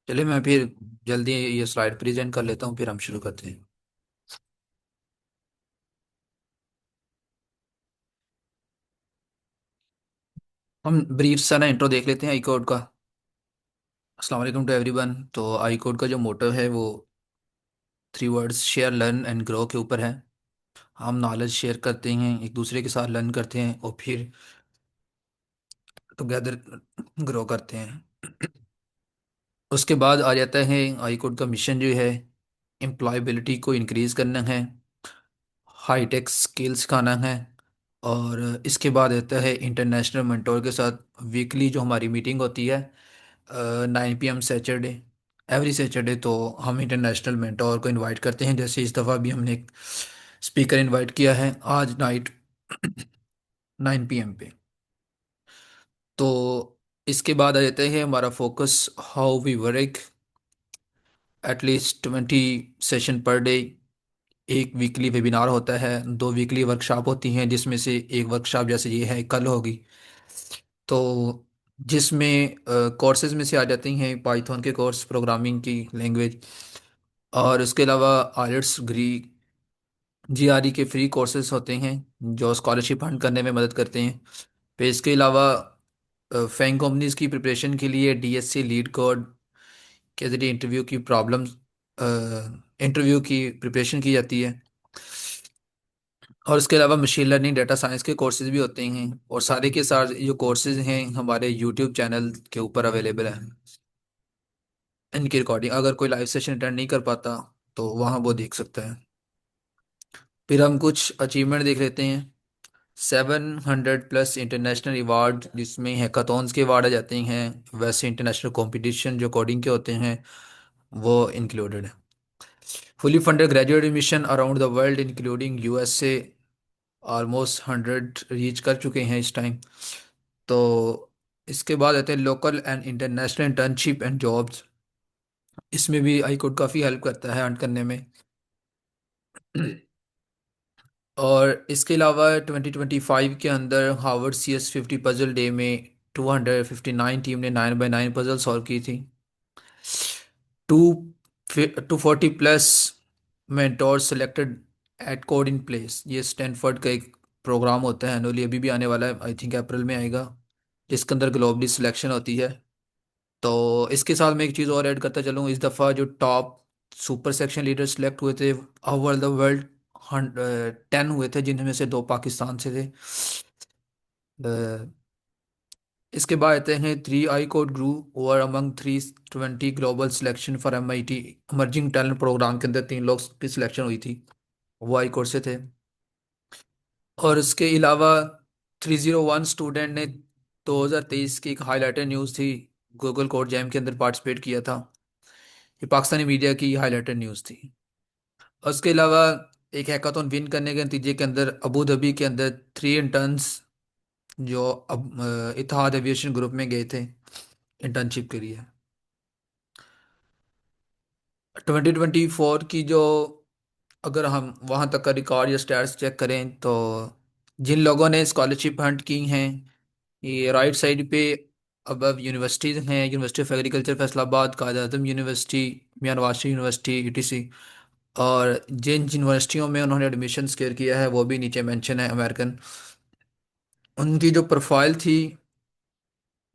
चलिए मैं फिर जल्दी ये स्लाइड प्रेजेंट कर लेता हूँ, फिर हम शुरू करते हैं। हम ब्रीफ सा ना इंट्रो देख लेते हैं आई कोड का। अस्सलाम वालेकुम टू एवरीवन। तो आई कोड का जो मोटो है वो 3 words share learn and grow के ऊपर है। हम नॉलेज शेयर करते हैं, एक दूसरे के साथ लर्न करते हैं और फिर टुगेदर ग्रो करते हैं। उसके बाद आ जाता है आई कोड का मिशन जो है एम्प्लॉयबिलिटी को इंक्रीज करना है, हाईटेक स्किल्स सिखाना है। और इसके बाद आता है इंटरनेशनल मेंटोर के साथ वीकली जो हमारी मीटिंग होती है 9 PM सैटरडे, एवरी सैटरडे। तो हम इंटरनेशनल मेंटोर को इनवाइट करते हैं, जैसे इस दफ़ा भी हमने एक स्पीकर इनवाइट किया है आज नाइट 9 PM पे। तो इसके बाद आ जाता है हमारा focus how we work, at least 20 session per day. एक वीकली वेबिनार होता है, 2 वीकली वर्कशॉप होती हैं, जिसमें से एक वर्कशॉप जैसे ये है कल होगी। तो जिसमें कोर्सेज में से आ जाती हैं पाइथन के कोर्स, प्रोग्रामिंग की लैंग्वेज, और उसके अलावा आइलेट्स GRE के फ्री कोर्सेज होते हैं जो स्कॉलरशिप फंड करने में मदद करते हैं। फिर इसके अलावा फैंग कंपनीज की प्रिपरेशन के लिए DSC लीड कोड के जरिए इंटरव्यू की प्रिपरेशन की जाती है। और इसके अलावा मशीन लर्निंग डेटा साइंस के कोर्सेज भी होते हैं, और सारे के सारे जो कोर्सेज हैं हमारे यूट्यूब चैनल के ऊपर अवेलेबल हैं। इनकी रिकॉर्डिंग अगर कोई लाइव सेशन अटेंड नहीं कर पाता तो वहाँ वो देख सकता है। फिर हम कुछ अचीवमेंट देख लेते हैं। 700+ इंटरनेशनल अवार्ड, जिसमें हैकाथॉन्स के अवार्ड आ जाते हैं, वैसे इंटरनेशनल कंपटीशन जो कोडिंग के होते हैं वो इंक्लूडेड है। Fully funded graduate admission around the world including USA, almost 100 reach कर चुके हैं इस टाइम। तो इसके बाद आते हैं local and international internship and jobs. इसमें भी आई कोड काफ़ी हेल्प करता है अर्न करने में। और इसके अलावा 2025 के अंदर हार्वर्ड CS50 पजल डे में 259 टीम ने 9x9 पजल सॉल्व की थी। To 240+ mentor selected at code in place. ये स्टैनफोर्ड का एक प्रोग्राम होता है एनुअली, अभी भी आने वाला है, आई थिंक अप्रैल में आएगा, जिसके अंदर ग्लोबली सिलेक्शन होती है। तो इसके साथ मैं एक चीज़ और ऐड करता चलूँ, इस दफ़ा जो top super section leader select हुए थे ओवर द वर्ल्ड 10 हुए थे, जिनमें से 2 पाकिस्तान से थे। अ, इसके बाद आते हैं 3 I code grew over among 320 global selection for MIT emerging talent program के अंदर 3 लोग की सिलेक्शन हुई थी, वो आई कोड से थे। और इसके अलावा 301 स्टूडेंट ने 2023 की एक हाईलाइटर न्यूज़ थी, गूगल कोड जैम के अंदर पार्टिसिपेट किया था। ये पाकिस्तानी मीडिया की हाईलाइटर न्यूज़ थी। और उसके अलावा एक हैकाथॉन विन करने के नतीजे के अंदर अबू धाबी के अंदर 3 इंटर्न्स जो अब इत्तेहाद एविएशन ग्रुप में गए थे इंटर्नशिप के लिए। 2024 की जो, अगर हम वहाँ तक का रिकॉर्ड या स्टैट्स चेक करें तो जिन लोगों ने स्कॉलरशिप हंट की हैं, ये राइट साइड पे अबव यूनिवर्सिटीज़ हैं, university of agriculture Faisalabad, Quaid Azam university, Mian Nawaz Sharif university, UTC। और जिन यूनिवर्सिटियों में उन्होंने एडमिशन स्केयर किया है वो भी नीचे मेंशन है अमेरिकन। उनकी जो प्रोफाइल थी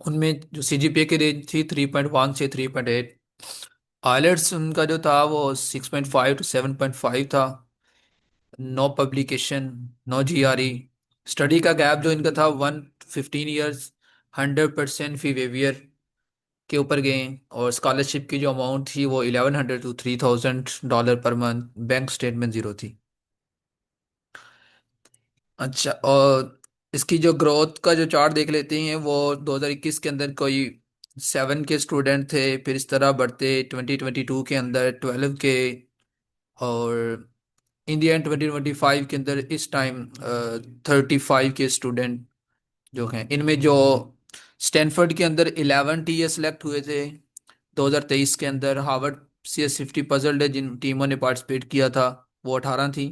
उनमें जो CGPA की रेंज थी 3.1 से 3.8। आइलेट्स उनका जो था वो 6.5 to 7.5 था। No publication, no GRE। Study का गैप जो इनका था 115 ईयर्स, 100% फी वेवियर के ऊपर गए। और स्कॉलरशिप की जो अमाउंट थी वो 1100 to $3000 per month, bank statement zero थी। अच्छा, और इसकी जो ग्रोथ का जो चार्ट देख लेते हैं, वो 2021 के अंदर कोई 7 के स्टूडेंट थे, फिर इस तरह बढ़ते 2022 के अंदर 12 के, और इंडिया 2025 के अंदर इस टाइम 35 के स्टूडेंट जो हैं। इनमें जो स्टैनफोर्ड के अंदर 11 टीए सेलेक्ट हुए थे 2023 के अंदर, हार्वर्ड CS50 पजल्ड जिन टीमों ने पार्टिसिपेट किया था वो 18 थी।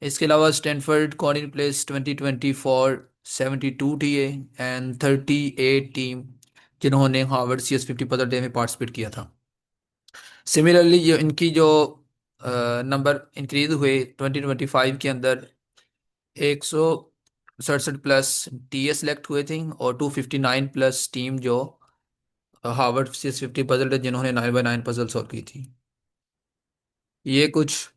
इसके अलावा स्टैनफोर्ड कॉर्निंग प्लेस 2024 72 थी है एंड 38 टीम जिन्होंने हार्वर्ड CS50 पजल डे में पार्टिसिपेट किया था। सिमिलरली ये इनकी जो नंबर इंक्रीज हुए 2025 के अंदर 167 प्लस टीए सेलेक्ट हुए थे और 259 प्लस टीम जो हार्वर्ड CS50 पजल डे जिन्होंने 9x9 पजल सॉल्व की थी। ये कुछ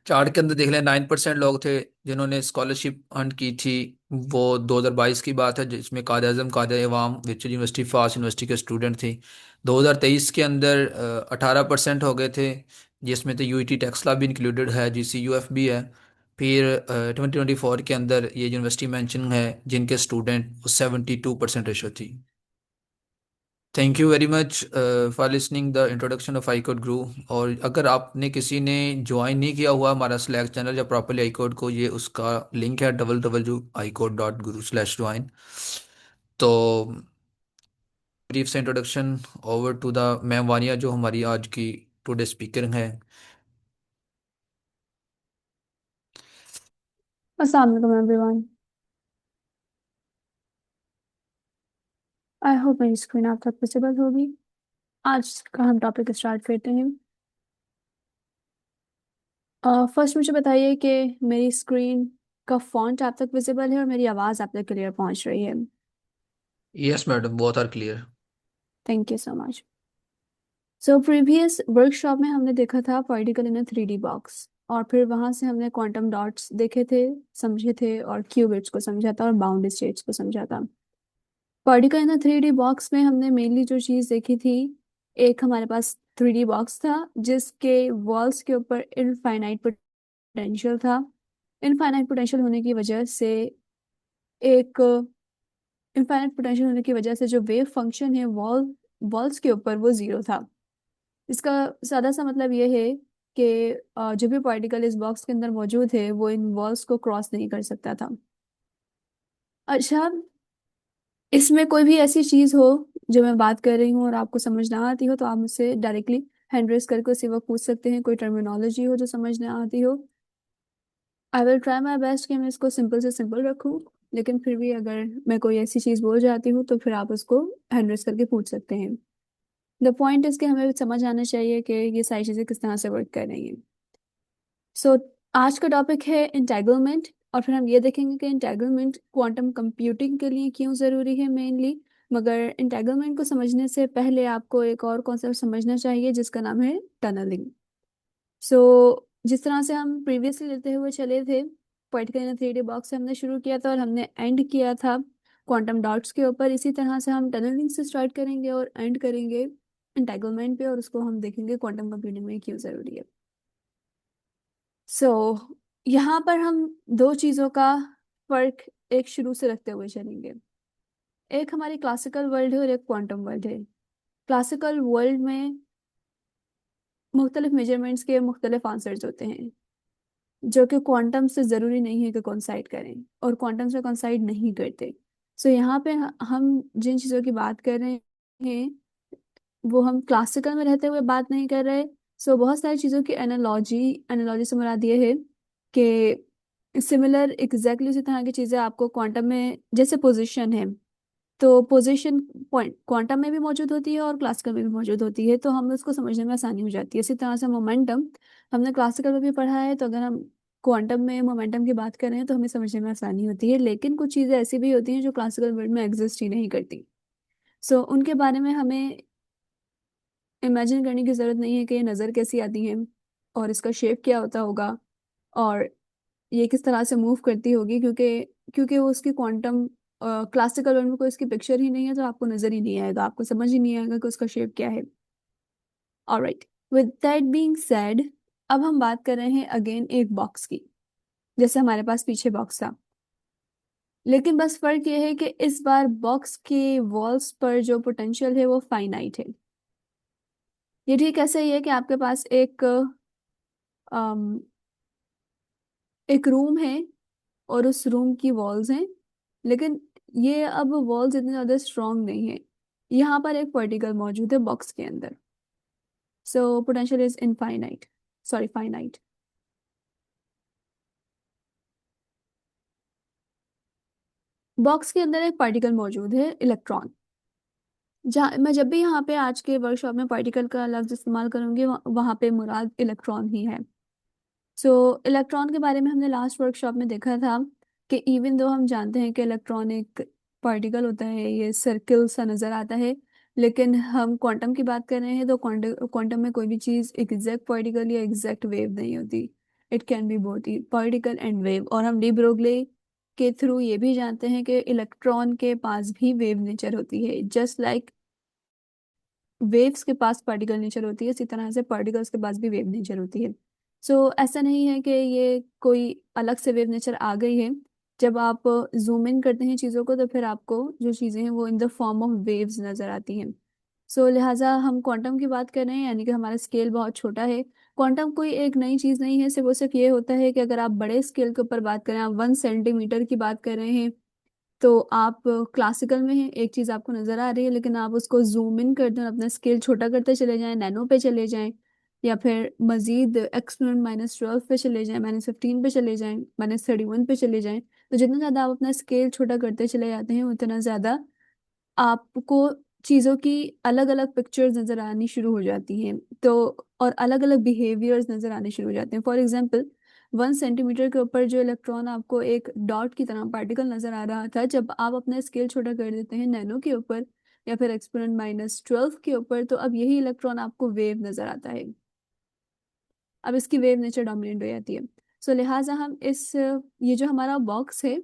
चार्ट के अंदर देख लें, 9% लोग थे जिन्होंने स्कॉलरशिप अर्न की थी। वो 2022 की बात है जिसमें कायद अज़म कायद अवाम वर्चुअल यूनिवर्सिटी फास्ट यूनिवर्सिटी के स्टूडेंट थे। 2023 के अंदर 18% हो गए थे, जिसमें तो यूईटी टेक्सला भी इंक्लूडेड है, GCUF भी है। फिर 2024 के अंदर ये यूनिवर्सिटी मेंशन है जिनके स्टूडेंट 72% रेशो थी। Thank you very much for listening the introduction of I code गुरु। और अगर आपने किसी ने ज्वाइन नहीं किया हुआ हमारा स्लैक चैनल या प्रॉपरली आई कोड को, ये उसका लिंक है www.icode.guru/join। तो ब्रीफ से introduction over to the ma'am Vania जो हमारी आज की टुडे स्पीकर हैं। अस्सलाम वालेकुम एवरीवन। आई होप मेरी स्क्रीन आप तक विजिबल होगी। आज का हम टॉपिक स्टार्ट करते हैं। फर्स्ट मुझे बताइए कि मेरी स्क्रीन का फॉन्ट आप तक विजिबल है और मेरी आवाज़ आप तक क्लियर पहुंच रही है। Yes madam, both are clear. Thank you so much. So previous workshop में हमने देखा था particle in a 3D box, और फिर वहां से हमने क्वांटम डॉट्स देखे थे, समझे थे, और क्यूबिट्स को समझा था और बाउंड स्टेट्स को समझा था। पार्टिकल इन 3D बॉक्स में हमने मेनली जो चीज़ देखी थी, एक हमारे पास 3D बॉक्स था जिसके वॉल्स के ऊपर इनफाइनाइट पोटेंशियल था। इनफाइनाइट पोटेंशियल होने की वजह से एक इनफाइनाइट पोटेंशियल होने की वजह से जो वेव फंक्शन है वॉल्स के ऊपर वो जीरो था। इसका सादा सा मतलब ये है कि जो भी पार्टिकल इस बॉक्स के अंदर मौजूद है वो इन वॉल्स को क्रॉस नहीं कर सकता था। अच्छा, इसमें कोई भी ऐसी चीज हो जो मैं बात कर रही हूँ और आपको समझ ना आती हो तो आप मुझसे डायरेक्टली हैंड रेस करके उसी वक्त पूछ सकते हैं। कोई टर्मिनोलॉजी हो जो समझ ना आती हो, I will try my best कि मैं इसको सिंपल से सिंपल रखूँ। लेकिन फिर भी अगर मैं कोई ऐसी चीज बोल जाती हूँ तो फिर आप उसको हैंड रेस करके पूछ सकते हैं। द पॉइंट इज कि हमें समझ आना चाहिए कि ये सारी चीजें किस तरह से वर्क कर रही हैं। सो आज का टॉपिक है इंटेग्रलमेंट, और फिर हम ये देखेंगे कि इंटेग्रलमेंट क्वांटम कंप्यूटिंग के लिए क्यों ज़रूरी है मेनली। मगर इंटेग्रलमेंट को समझने से पहले आपको एक और कॉन्सेप्ट समझना चाहिए जिसका नाम है टनलिंग। सो जिस तरह से हम प्रीवियसली लेते हुए चले थे, पर्टिकुलर 3D बॉक्स से हमने शुरू किया था और हमने एंड किया था क्वांटम डॉट्स के ऊपर। इसी तरह से हम टनलिंग से स्टार्ट करेंगे और एंड करेंगे इंटेग्रलमेंट पे, और उसको हम देखेंगे क्वांटम कंप्यूटिंग में क्यों ज़रूरी है। सो यहाँ पर हम दो चीज़ों का फर्क एक शुरू से रखते हुए चलेंगे। एक हमारी क्लासिकल वर्ल्ड है और एक क्वांटम वर्ल्ड है। क्लासिकल वर्ल्ड में मुख्तलिफ मेजरमेंट्स के मुख्तलिफ आंसर्स होते हैं जो कि क्वांटम से ज़रूरी नहीं है कि कॉन्साइड करें, और क्वांटम से कॉन्साइड नहीं करते। सो यहाँ पे हम जिन चीज़ों की बात कर रहे हैं वो हम क्लासिकल में रहते हुए बात नहीं कर रहे। सो बहुत सारी चीज़ों की एनालॉजी एनालॉजी से मुराद ये है कि सिमिलर एग्जैक्टली उसी तरह की चीज़ें आपको क्वांटम में, जैसे पोजीशन है, तो पोजीशन पॉइंट क्वांटम में भी मौजूद होती है और क्लासिकल में भी मौजूद होती है, तो हमें उसको समझने में आसानी हो जाती है। इसी तरह से मोमेंटम हमने क्लासिकल में भी पढ़ा है, तो अगर हम क्वांटम में मोमेंटम की बात कर रहे हैं तो हमें समझने में आसानी होती है। लेकिन कुछ चीज़ें ऐसी भी होती हैं जो क्लासिकल वर्ल्ड में एग्जिस्ट ही नहीं करती। सो उनके बारे में हमें इमेजिन करने की ज़रूरत नहीं है कि ये नज़र कैसी आती है और इसका शेप क्या होता होगा और ये किस तरह से मूव करती होगी, क्योंकि क्योंकि वो उसकी क्वांटम क्लासिकल वर्ल्ड में कोई इसकी पिक्चर ही नहीं है, तो आपको नज़र ही नहीं आएगा, आपको समझ ही नहीं आएगा कि उसका शेप क्या है। Alright, with that being said, अब हम बात कर रहे हैं अगेन एक बॉक्स की, जैसे हमारे पास पीछे बॉक्स था। लेकिन बस फर्क ये है कि इस बार बॉक्स के वॉल्स पर जो पोटेंशियल है वो फाइनाइट है। ये ठीक ऐसे ही है कि आपके पास एक रूम है और उस रूम की वॉल्स हैं, लेकिन ये अब वॉल्स इतनी ज़्यादा स्ट्रांग नहीं है। यहाँ पर एक पार्टिकल मौजूद है बॉक्स के अंदर, so potential is infinite, sorry finite. Box के अंदर एक पार्टिकल मौजूद है, इलेक्ट्रॉन। जहाँ मैं जब भी यहाँ पे आज के वर्कशॉप में पार्टिकल का लफ्ज इस्तेमाल करूंगी, वहाँ पे मुराद इलेक्ट्रॉन ही है। सो इलेक्ट्रॉन के बारे में हमने लास्ट वर्कशॉप में देखा था कि इवन दो हम जानते हैं कि इलेक्ट्रॉन एक पार्टिकल होता है, ये सर्किल सा नजर आता है, लेकिन हम क्वांटम की बात कर रहे हैं तो क्वांटम में कोई भी चीज़ एग्जैक्ट पार्टिकल या एग्जैक्ट वेव नहीं होती। It can be both particle and wave. और हम डी ब्रोगली के थ्रू ये भी जानते हैं कि इलेक्ट्रॉन के पास भी वेव नेचर होती है। जस्ट लाइक वेव्स के पास पार्टिकल नेचर होती है, इसी तरह से पार्टिकल्स के पास भी वेव नेचर होती है। सो ऐसा नहीं है कि ये कोई अलग से वेव नेचर आ गई है। जब आप जूम इन करते हैं चीज़ों को तो फिर आपको जो चीज़ें हैं वो in the form of waves नज़र आती हैं। सो लिहाजा हम क्वांटम की बात कर रहे हैं, यानी कि हमारा स्केल बहुत छोटा है। क्वांटम कोई एक नई चीज़ नहीं है, सिर्फ वो सिर्फ ये होता है कि अगर आप बड़े स्केल के ऊपर बात करें, आप 1 सेंटीमीटर की बात कर रहे हैं, तो आप क्लासिकल में हैं, एक चीज आपको नजर आ रही है, लेकिन आप उसको जूम इन कर दें और अपना स्केल छोटा करते चले जाएं, नैनो पे चले जाएं, या फिर मजीद एक्सपोनेंट -12 पे चले जाएं, -15 पे चले जाएं, -31 पे चले जाएं, तो जितना ज्यादा आप अपना स्केल छोटा करते चले जाते हैं उतना ज्यादा आपको चीज़ों की अलग अलग पिक्चर्स नज़र आनी शुरू हो जाती हैं। तो और अलग अलग बिहेवियर्स नज़र आने शुरू हो जाते हैं। फॉर एग्जांपल, 1 सेंटीमीटर के ऊपर जो इलेक्ट्रॉन आपको एक डॉट की तरह पार्टिकल नज़र आ रहा था, जब आप अपना स्केल छोटा कर देते हैं नैनो के ऊपर या फिर एक्सपोनेंट -12 के ऊपर, तो अब यही इलेक्ट्रॉन आपको वेव नज़र आता है। अब इसकी वेव नेचर डोमिनेट हो जाती है। सो लिहाजा हम इस ये जो हमारा बॉक्स है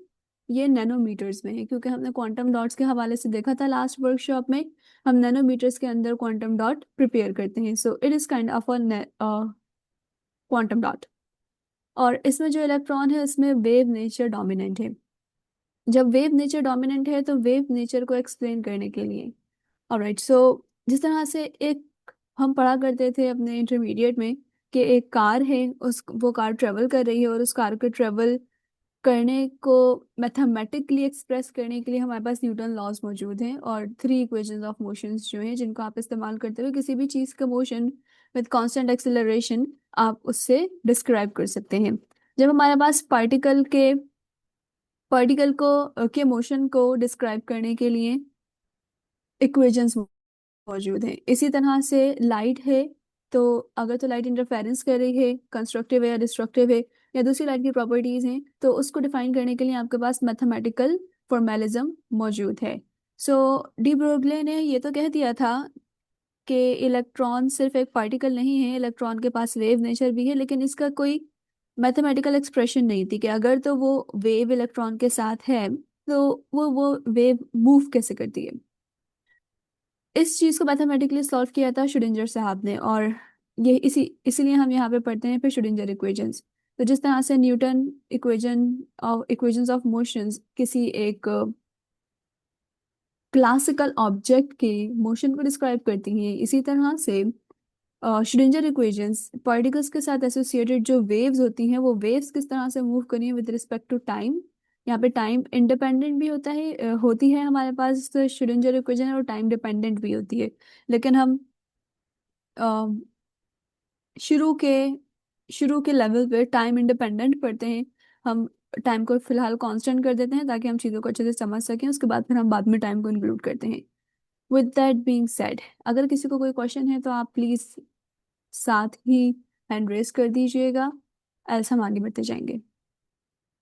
ये नैनोमीटर्स में है, क्योंकि हमने क्वांटम डॉट्स के हवाले से देखा था लास्ट वर्कशॉप में। हम नैनोमीटर्स के अंदर क्वांटम डॉट प्रिपेयर करते हैं। So it is kind of a quantum dot. और इसमें जो इलेक्ट्रॉन है उसमें वेव नेचर डोमिनेंट है। जब वेव नेचर डोमिनेंट है तो वेव नेचर को एक्सप्लेन करने के लिए, ऑलराइट, सो जिस तरह से एक हम पढ़ा करते थे अपने इंटरमीडिएट में कि एक कार है, उस वो कार ट्रेवल कर रही है, और उस कार को ट्रेवल करने को मैथमेटिकली एक्सप्रेस करने के लिए हमारे पास न्यूटन लॉज मौजूद हैं और 3 इक्वेशंस ऑफ मोशंस जो हैं, जिनको आप इस्तेमाल करते हुए किसी भी चीज़ का मोशन विद कांस्टेंट एक्सेलरेशन आप उससे डिस्क्राइब कर सकते हैं। जब हमारे पास पार्टिकल को के मोशन को डिस्क्राइब करने के लिए इक्वेशंस मौजूद हैं, इसी तरह से लाइट है, तो अगर तो लाइट इंटरफेरेंस कर रही है, कंस्ट्रक्टिव है या डिस्ट्रक्टिव है, या दूसरी लाइट की प्रॉपर्टीज हैं, तो उसको डिफाइन करने के लिए आपके पास मैथमेटिकल फॉर्मेलिज्म मौजूद है। सो डी ब्रोगले ने ये तो कह दिया था कि इलेक्ट्रॉन सिर्फ एक पार्टिकल नहीं है, इलेक्ट्रॉन के पास वेव नेचर भी है, लेकिन इसका कोई मैथमेटिकल एक्सप्रेशन नहीं थी कि अगर तो वो वेव इलेक्ट्रॉन के साथ है तो वो वेव मूव कैसे करती है। इस चीज को मैथमेटिकली सॉल्व किया था शुडिंजर साहब ने, और ये इसीलिए हम यहाँ पे पढ़ते हैं फिर शुडिंजर इक्वेशंस। तो जिस तरह से न्यूटन इक्वेशंस ऑफ मोशंस किसी एक क्लासिकल ऑब्जेक्ट के मोशन को डिस्क्राइब करती हैं, इसी तरह से श्रोडिंगर इक्वेशंस पार्टिकल्स के साथ एसोसिएटेड जो वेव्स होती हैं, वो वेव्स किस तरह से मूव करी हैं विद रिस्पेक्ट टू टाइम। यहाँ पे टाइम इंडिपेंडेंट भी होता है, होती है हमारे पास श्रोडिंगर इक्वेशन, और टाइम डिपेंडेंट भी होती है। लेकिन हम अ, शुरू के शुरू के लेवल पे टाइम इंडिपेंडेंट पढ़ते हैं। हम टाइम को फिलहाल कांस्टेंट कर देते हैं ताकि हम चीज़ों को अच्छे से समझ सकें, उसके बाद फिर हम बाद में टाइम को इंक्लूड करते हैं। विद दैट बीइंग सेड, अगर किसी को कोई क्वेश्चन है तो आप प्लीज़ साथ ही हैंड रेस कर दीजिएगा, ऐसा हम आगे बढ़ते जाएंगे।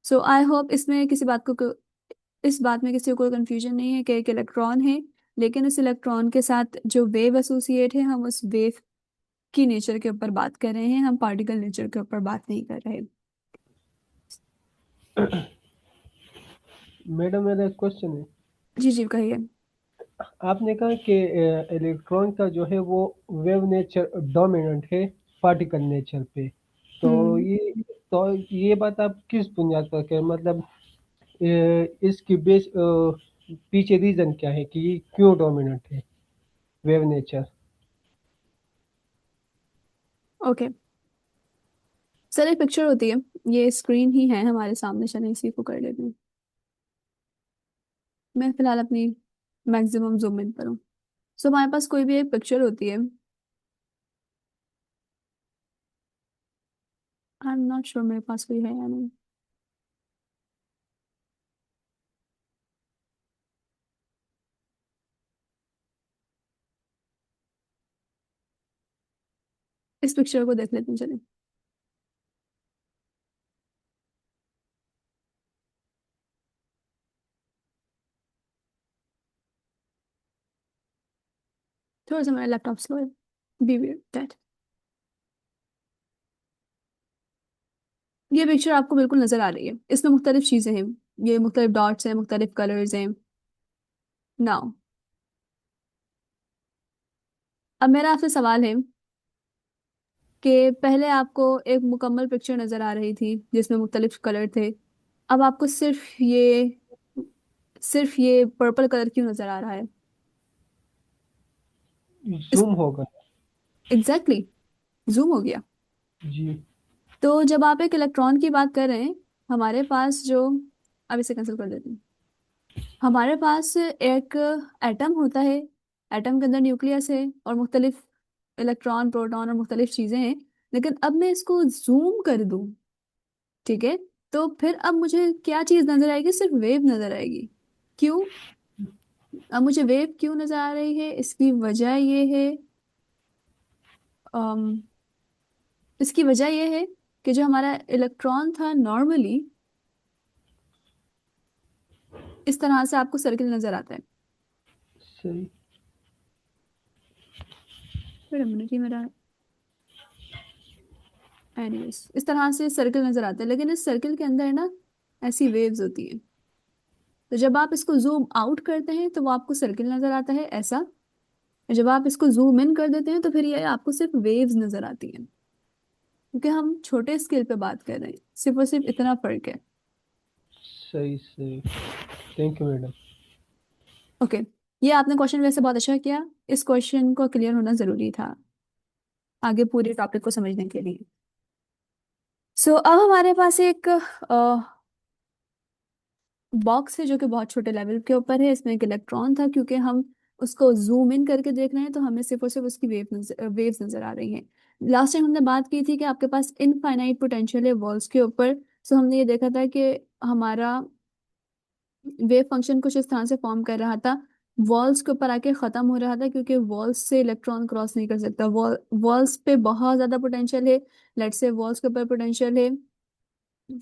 सो आई होप इसमें इस बात में किसी को कोई कंफ्यूजन नहीं है कि एक इलेक्ट्रॉन है, लेकिन उस इलेक्ट्रॉन के साथ जो वेव एसोसिएट है, हम उस वेव की नेचर के ऊपर बात कर रहे हैं, हम पार्टिकल नेचर के ऊपर बात नहीं कर रहे। मैडम मेरा एक क्वेश्चन है। जी जी कहिए। आपने कहा कि इलेक्ट्रॉन का जो है वो वेव नेचर डोमिनेंट है पार्टिकल नेचर पे। तो हम्म। ये बात आप किस बुनियाद पर कह मतलब इसकी पीछे रीजन क्या है कि ये क्यों डोमिनेंट है वेव नेचर। ओके, सर एक पिक्चर होती है, ये स्क्रीन ही है हमारे सामने, चलें इसी को कर लेते हैं। मैं फिलहाल अपनी मैक्सिमम जूम इन पर हूँ। सो हमारे पास कोई भी एक पिक्चर होती है, आई एम नॉट श्योर मेरे पास कोई है या नहीं। इस पिक्चर को देख लेते हैं, चलिए। थोड़ा सा मेरा लैपटॉप स्लो है, बी दैट। ये पिक्चर आपको बिल्कुल नजर आ रही है, इसमें मुख्तलिफ चीजें हैं, ये मुख्तलिफ डॉट्स हैं, मुख्तलिफ कलर्स हैं। नाउ अब मेरा आपसे सवाल है कि पहले आपको एक मुकम्मल पिक्चर नजर आ रही थी जिसमें मुख्तलिफ कलर थे, अब आपको सिर्फ ये पर्पल कलर क्यों नजर आ रहा है? इस जूम होगा। एग्जैक्टली जूम हो गया। जी। तो जब आप एक इलेक्ट्रॉन की बात कर रहे हैं, हमारे पास जो, अब इसे कैंसिल कर देते हैं, हमारे पास एक एटम होता है, एटम के अंदर न्यूक्लियस है और मुख्तलिफ इलेक्ट्रॉन प्रोटॉन और मुख्तलिफ चीजें हैं। लेकिन अब मैं इसको जूम कर दूं, ठीक है, तो फिर अब मुझे क्या चीज नजर आएगी? सिर्फ वेव नजर आएगी। क्यों? अब मुझे वेव क्यों नजर आ रही है? इसकी वजह ये है, अम, इसकी वजह ये है कि जो हमारा इलेक्ट्रॉन था नॉर्मली इस तरह से आपको सर्किल नजर आता है। सही। फिर मिनट ही मेरा, एनीवेज इस तरह से सर्किल नजर आता है, लेकिन इस सर्किल के अंदर ना ऐसी वेव्स होती हैं। तो जब आप इसको जूम आउट करते हैं तो वो आपको सर्किल नजर आता है ऐसा, और जब आप इसको जूम इन कर देते हैं तो फिर ये आपको सिर्फ वेव्स नजर आती हैं, क्योंकि हम छोटे स्केल पे बात कर रहे हैं, सिर्फ और सिर्फ इतना फर्क है। सही सही। Thank you madam. ओके, ये आपने क्वेश्चन वैसे बहुत अच्छा किया, इस क्वेश्चन को क्लियर होना जरूरी था आगे पूरे टॉपिक को समझने के लिए। सो अब हमारे पास एक बॉक्स है जो कि बहुत छोटे लेवल के ऊपर है, इसमें एक इलेक्ट्रॉन था, क्योंकि हम उसको जूम इन करके देख रहे हैं तो हमें सिर्फ और सिर्फ उसकी वेव्स नजर आ रही हैं। लास्ट टाइम हमने बात की थी कि आपके पास इनफाइनाइट पोटेंशियल है वॉल्स के ऊपर। सो हमने ये देखा था कि हमारा वेव फंक्शन कुछ इस तरह से फॉर्म कर रहा था, वॉल्स के ऊपर आके खत्म हो रहा था, क्योंकि वॉल्स से इलेक्ट्रॉन क्रॉस नहीं कर सकता। वॉल्स पे बहुत ज्यादा पोटेंशियल है, लेट्स से वॉल्स के ऊपर पोटेंशियल है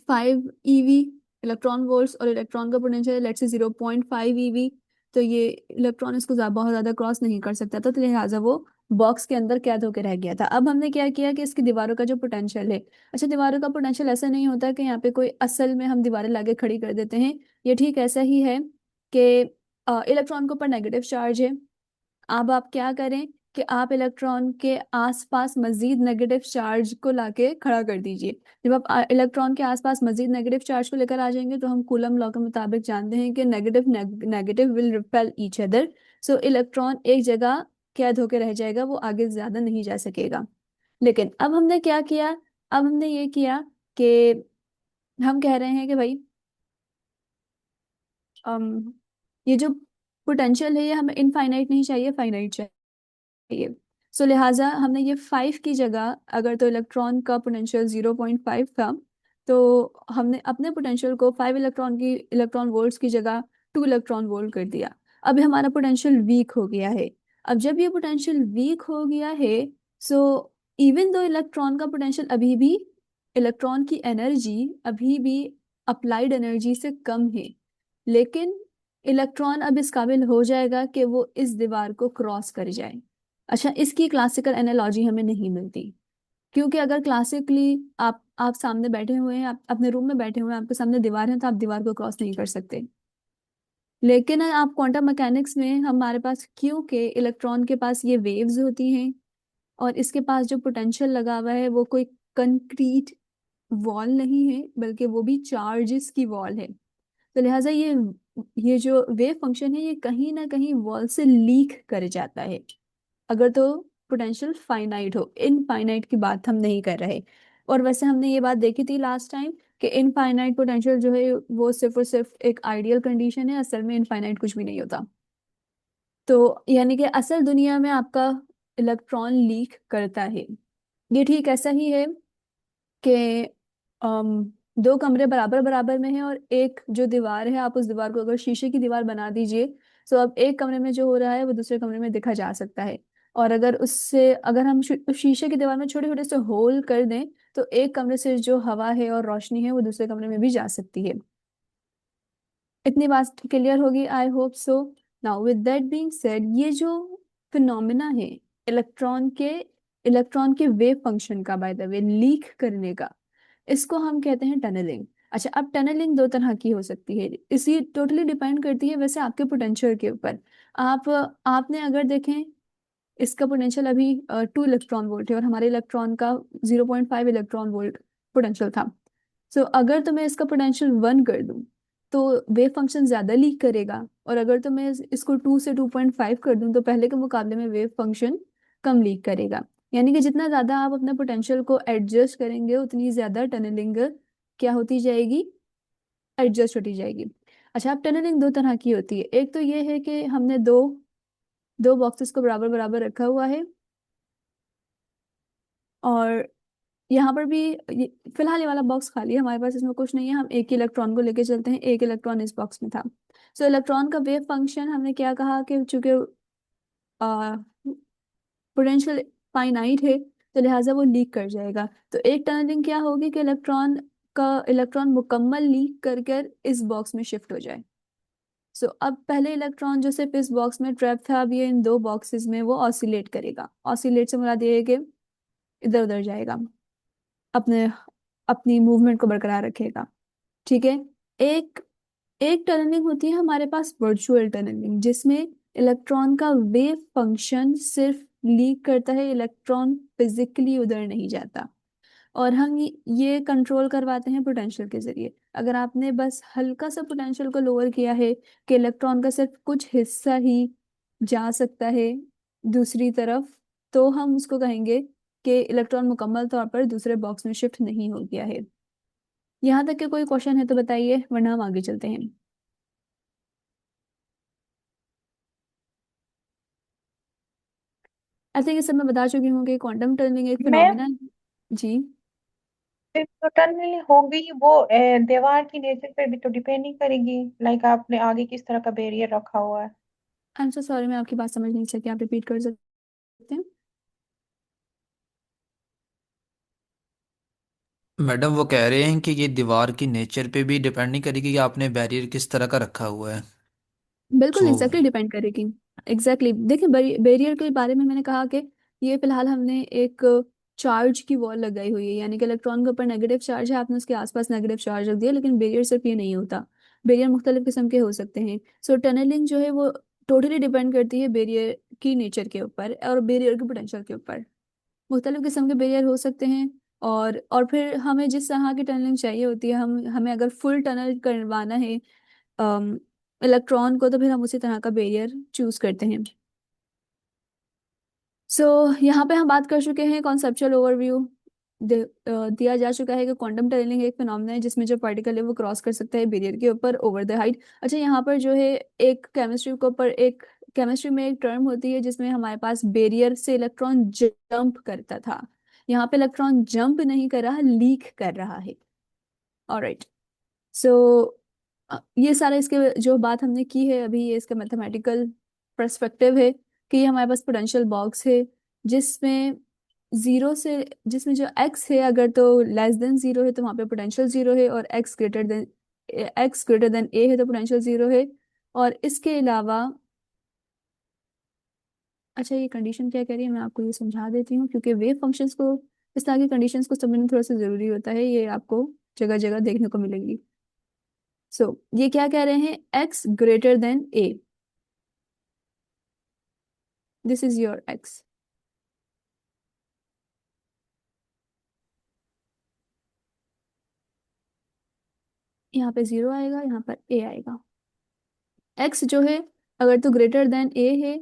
5 eV इलेक्ट्रॉन वोल्ट्स, और इलेक्ट्रॉन का पोटेंशियल लेट्स से 0.5 eV। तो ये इलेक्ट्रॉन इसको बहुत ज्यादा क्रॉस नहीं कर सकता था, तो लिहाजा वो बॉक्स के अंदर कैद होकर रह गया था। अब हमने क्या किया कि इसकी दीवारों का जो पोटेंशियल है, अच्छा दीवारों का पोटेंशियल ऐसा नहीं होता कि यहाँ पे कोई असल में हम दीवारें लाके खड़ी कर देते हैं, ये ठीक ऐसा ही है कि इलेक्ट्रॉन के ऊपर नेगेटिव चार्ज है। अब आप क्या करें कि आप इलेक्ट्रॉन के आसपास मजीद नेगेटिव चार्ज को लाके खड़ा कर दीजिए। जब आप इलेक्ट्रॉन के आसपास मजीद नेगेटिव चार्ज को लेकर आ जाएंगे तो हम कूलम लॉ के मुताबिक जानते हैं कि negative negative will repel each other. So electron एक जगह कैद होकर रह जाएगा, वो आगे ज्यादा नहीं जा सकेगा। लेकिन अब हमने क्या किया, अब हमने ये किया कि हम कह रहे हैं कि भाई अम, ये जो पोटेंशियल है ये हमें इनफाइनाइट नहीं चाहिए, फाइनाइट चाहिए। सो लिहाजा हमने ये 5 की जगह, अगर तो इलेक्ट्रॉन का पोटेंशियल 0.5 था, तो हमने अपने पोटेंशियल को 5 इलेक्ट्रॉन वोल्ट्स की जगह 2 इलेक्ट्रॉन वोल्ट कर दिया। अब हमारा पोटेंशियल वीक हो गया है। अब जब ये पोटेंशियल वीक हो गया है, सो इवन दो इलेक्ट्रॉन का पोटेंशियल अभी भी, इलेक्ट्रॉन की एनर्जी अभी भी अप्लाइड एनर्जी से कम है, लेकिन इलेक्ट्रॉन अब इस काबिल हो जाएगा कि वो इस दीवार को क्रॉस कर जाए। अच्छा, इसकी क्लासिकल एनालॉजी हमें नहीं मिलती, क्योंकि अगर क्लासिकली आप सामने बैठे हुए हैं, आप अपने रूम में बैठे हुए हैं, आपके सामने दीवार है, तो आप दीवार को क्रॉस नहीं कर सकते। लेकिन आप क्वांटम मैकेनिक्स में हमारे पास, क्योंकि इलेक्ट्रॉन के पास ये वेव्स होती हैं और इसके पास जो पोटेंशियल लगा हुआ है वो कोई कंक्रीट वॉल नहीं है, बल्कि वो भी चार्जेस की वॉल है। तो लिहाजा ये जो वेव फंक्शन है ये कहीं ना कहीं वॉल से लीक कर जाता है, अगर तो पोटेंशियल फाइनाइट हो। इनफाइनाइट की बात हम नहीं कर रहे। और वैसे हमने ये बात देखी थी लास्ट टाइम कि इनफाइनाइट पोटेंशियल जो है वो सिर्फ और सिर्फ एक आइडियल कंडीशन है, असल में इनफाइनाइट कुछ भी नहीं होता। तो यानी कि असल दुनिया में आपका इलेक्ट्रॉन लीक करता है। ये ठीक ऐसा ही है कि दो कमरे बराबर बराबर में हैं और एक जो दीवार है, आप उस दीवार को अगर शीशे की दीवार बना दीजिए, तो अब एक कमरे में जो हो रहा है वो दूसरे कमरे में देखा जा सकता है। और अगर उससे अगर हम शीशे की दीवार में छोटे छोटे से होल कर दें तो एक कमरे से जो हवा है और रोशनी है वो दूसरे कमरे में भी जा सकती है। इतनी बात क्लियर होगी, I hope so. Now with that being said, ये जो फिनोमेना है इलेक्ट्रॉन के इलेक्ट्रॉन के वेव फंक्शन का, बाय द वे लीक करने का, इसको हम कहते हैं टनलिंग। अच्छा, अब टनलिंग दो तरह की हो सकती है, इसी टोटली डिपेंड करती है वैसे आपके पोटेंशियल के ऊपर। आप आपने अगर देखें, इसका पोटेंशियल अभी 2 इलेक्ट्रॉन वोल्ट है और हमारे इलेक्ट्रॉन का 0.5 इलेक्ट्रॉन वोल्ट पोटेंशियल था। सो अगर तो मैं इसका पोटेंशियल 1 कर दूं तो वेव फंक्शन ज्यादा लीक करेगा, और अगर तो मैं इसको 2 से 2.5 कर दूं तो पहले के मुकाबले में वेव फंक्शन कम लीक करेगा। यानी कि जितना ज्यादा आप अपने पोटेंशियल को एडजस्ट करेंगे उतनी ज्यादा टनलिंग क्या होती जाएगी, एडजस्ट होती जाएगी। अच्छा, अब टनलिंग दो तरह की होती है। एक तो ये है कि हमने दो दो बॉक्सेस को बराबर बराबर रखा हुआ है, और यहाँ पर भी फिलहाल ये वाला बॉक्स खाली है हमारे पास, इसमें कुछ नहीं है। हम एक ही इलेक्ट्रॉन को लेके चलते हैं, एक इलेक्ट्रॉन इस बॉक्स में था। सो इलेक्ट्रॉन का वेव फंक्शन हमने क्या कहा कि चूंकि पोटेंशियल फाइनाइट है तो लिहाजा वो लीक कर जाएगा। तो एक टनलिंग क्या होगी कि इलेक्ट्रॉन मुकम्मल लीक कर कर इस बॉक्स में शिफ्ट हो जाए। सो अब पहले इलेक्ट्रॉन जो सिर्फ इस बॉक्स में ट्रैप था, अब ये इन दो बॉक्सेस में वो ऑसिलेट करेगा। ऑसिलेट से मुराद ये है कि इधर उधर जाएगा, अपने अपनी मूवमेंट को बरकरार रखेगा। ठीक है। एक एक टनलिंग होती है हमारे पास वर्चुअल टनलिंग, जिसमें इलेक्ट्रॉन का वेव फंक्शन सिर्फ लीक करता है, इलेक्ट्रॉन फिजिकली उधर नहीं जाता। और हम ये कंट्रोल करवाते हैं पोटेंशियल के जरिए। अगर आपने बस हल्का सा पोटेंशियल को लोअर किया है कि इलेक्ट्रॉन का सिर्फ कुछ हिस्सा ही जा सकता है दूसरी तरफ, तो हम उसको कहेंगे कि इलेक्ट्रॉन मुकम्मल तौर पर दूसरे बॉक्स में शिफ्ट नहीं हो गया है। यहाँ तक के कोई क्वेश्चन है तो बताइए, वरना हम आगे चलते हैं। आई थिंक इस सब मैं बता चुकी हूँ कि क्वांटम टनलिंग एक मैम, फिनोमिना। जी। तो टनल होगी वो दीवार की नेचर पे भी तो डिपेंड नहीं करेगी। लाइक आपने आगे किस तरह का बैरियर रखा हुआ है। आई एम सो सॉरी, मैं आपकी बात समझ नहीं सकी, आप रिपीट कर सकते हैं? मैडम वो कह रहे हैं कि ये दीवार की नेचर पे भी डिपेंड नहीं करेगी कि आपने बैरियर किस तरह का रखा हुआ है। बिल्कुल सो एग्जैक्टली डिपेंड करेगी। एग्जैक्टली देखिए, बैरियर के बारे में मैंने कहा कि ये फिलहाल हमने एक चार्ज की वॉल लगाई हुई है, यानी कि इलेक्ट्रॉन के ऊपर नेगेटिव चार्ज है, आपने उसके आसपास नेगेटिव चार्ज रख दिया। लेकिन बैरियर सिर्फ ये नहीं होता, बैरियर मुख्तलिफ किस्म के हो सकते हैं। सो टनलिंग जो है वो टोटली डिपेंड करती है बैरियर की नेचर के ऊपर और बैरियर के पोटेंशियल के ऊपर। मुख्तलिफ किस्म के बैरियर हो सकते हैं, और फिर हमें जिस तरह की टनलिंग चाहिए होती है, हमें अगर फुल टनल करवाना है इलेक्ट्रॉन को, तो फिर हम उसी तरह का बैरियर चूज करते हैं। सो यहाँ पे हम बात कर चुके हैं कॉन्सेप्चुअल ओवरव्यू। दिया जा चुका है कि क्वांटम टनलिंग एक फिनोमेना है जिसमें जो पार्टिकल है वो क्रॉस कर सकता है बैरियर के ऊपर ओवर द हाइट। अच्छा, यहाँ पर जो है एक केमिस्ट्री में एक टर्म होती है जिसमें हमारे पास बैरियर से इलेक्ट्रॉन जंप करता था। यहाँ पे इलेक्ट्रॉन जंप नहीं कर रहा, लीक कर रहा है। ऑलराइट। सो ये सारे इसके जो बात हमने की है अभी, ये इसका मैथमेटिकल पर्सपेक्टिव है कि ये हमारे पास पोटेंशियल बॉक्स है जिसमें जीरो से जिसमें जो एक्स है, अगर तो लेस देन जीरो है तो वहाँ पे पोटेंशियल जीरो है, और एक्स ग्रेटर देन ए है तो पोटेंशियल जीरो है। और इसके अलावा, अच्छा ये कंडीशन क्या कह रही है मैं आपको ये समझा देती हूँ, क्योंकि वेव फंक्शंस को, इस तरह की कंडीशंस को समझना थोड़ा सा जरूरी होता है, ये आपको जगह जगह देखने को मिलेंगी। सो ये क्या कह रहे हैं, x greater than A, this is your x. यहाँ पे जीरो आएगा, यहाँ पर ए आएगा। एक्स जो है अगर तो ग्रेटर देन ए है,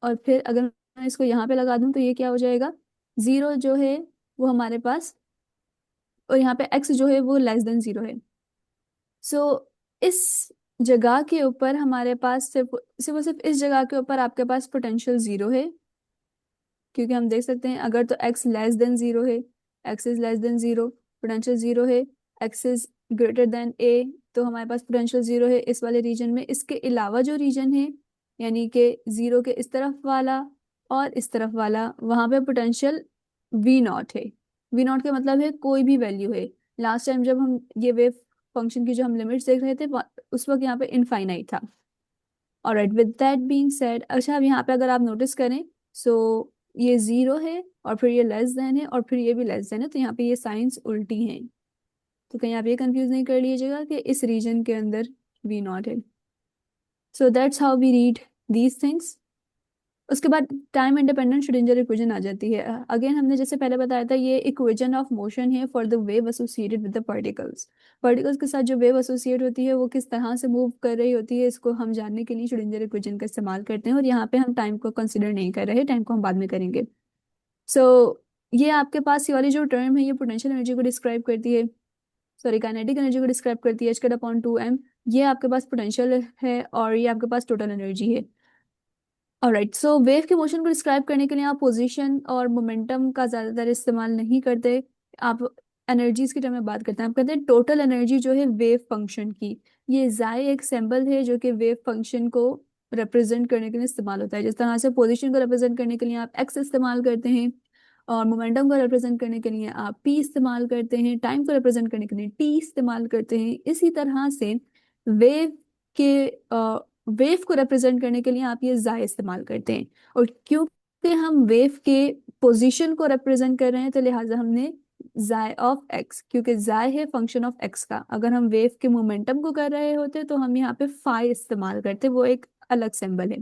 और फिर अगर मैं इसको यहाँ पे लगा दूं तो ये क्या हो जाएगा, जीरो जो है वो हमारे पास, और यहाँ पे एक्स जो है वो लेस देन जीरो है। सो इस जगह के ऊपर हमारे पास सिर्फ इस जगह के ऊपर आपके पास पोटेंशियल जीरो है, क्योंकि हम देख सकते हैं अगर तो एक्स लेस देन जीरो है, x is less than zero, potential zero है। एक्स इज ग्रेटर देन ए, तो हमारे पास पोटेंशियल जीरो है इस वाले रीजन में। इसके अलावा जो रीजन है, यानी कि जीरो के इस तरफ वाला और इस तरफ वाला वहां पे पोटेंशियल वी नॉट है। वी नॉट का मतलब है कोई भी वैल्यू है। लास्ट टाइम जब हम ये वेव फंक्शन की जो हम लिमिट्स देख रहे थे उस वक्त यहाँ पे इनफाइनाइट था। Alright, with that being said, अच्छा अब यहाँ पे अगर आप नोटिस करें, सो ये जीरो है और फिर ये लेस देन है और फिर ये भी लेस देन है, तो यहाँ पे ये साइंस उल्टी हैं। तो कहीं आप ये कंफ्यूज नहीं कर लीजिएगा कि इस रीजन के अंदर वी नॉट है। So that's how we read these things. उसके बाद टाइम इंडिपेंडेंट श्रोडिंगर इक्वेशन आ जाती है। अगेन हमने जैसे पहले बताया था, ये इक्वेशन ऑफ मोशन है for the wave associated with the particles. Particles के साथ जो वेव एसोसिएट होती है वो किस तरह से मूव कर रही होती है, इसको हम जानने के लिए श्रोडिंगर इक्वेशन का इस्तेमाल करते हैं। और यहाँ पे हम टाइम को कंसिडर नहीं कर रहे, टाइम को हम बाद में करेंगे। सो ये आपके पास ये वाली जो टर्म है ये पोटेंशियल एनर्जी को डिस्क्राइब करती है, सॉरी काइनेटिक एनर्जी को डिस्क्राइब करती है, h/2m। ये आपके पास पोटेंशियल है और ये आपके पास टोटल एनर्जी है। ऑलराइट, सो वेव के मोशन को डिस्क्राइब करने के लिए आप पोजीशन और मोमेंटम का ज़्यादातर इस्तेमाल नहीं करते। आप एनर्जीज की टर्म में बात करते हैं, आप कहते हैं टोटल एनर्जी जो है वेव फंक्शन की। ये जाई एक सिंबल है जो कि वेव फंक्शन को रिप्रेजेंट करने के लिए इस्तेमाल होता है। जिस तरह से पोजीशन को रिप्रेजेंट करने के लिए आप एक्स इस्तेमाल करते हैं और मोमेंटम को रिप्रेजेंट करने के लिए आप पी इस्तेमाल करते हैं, टाइम को रिप्रेजेंट करने के लिए टी इस्तेमाल करते हैं, इसी तरह से वेव के वेव को रिप्रेजेंट करने के लिए आप ये जाय इस्तेमाल करते हैं। और क्योंकि हम वेव के पोजीशन को रिप्रेजेंट कर रहे हैं तो लिहाजा हमने जाय ऑफ एक्स, क्योंकि जाय है फंक्शन ऑफ एक्स का। अगर हम वेव के मोमेंटम को कर रहे होते तो हम यहाँ पे फाई इस्तेमाल करते, वो एक अलग सिंबल है।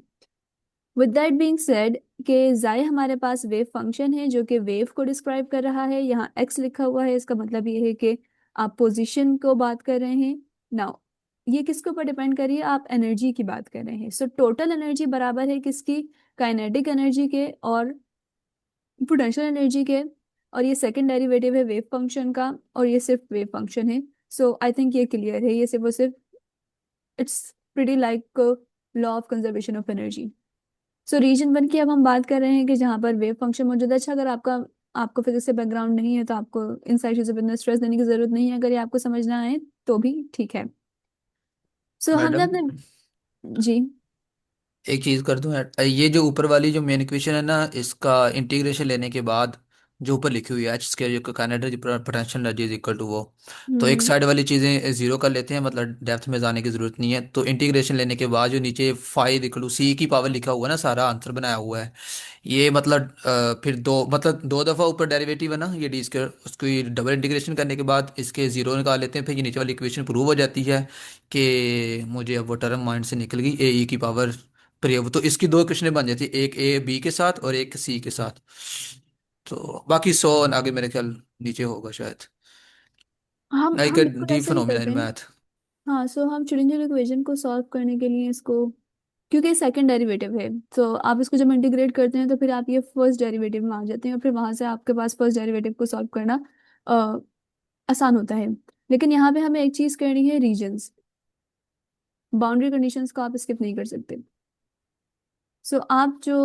विद दैट बीइंग सेड कि जाय हमारे पास वेव फंक्शन है जो कि वेव को डिस्क्राइब कर रहा है। यहाँ एक्स लिखा हुआ है, इसका मतलब ये है कि आप पोजीशन को बात कर रहे हैं। नाउ ये किसके ऊपर डिपेंड करिए, आप एनर्जी की बात कर रहे हैं। सो टोटल एनर्जी बराबर है किसकी, काइनेटिक एनर्जी के और पोटेंशियल एनर्जी के। और ये सेकंड डेरिवेटिव है वेव फंक्शन का और ये सिर्फ वेव फंक्शन है। सो आई थिंक ये क्लियर है, ये सिर्फ और सिर्फ it's pretty like law of conservation of energy. So region one की अब हम बात कर रहे हैं कि जहाँ पर वेव फंक्शन मौजूद है। अच्छा, अगर आपको फिजिक्स से बैकग्राउंड नहीं है तो आपको इन सारी चीज़ों पर इतना स्ट्रेस देने की जरूरत नहीं है, अगर ये आपको समझना है तो भी ठीक है। सो हमने मैडम अपने, जी, एक चीज कर दूं ऐड? ये जो ऊपर वाली जो मेन इक्वेशन है ना, इसका इंटीग्रेशन लेने के बाद जो ऊपर लिखी हुई है H square kinetic potential energy is equal to वो, तो एक हम्म, साइड वाली चीजें जीरो कर लेते हैं, मतलब डेप्थ में जाने की जरूरत नहीं है। तो इंटीग्रेशन लेने के बाद जो नीचे फाइव इक्वल टू सी की पावर लिखा हुआ है ना, सारा आंसर बनाया हुआ है ये, मतलब फिर दो, मतलब दो दफा ऊपर डेरिवेटिव है ना ये डी स्क्वायर, उसको डबल इंटीग्रेशन करने के बाद इसके जीरो निकाल लेते हैं, फिर ये नीचे वाली इक्वेशन प्रूव हो जाती है कि मुझे अब वो टर्म माइंड से निकल गई, ए ई की पावर प्रयोग। तो इसकी दो इक्वेशनें बन जाती है, एक ए बी के साथ और एक सी के साथ। तो बाकी सो आगे मेरे ख्याल नीचे होगा शायद, लाइक हम अ बिल्कुल डीप ऐसे ही फिनोमेना करते इन हैं। मैथ। हाँ, सो हम श्रोडिंगर इक्वेशन को सॉल्व करने के लिए इसको, क्योंकि सेकंड डेरिवेटिव है, तो आप इसको जब इंटीग्रेट करते हैं तो फिर आप ये फर्स्ट डेरिवेटिव में आ जाते हैं और फिर वहां से आपके पास फर्स्ट डेरिवेटिव को सॉल्व करना अ, आसान होता है। लेकिन यहाँ पे हमें एक चीज करनी है, रीजंस, बाउंड्री कंडीशंस को आप स्किप नहीं कर सकते। सो आप जो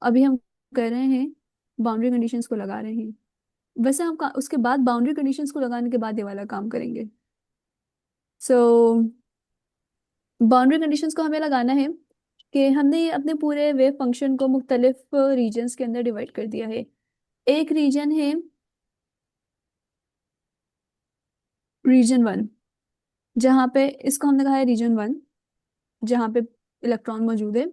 अभी हम कर रहे हैं, बाउंड्री कंडीशंस को लगा रहे हैं। वैसे हम उसके बाद बाउंड्री कंडीशंस को लगाने के बाद ये वाला काम करेंगे। सो बाउंड्री कंडीशंस को हमें लगाना है कि हमने ये अपने पूरे वेव फंक्शन को मुख्तलिफ रीजन्स के अंदर डिवाइड कर दिया है। एक रीजन है रीजन वन, जहाँ पे इसको हमने कहा है रीजन वन, जहाँ पे इलेक्ट्रॉन मौजूद है।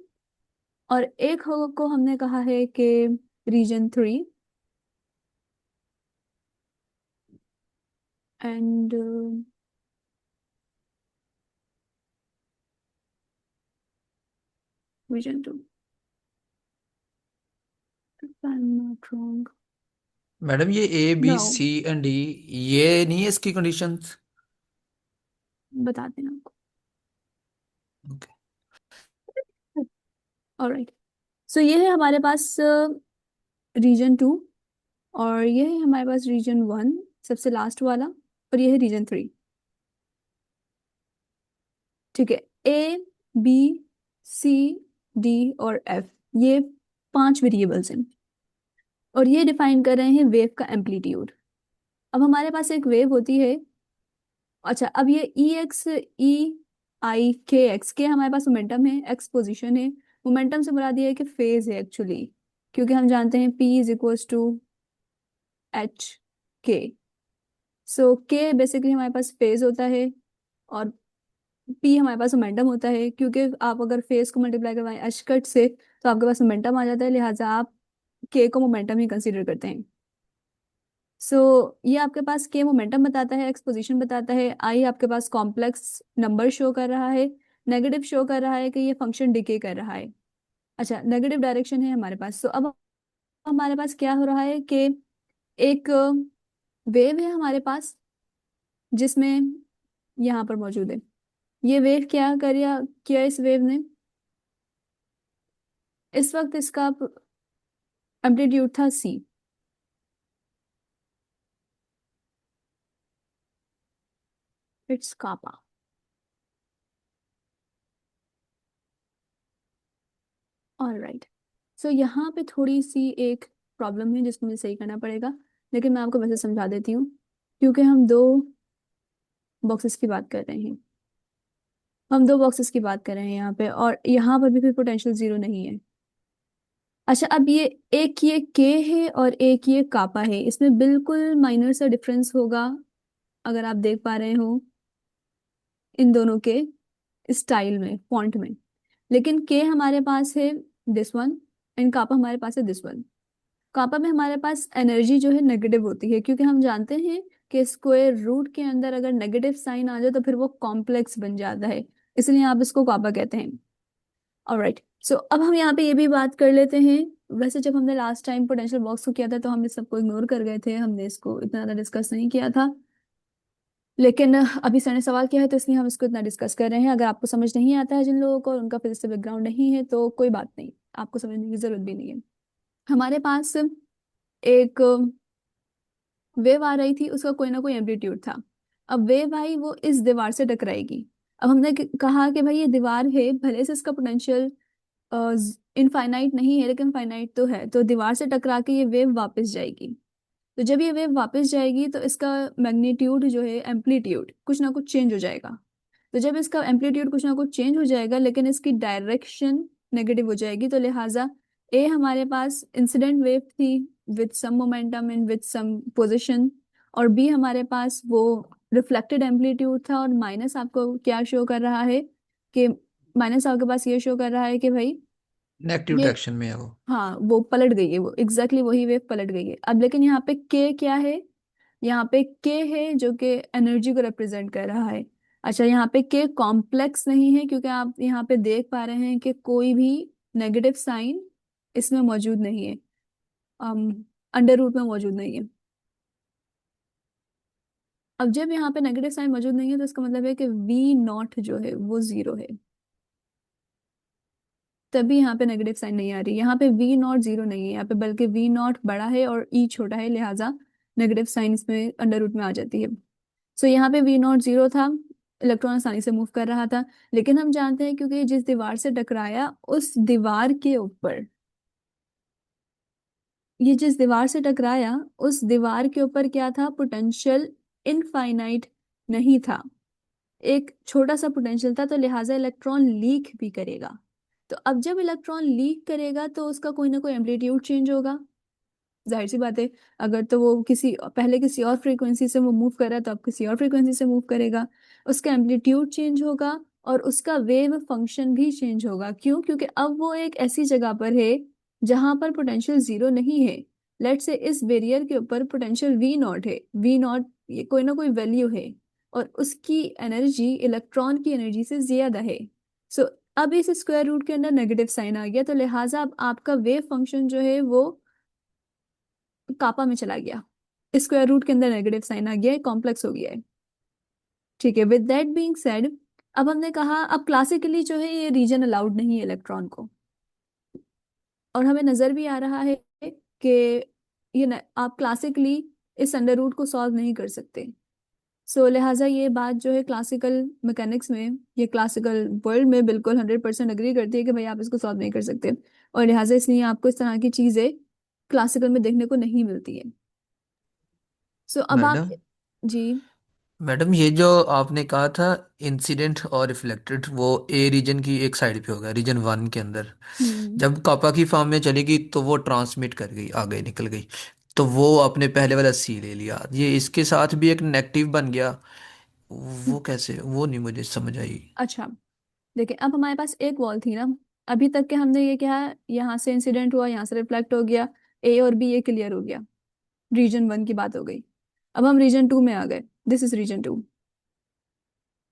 और एक को हमने कहा है कि reason three, and reason two, if I am not wrong. Madam ये A B no, C and D, ये नहीं है इसकी कंडीशंस? बताते हैं आपको। ओके। ऑलराइट, सो ये है हमारे पास रीजन टू और ये है हमारे पास रीजन वन, सबसे लास्ट वाला, और ये है रीजन थ्री। ठीक है, ए बी सी डी और एफ, ये पांच वेरिएबल्स हैं और ये डिफाइन कर रहे हैं वेव का एम्पलीट्यूड। अब हमारे पास एक वेव होती है। अच्छा, अब ये ई एक्स ई आई के एक्स के हमारे पास मोमेंटम है, एक्स पोजीशन है। मोमेंटम से मुराद ये है कि फेज है एक्चुअली। क्योंकि हम जानते हैं P is equals to H K. So के बेसिकली हमारे पास फेज होता है और P हमारे पास मोमेंटम होता है, क्योंकि आप अगर फेज को मल्टीप्लाई करवाएं एच कट से तो आपके पास मोमेंटम आ जाता है, लिहाजा आप के को मोमेंटम ही कंसीडर करते हैं। सो ये आपके पास के मोमेंटम बताता है, एक्सपोजिशन बताता है, आई आपके पास कॉम्प्लेक्स नंबर शो कर रहा है, नेगेटिव शो कर रहा है कि ये फंक्शन डिके कर रहा है। अच्छा, नेगेटिव डायरेक्शन है हमारे पास। सो अब हमारे पास क्या हो रहा है कि एक वेव है हमारे पास जिसमें यहाँ पर मौजूद है। ये वेव क्या कर किया इस वेव ने, इस वक्त इसका एम्पलीट्यूड था सी। It's kappa. ऑलराइट। सो यहाँ पे थोड़ी सी एक प्रॉब्लम है जिसको मुझे सही करना पड़ेगा, लेकिन मैं आपको वैसे समझा देती हूँ, क्योंकि हम दो बॉक्सेस की बात कर रहे हैं। हम दो बॉक्सेस की बात कर रहे हैं यहाँ पे, और यहाँ पर भी फिर पोटेंशियल जीरो नहीं है। अच्छा, अब ये के है और एक ये कापा है, इसमें बिल्कुल माइनर सा डिफरेंस होगा अगर आप देख पा रहे हो इन दोनों के स्टाइल में, फॉन्ट में। लेकिन के हमारे पास है दिस वन एंड कापा हमारे पास है दिस वन। कापा में हमारे पास एनर्जी जो है नेगेटिव होती है, क्योंकि हम जानते हैं कि स्क्वायर रूट के अंदर अगर नेगेटिव साइन आ जाए तो फिर वो कॉम्प्लेक्स बन जाता है, इसलिए आप इसको कापा कहते हैं। ऑलराइट। सो अब हम यहाँ पे ये भी बात कर लेते हैं। वैसे जब हमने लास्ट टाइम पोटेंशियल बॉक्स को किया था तो हम इस सबको इग्नोर कर गए थे, हमने इसको इतना ज़्यादा डिस्कस नहीं किया था, लेकिन अभी सर ने सवाल किया है तो इसलिए हम इसको इतना डिस्कस कर रहे हैं। अगर आपको समझ नहीं आता है, जिन लोगों को और उनका फिजिक्स से बैकग्राउंड नहीं है, तो कोई बात नहीं, आपको समझने की जरूरत भी नहीं है। हमारे पास एक वेव आ रही थी, उसका कोई ना कोई एम्पलीट्यूड था। अब वेव आई, वो इस दीवार से टकराएगी। अब हमने कहा कि भाई ये दीवार है, भले से इसका पोटेंशियल इनफाइनाइट नहीं है लेकिन फाइनाइट तो है, तो दीवार से टकरा के ये वेव वापस जाएगी। तो जब ये वेव वापस जाएगी तो इसका मैग्नीट्यूड जो है, एम्पलीट्यूड कुछ ना कुछ चेंज हो जाएगा। तो जब इसका एम्पलीट्यूड कुछ ना कुछ चेंज हो जाएगा लेकिन इसकी डायरेक्शन नेगेटिव हो जाएगी, तो लिहाजा ए हमारे पास इंसिडेंट वेव थी with some momentum and with some position, और बी हमारे पास वो रिफ्लेक्टेड एम्पलीट्यूड था, और माइनस आपको क्या शो कर रहा है कि माइनस आपके पास ये शो कर रहा है कि भाई नेगेटिव ये, डायरेक्शन में है वो। हाँ वो पलट गई है, वो एग्जैक्टली वही वेव पलट गई है। अब लेकिन यहाँ पे के क्या है, यहाँ पे के है जो कि एनर्जी को रिप्रेजेंट कर रहा है। अच्छा, यहाँ पे के कॉम्प्लेक्स नहीं है, क्योंकि आप यहाँ पे देख पा रहे हैं कि कोई भी नेगेटिव साइन इसमें मौजूद नहीं है, अंडर रूट में मौजूद नहीं है। अब जब यहाँ पे नेगेटिव साइन मौजूद नहीं है तो इसका मतलब है कि वी नॉट जो है वो जीरो है, तभी यहाँ पे नेगेटिव साइन नहीं आ रही। यहाँ पे वी नॉट जीरो नहीं है यहाँ पे, बल्कि वी नॉट बड़ा है और ई छोटा है, लिहाजा नेगेटिव साइन इसमें अंडर रूट में आ जाती है। सो यहाँ पे वी नॉट जीरो था, इलेक्ट्रॉन आसानी से मूव कर रहा था। लेकिन हम जानते हैं क्योंकि जिस दीवार से टकराया उस दीवार के ऊपर, ये जिस दीवार से टकराया उस दीवार के ऊपर क्या था, पोटेंशियल इनफाइनाइट नहीं था, एक छोटा सा पोटेंशियल था, तो लिहाजा इलेक्ट्रॉन लीक भी करेगा। तो अब जब इलेक्ट्रॉन लीक करेगा तो उसका कोई ना कोई एम्पलीट्यूड चेंज होगा, जाहिर सी बात है। अगर तो वो पहले किसी और फ्रीक्वेंसी से वो मूव कर रहा है तो अब किसी और फ्रीक्वेंसी से मूव करेगा, उसका एम्पलीट्यूड चेंज होगा और उसका वेव फंक्शन भी चेंज होगा। क्यों? क्योंकि अब वो एक ऐसी जगह पर है जहां पर पोटेंशियल जीरो नहीं है। लेट से इस बैरियर के ऊपर पोटेंशियल वी नॉट है, वी नॉट ये कोई ना कोई वैल्यू है, और उसकी एनर्जी इलेक्ट्रॉन की एनर्जी से ज्यादा है। सो अब इस स्क्वायर रूट के अंदर नेगेटिव साइन आ गया, तो लिहाजा अब आपका वेव फंक्शन जो है वो कापा में चला गया, स्क्वायर रूट के अंदर नेगेटिव साइन आ गया है, कॉम्प्लेक्स हो गया है। ठीक है, विद दैट बीइंग सेड, अब हमने कहा अब क्लासिकली जो है ये रीजन अलाउड नहीं है इलेक्ट्रॉन को, और हमें नजर भी आ रहा है कि आप क्लासिकली इस अंडर रूट को सॉल्व नहीं कर सकते। सो लिहाजा ये बात जो है क्लासिकल मैकेनिक्स में, ये क्लासिकल वर्ल्ड में बिल्कुल 100% अग्री करती है कि भाई आप इसको सॉल्व नहीं कर सकते, और लिहाजा इसलिए आपको इस तरह की चीजें क्लासिकल में देखने को नहीं मिलती है। सो अब आप, मैडम, जी मैडम ये जो आपने कहा था इंसिडेंट और रिफ्लेक्टेड, वो ए रीजन की एक साइड पे होगा, रीजन वन के अंदर। हम्म। जब कापा की फॉर्म में चलेगी तो वो ट्रांसमिट कर गई, आगे निकल गई। तो वो आपने पहले वाला सी ले लिया, ये इसके साथ भी एक नेगेटिव बन गया। वो कैसे, वो नहीं मुझे समझ आई। अच्छा, देखिए अब हमारे पास एक वॉल थी ना। अभी तक के हमने ये क्या है, यहाँ से इंसिडेंट हुआ, यहाँ से रिफ्लेक्ट हो गया, ए और बी ये क्लियर हो गया, रीजन वन की बात हो गई। अब हम रीजन टू में आ गए, दिस इज रीजन टू।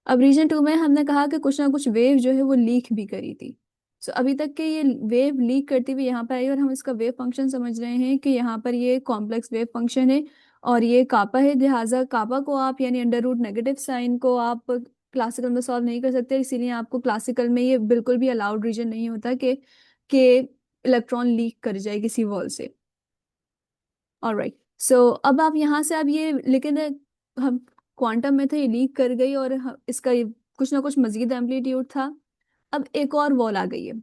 अब रीजन टू में हमने कहा कि कुछ ना कुछ वेव जो है वो लीक भी करी थी। सो अभी तक के ये वेव लीक करती हुई यहाँ पर आई, और हम इसका वेव फंक्शन समझ रहे हैं कि यहाँ पर ये कॉम्प्लेक्स वेव फंक्शन है और ये कापा है। लिहाजा कापा को आप यानी अंडर रूट नेगेटिव साइन को आप क्लासिकल में सॉल्व नहीं कर सकते, इसीलिए आपको क्लासिकल में ये बिल्कुल भी अलाउड रीजन नहीं होता कि इलेक्ट्रॉन लीक कर जाए किसी वॉल से। ऑलराइट, सो अब आप यहाँ से अब ये, लेकिन हम क्वांटम में थे, ये लीक कर गई और इसका ये कुछ ना कुछ मजीद एम्पलीट्यूड था। अब एक और वॉल आ गई है,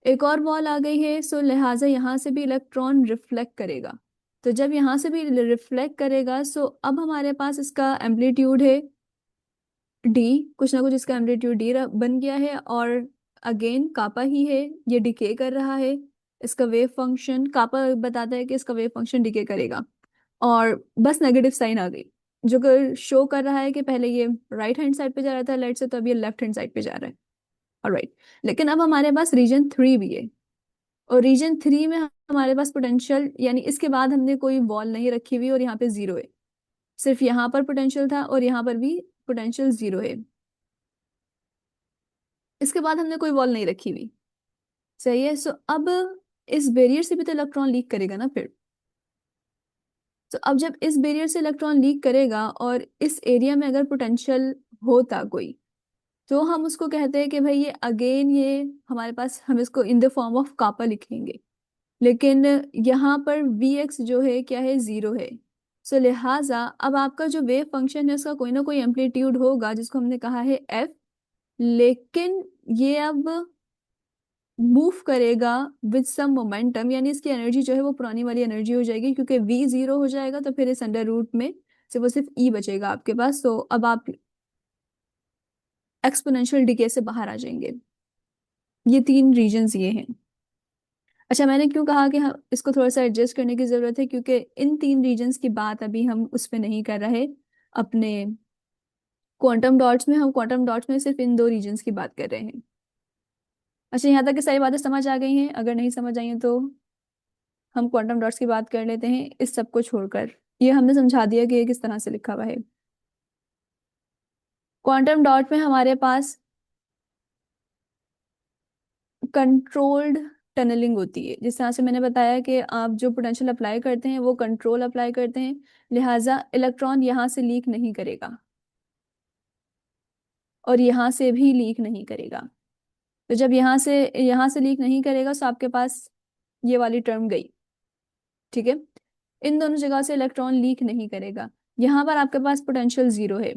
एक और वॉल आ गई है, सो लिहाजा यहाँ से भी इलेक्ट्रॉन रिफ्लेक्ट करेगा। तो जब यहाँ से भी रिफ्लेक्ट करेगा, सो अब हमारे पास इसका एम्पलीट्यूड है डी, कुछ ना कुछ इसका एम्पलीट्यूड डी बन गया है। और अगेन कापा ही है, ये डिके कर रहा है। इसका वेव फंक्शन कापा बताता है कि इसका वेव फंक्शन डिके करेगा, और बस नेगेटिव साइन आ गई, जो कि शो कर रहा है कि पहले ये राइट हैंड साइड पे जा रहा था लाइट से, तो अब ये लेफ्ट हैंड साइड पे जा रहा है। ऑलराइट, लेकिन अब हमारे पास रीजन थ्री भी है, और रीजन थ्री में हमारे पास पोटेंशियल, यानी इसके बाद हमने कोई वॉल नहीं रखी हुई और यहाँ पे जीरो है। सिर्फ यहाँ पर पोटेंशियल था और यहाँ पर भी पोटेंशियल जीरो है। इसके बाद हमने कोई वॉल नहीं रखी हुई। सही है, सो अब इस बैरियर से भी तो इलेक्ट्रॉन लीक करेगा ना फिर। तो अब जब इस बैरियर से इलेक्ट्रॉन लीक करेगा और इस एरिया में अगर पोटेंशियल होता कोई, तो हम उसको कहते हैं कि भाई ये अगेन ये हमारे पास, हम इसको इन द फॉर्म ऑफ कापा लिखेंगे। लेकिन यहाँ पर वी एक्स जो है क्या है, जीरो है। सो लिहाजा अब आपका जो वेव फंक्शन है उसका कोई ना कोई एम्पलीट्यूड होगा जिसको हमने कहा है एफ। लेकिन ये अब मूव करेगा विद सम मोमेंटम, यानी इसकी एनर्जी जो है वो पुरानी वाली एनर्जी हो जाएगी, क्योंकि वी जीरो हो जाएगा तो फिर इस अंडर रूट में से वो सिर्फ ई बचेगा आपके पास। तो अब आप एक्सपोनेंशियल डिके से बाहर आ जाएंगे। ये तीन रीजन्स ये हैं। अच्छा, मैंने क्यों कहा कि हम इसको थोड़ा सा एडजस्ट करने की जरूरत है, क्योंकि इन तीन रीजन्स की बात अभी हम उस पर नहीं कर रहे अपने क्वांटम डॉट्स में। हम क्वांटम डॉट्स में सिर्फ इन दो रीजन्स की बात कर रहे हैं। अच्छा, यहाँ तक की सारी बातें समझ आ गई हैं? अगर नहीं समझ आई हैं तो हम क्वांटम डॉट्स की बात कर लेते हैं इस सब को छोड़कर। ये हमने समझा दिया कि ये किस तरह से लिखा हुआ है। क्वांटम डॉट में हमारे पास कंट्रोल्ड टनलिंग होती है। जिस तरह से मैंने बताया कि आप जो पोटेंशियल अप्लाई करते हैं वो कंट्रोल अप्लाई करते हैं, लिहाजा इलेक्ट्रॉन यहाँ से लीक नहीं करेगा और यहाँ से भी लीक नहीं करेगा। तो जब यहाँ से लीक नहीं करेगा तो आपके पास ये वाली टर्म गई, ठीक है। इन दोनों जगह से इलेक्ट्रॉन लीक नहीं करेगा। यहाँ पर आपके पास पोटेंशियल जीरो है,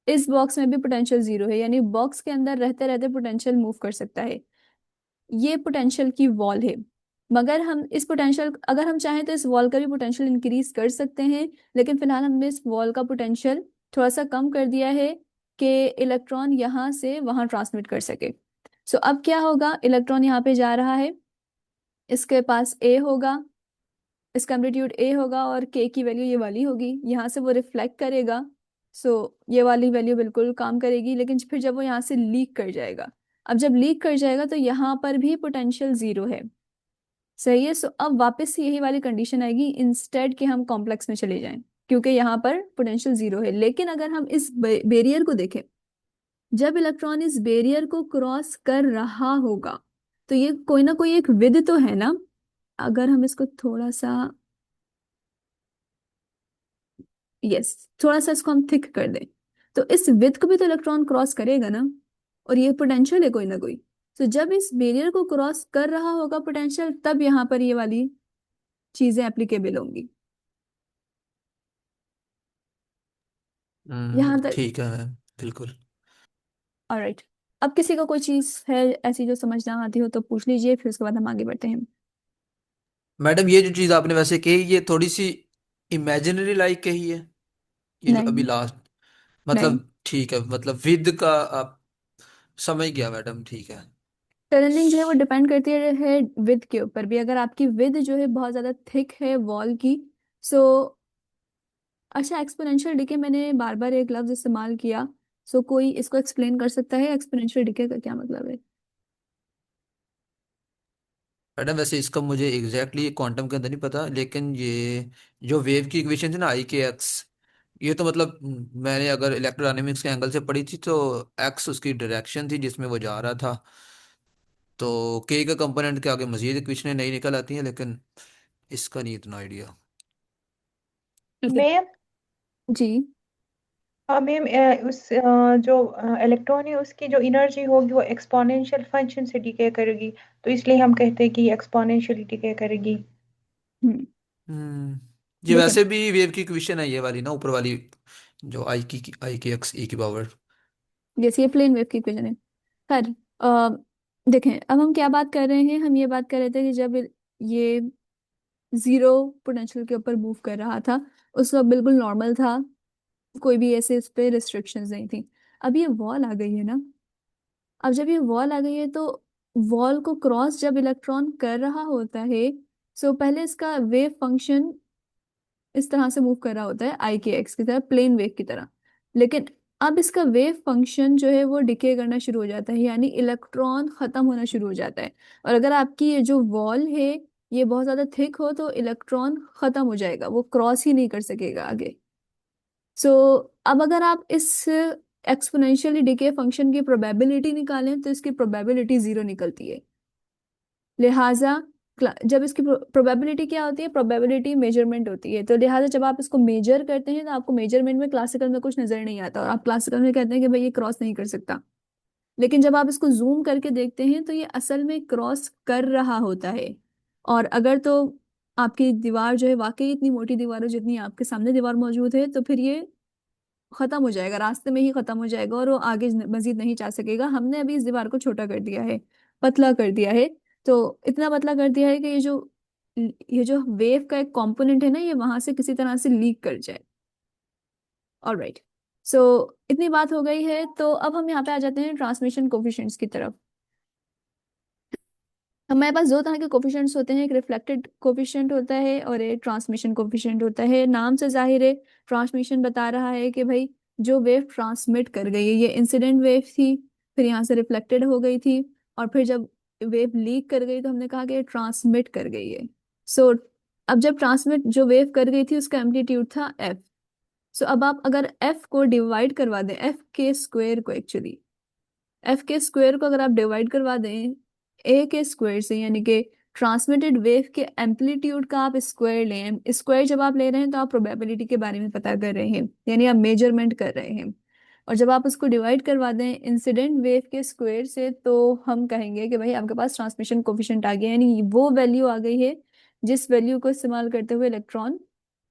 इस बॉक्स में भी पोटेंशियल जीरो है, यानी बॉक्स के अंदर रहते रहते पोटेंशियल मूव कर सकता है। ये पोटेंशियल की वॉल है। मगर हम इस पोटेंशियल, अगर हम चाहें तो इस वॉल का भी पोटेंशियल इंक्रीज कर सकते हैं, लेकिन फिलहाल हमने इस वॉल का पोटेंशियल थोड़ा सा कम कर दिया है कि इलेक्ट्रॉन यहाँ से वहां ट्रांसमिट कर सके। सो अब क्या होगा, इलेक्ट्रॉन यहाँ पे जा रहा है, इसके पास ए होगा, इसका एम्पलीट्यूड ए होगा और के की वैल्यू ये वाली होगी, यहाँ से वो रिफ्लेक्ट करेगा। सो ये वाली वैल्यू बिल्कुल काम करेगी, लेकिन फिर जब वो यहाँ से लीक कर जाएगा, अब जब लीक कर जाएगा तो यहाँ पर भी पोटेंशियल जीरो है। सही है, सो अब वापस से यही वाली कंडीशन आएगी, इंस्टेड कि हम कॉम्प्लेक्स में चले जाएं, क्योंकि यहाँ पर पोटेंशियल जीरो है। लेकिन अगर हम इस बैरियर को देखें, जब इलेक्ट्रॉन इस बैरियर को क्रॉस कर रहा होगा तो ये कोई ना कोई एक विद तो है ना। अगर हम इसको थोड़ा सा, यस, थोड़ा सा इसको हम थिक कर दें, तो इस विथ को भी तो इलेक्ट्रॉन क्रॉस करेगा ना, और ये पोटेंशियल है कोई ना कोई। तो जब इस बैरियर को क्रॉस कर रहा होगा पोटेंशियल, तब यहाँ पर ये वाली चीजें एप्लीकेबल होंगी। यहाँ तक ठीक है मैम, बिल्कुल। ऑलराइट। अब किसी को कोई चीज है ऐसी जो समझ ना आती हो तो पूछ लीजिए, फिर उसके बाद हम आगे बढ़ते हैं। मैडम ये जो चीज़ आपने वैसे कही, ये थोड़ी सी इमेजिनरी लाइक ही है ये जो अभी नहीं। लास्ट, नहीं, मतलब ठीक है, मतलब विद का आप समझ गया मैडम, ठीक है। टनलिंग जो है वो डिपेंड करती है विद के ऊपर भी। अगर आपकी विद जो है बहुत ज्यादा थिक है वॉल की, सो अच्छा, एक्सपोनेंशियल डिके मैंने बार बार एक लफ्ज इस्तेमाल किया, सो कोई इसको एक्सप्लेन कर सकता है एक्सपोनेंशियल डिके का क्या मतलब है? मैडम वैसे इसका मुझे एग्जैक्टली क्वांटम के अंदर नहीं पता, लेकिन ये जो वेव की इक्वेशन थी ना, आई के एक्स, ये तो मतलब मैंने अगर इलेक्ट्रोडायनेमिक्स के एंगल से पढ़ी थी तो एक्स उसकी डायरेक्शन थी जिसमें वो जा रहा था। तो के का कंपोनेंट के आगे मजीद इक्वेशनें नई निकल आती हैं, लेकिन इसका नहीं इतना आइडिया। वैसे मैम, जी। मैम, जो इलेक्ट्रॉन है उसकी जो एनर्जी होगी वो एक्सपोनेंशियल फंक्शन से डिके करेगी, तो इसलिए हम कहते हैं कि एक्सपोनेंशियली डिके करेगी। हम्म। ये देखिए, वैसे भी वेव की इक्वेशन है ये वाली ना, ऊपर वाली, जो आई की एक्स ई की पावर। जैसे ये प्लेन वेव की इक्वेशन है। खैर, देखें अब हम क्या बात कर रहे हैं। हम ये बात कर रहे थे कि जब ये जीरो पोटेंशियल के ऊपर मूव कर रहा था, उस वक्त बिल्कुल नॉर्मल था, कोई भी ऐसे इस पे रिस्ट्रिक्शंस नहीं थी। अब ये वॉल आ गई है ना, अब जब ये वॉल आ गई है तो वॉल को क्रॉस जब इलेक्ट्रॉन कर रहा होता है, सो पहले इसका वेव फंक्शन इस तरह से मूव कर रहा होता है आई के एक्स की तरह, प्लेन वेव की तरह। लेकिन अब इसका वेव फंक्शन जो है वो डिके करना शुरू हो जाता है, यानी इलेक्ट्रॉन खत्म होना शुरू हो जाता है। और अगर आपकी ये जो वॉल है ये बहुत ज्यादा थिक हो तो इलेक्ट्रॉन खत्म हो जाएगा, वो क्रॉस ही नहीं कर सकेगा आगे। सो अब अगर आप इस एक्सपोनेंशियली डिके फंक्शन की प्रोबेबिलिटी निकालें तो इसकी प्रोबेबिलिटी जीरो निकलती है। लिहाजा जब इसकी प्रोबेबिलिटी क्या होती है, प्रोबेबिलिटी मेजरमेंट होती है, तो लिहाजा जब आप इसको मेजर करते हैं तो आपको मेजरमेंट में क्लासिकल में कुछ नजर नहीं आता और आप क्लासिकल में कहते हैं कि भाई ये क्रॉस नहीं कर सकता। लेकिन जब आप इसको जूम करके देखते हैं तो ये असल में क्रॉस कर रहा होता है। और अगर तो आपकी दीवार जो है वाकई इतनी मोटी दीवार हो जितनी आपके सामने दीवार मौजूद है, तो फिर ये खत्म हो जाएगा, रास्ते में ही खत्म हो जाएगा और वो आगे मजीद नहीं जा सकेगा। हमने अभी इस दीवार को छोटा कर दिया है, पतला कर दिया है। तो इतना पतला कर दिया है कि ये जो वेव का एक कंपोनेंट है ना, ये वहां से किसी तरह से लीक कर जाए। ऑलराइट, सो इतनी बात हो गई है, तो अब हम यहाँ पे आ जाते हैं ट्रांसमिशन कोफिशिएंट्स की तरफ। हमारे पास दो तरह के कोफिशिएंट्स होते हैं, एक रिफ्लेक्टेड कोफिशिएंट होता है और एक ट्रांसमिशन कोफिशिएंट होता है। नाम से जाहिर है, ट्रांसमिशन बता रहा है कि भाई जो वेव ट्रांसमिट कर गई है, ये इंसिडेंट वेव थी, फिर यहाँ से रिफ्लेक्टेड हो गई थी, और फिर जब वेव लीक कर गई तो हमने कहा कि ट्रांसमिट कर गई है। सो अब जब ट्रांसमिट जो वेव कर गई थी उसका एम्पलीट्यूड था एफ। सो अब आप अगर एफ को डिवाइड करवा दें, एफ के स्क्वायर को एक्चुअली, एफ के स्क्वायर को अगर आप डिवाइड करवा दें ए के स्क्वायर से, यानी कि ट्रांसमिटेड वेव के एम्पलीट्यूड का आप स्क्वायर लें, स्क्वायर जब आप ले रहे हैं तो आप प्रोबेबिलिटी के बारे में पता कर रहे हैं, यानी आप मेजरमेंट कर रहे हैं। और जब आप उसको डिवाइड करवा दें इंसिडेंट वेव के स्क्वायर से, तो हम कहेंगे कि भाई आपके पास ट्रांसमिशन कोफिशिएंट आ गया, यानी वो वैल्यू आ गई है जिस वैल्यू को इस्तेमाल करते हुए इलेक्ट्रॉन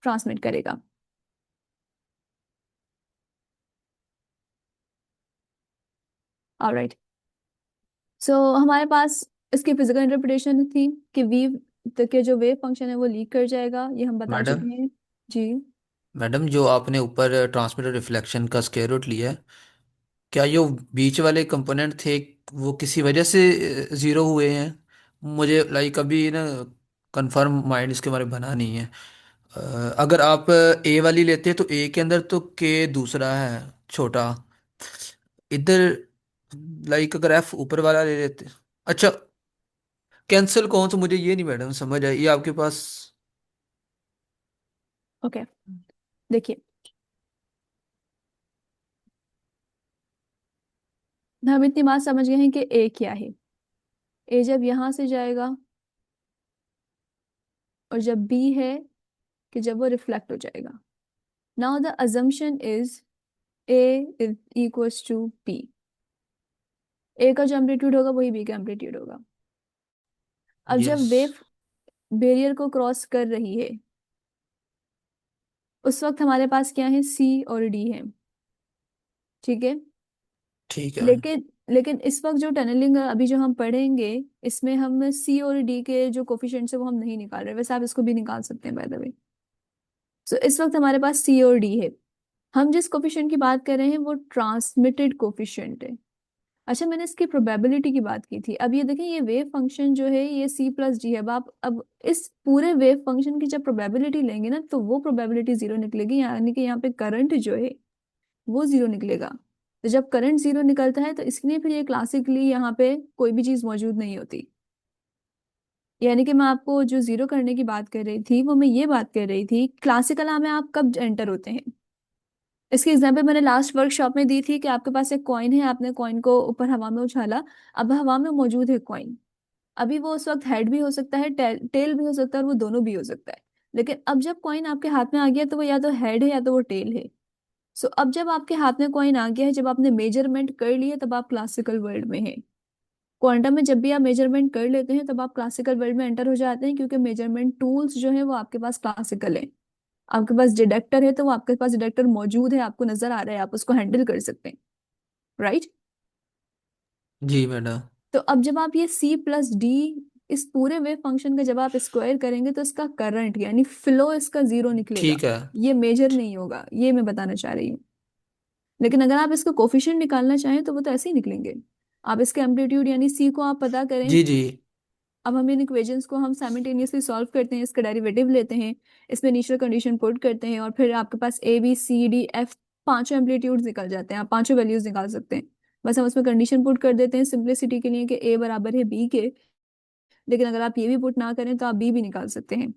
ट्रांसमिट करेगा। ऑलराइट, सो हमारे पास इसकी फिजिकल इंटरप्रिटेशन थी कि वी के जो वेव फंक्शन है वो लीक कर जाएगा, ये हम बता मैडम, चुके हैं। जी। मैडम जो आपने ऊपर ट्रांसमिटर रिफ्लेक्शन का स्क्वायर रूट लिया है, क्या ये बीच वाले कंपोनेंट थे वो किसी वजह से ज़ीरो हुए हैं? मुझे लाइक अभी ना कंफर्म माइंड इसके बारे में बना नहीं है। अगर आप ए वाली लेते हैं तो ए के अंदर तो के दूसरा है, छोटा, इधर लाइक अगर एफ ऊपर वाला ले लेते। अच्छा, कैंसिल कौन सा, मुझे ये नहीं मैडम समझ आई, ये आपके पास। ओके, देखिए हम इतनी बात समझ गए हैं कि ए क्या है। ए जब यहाँ से जाएगा, और जब बी है कि जब वो रिफ्लेक्ट हो जाएगा। Now the assumption is A is equals to B. A का जो एम्पलीट्यूड होगा वही बी का एम्पलीट्यूड होगा। अब जब यस, वेव बैरियर को क्रॉस कर रही है उस वक्त हमारे पास क्या है, सी और डी है, ठीक है। ठीक है। लेकिन लेकिन इस वक्त जो टनलिंग अभी जो हम पढ़ेंगे, इसमें हम सी और डी के जो कोफिशिएंट्स है वो हम नहीं निकाल रहे, वैसे आप इसको भी निकाल सकते हैं बाय द वे। सो इस वक्त हमारे पास सी और डी है। हम जिस कोफिशिएंट की बात कर रहे हैं वो ट्रांसमिटेड कोफिशिएंट है। अच्छा, मैंने इसकी प्रोबेबिलिटी की बात की थी। अब ये देखें, ये वेव फंक्शन जो है ये सी प्लस डी है। अब आप अब इस पूरे वेव फंक्शन की जब प्रोबेबिलिटी लेंगे ना, तो वो प्रोबेबिलिटी जीरो निकलेगी, यानी कि यहाँ पे करंट जो है वो जीरो निकलेगा। तो जब करंट जीरो निकलता है तो इसलिए फिर ये क्लासिकली यहाँ पे कोई भी चीज मौजूद नहीं होती। यानी कि मैं आपको जो जीरो करने की बात कर रही थी वो मैं ये बात कर रही थी क्लासिकल में आप कब एंटर होते हैं। इसकी एग्जांपल मैंने लास्ट वर्कशॉप में दी थी कि आपके पास एक कॉइन है, आपने कॉइन को ऊपर हवा में उछाला। अब हवा में मौजूद है कॉइन। अभी वो उस वक्त हेड भी हो सकता है, टेल भी हो सकता है, और वो दोनों भी हो सकता है। लेकिन अब जब कॉइन आपके हाथ में आ गया तो वो या तो हेड है या तो वो टेल है। सो अब जब आपके हाथ में कॉइन आ गया है, जब आपने मेजरमेंट कर लिए, तब आप क्लासिकल वर्ल्ड में हैं। क्वांटम में जब भी आप मेजरमेंट कर लेते हैं तब आप क्लासिकल वर्ल्ड में एंटर हो जाते हैं, क्योंकि मेजरमेंट टूल्स जो है वो आपके पास क्लासिकल है। आपके पास डिटेक्टर है तो वो आपके पास डिटेक्टर मौजूद है, आपको नजर आ रहा है, आप उसको हैंडल कर सकते हैं। राइट। जी मैडम। तो अब जब आप ये सी प्लस डी, इस पूरे वेव फंक्शन का जब आप स्क्वायर करेंगे तो इसका करंट यानी फ्लो इसका जीरो निकलेगा। ठीक है। ये मेजर नहीं होगा, ये मैं बताना चाह रही हूँ। लेकिन अगर आप इसका कोफिशिएंट निकालना चाहें तो वो तो ऐसे ही निकलेंगे। आप इसके एम्पलीट्यूड यानी सी को आप पता करें। जी जी। अब हम इन इक्वेशंस को हम साइमल्टेनियसली सॉल्व करते हैं, इसका डेरिवेटिव लेते हैं, इसमें इनिशियल कंडीशन पुट करते हैं, और फिर आपके पास A B C D F पांचों एम्पलीट्यूड्स निकल जाते हैं। आप पांचों वैल्यूज निकाल सकते हैं। बस हम उसमें कंडीशन पुट कर देते हैं सिंपलिसिटी के लिए कि ए बराबर है बी के। लेकिन अगर आप ये भी पुट ना करें तो आप बी भी निकाल सकते हैं,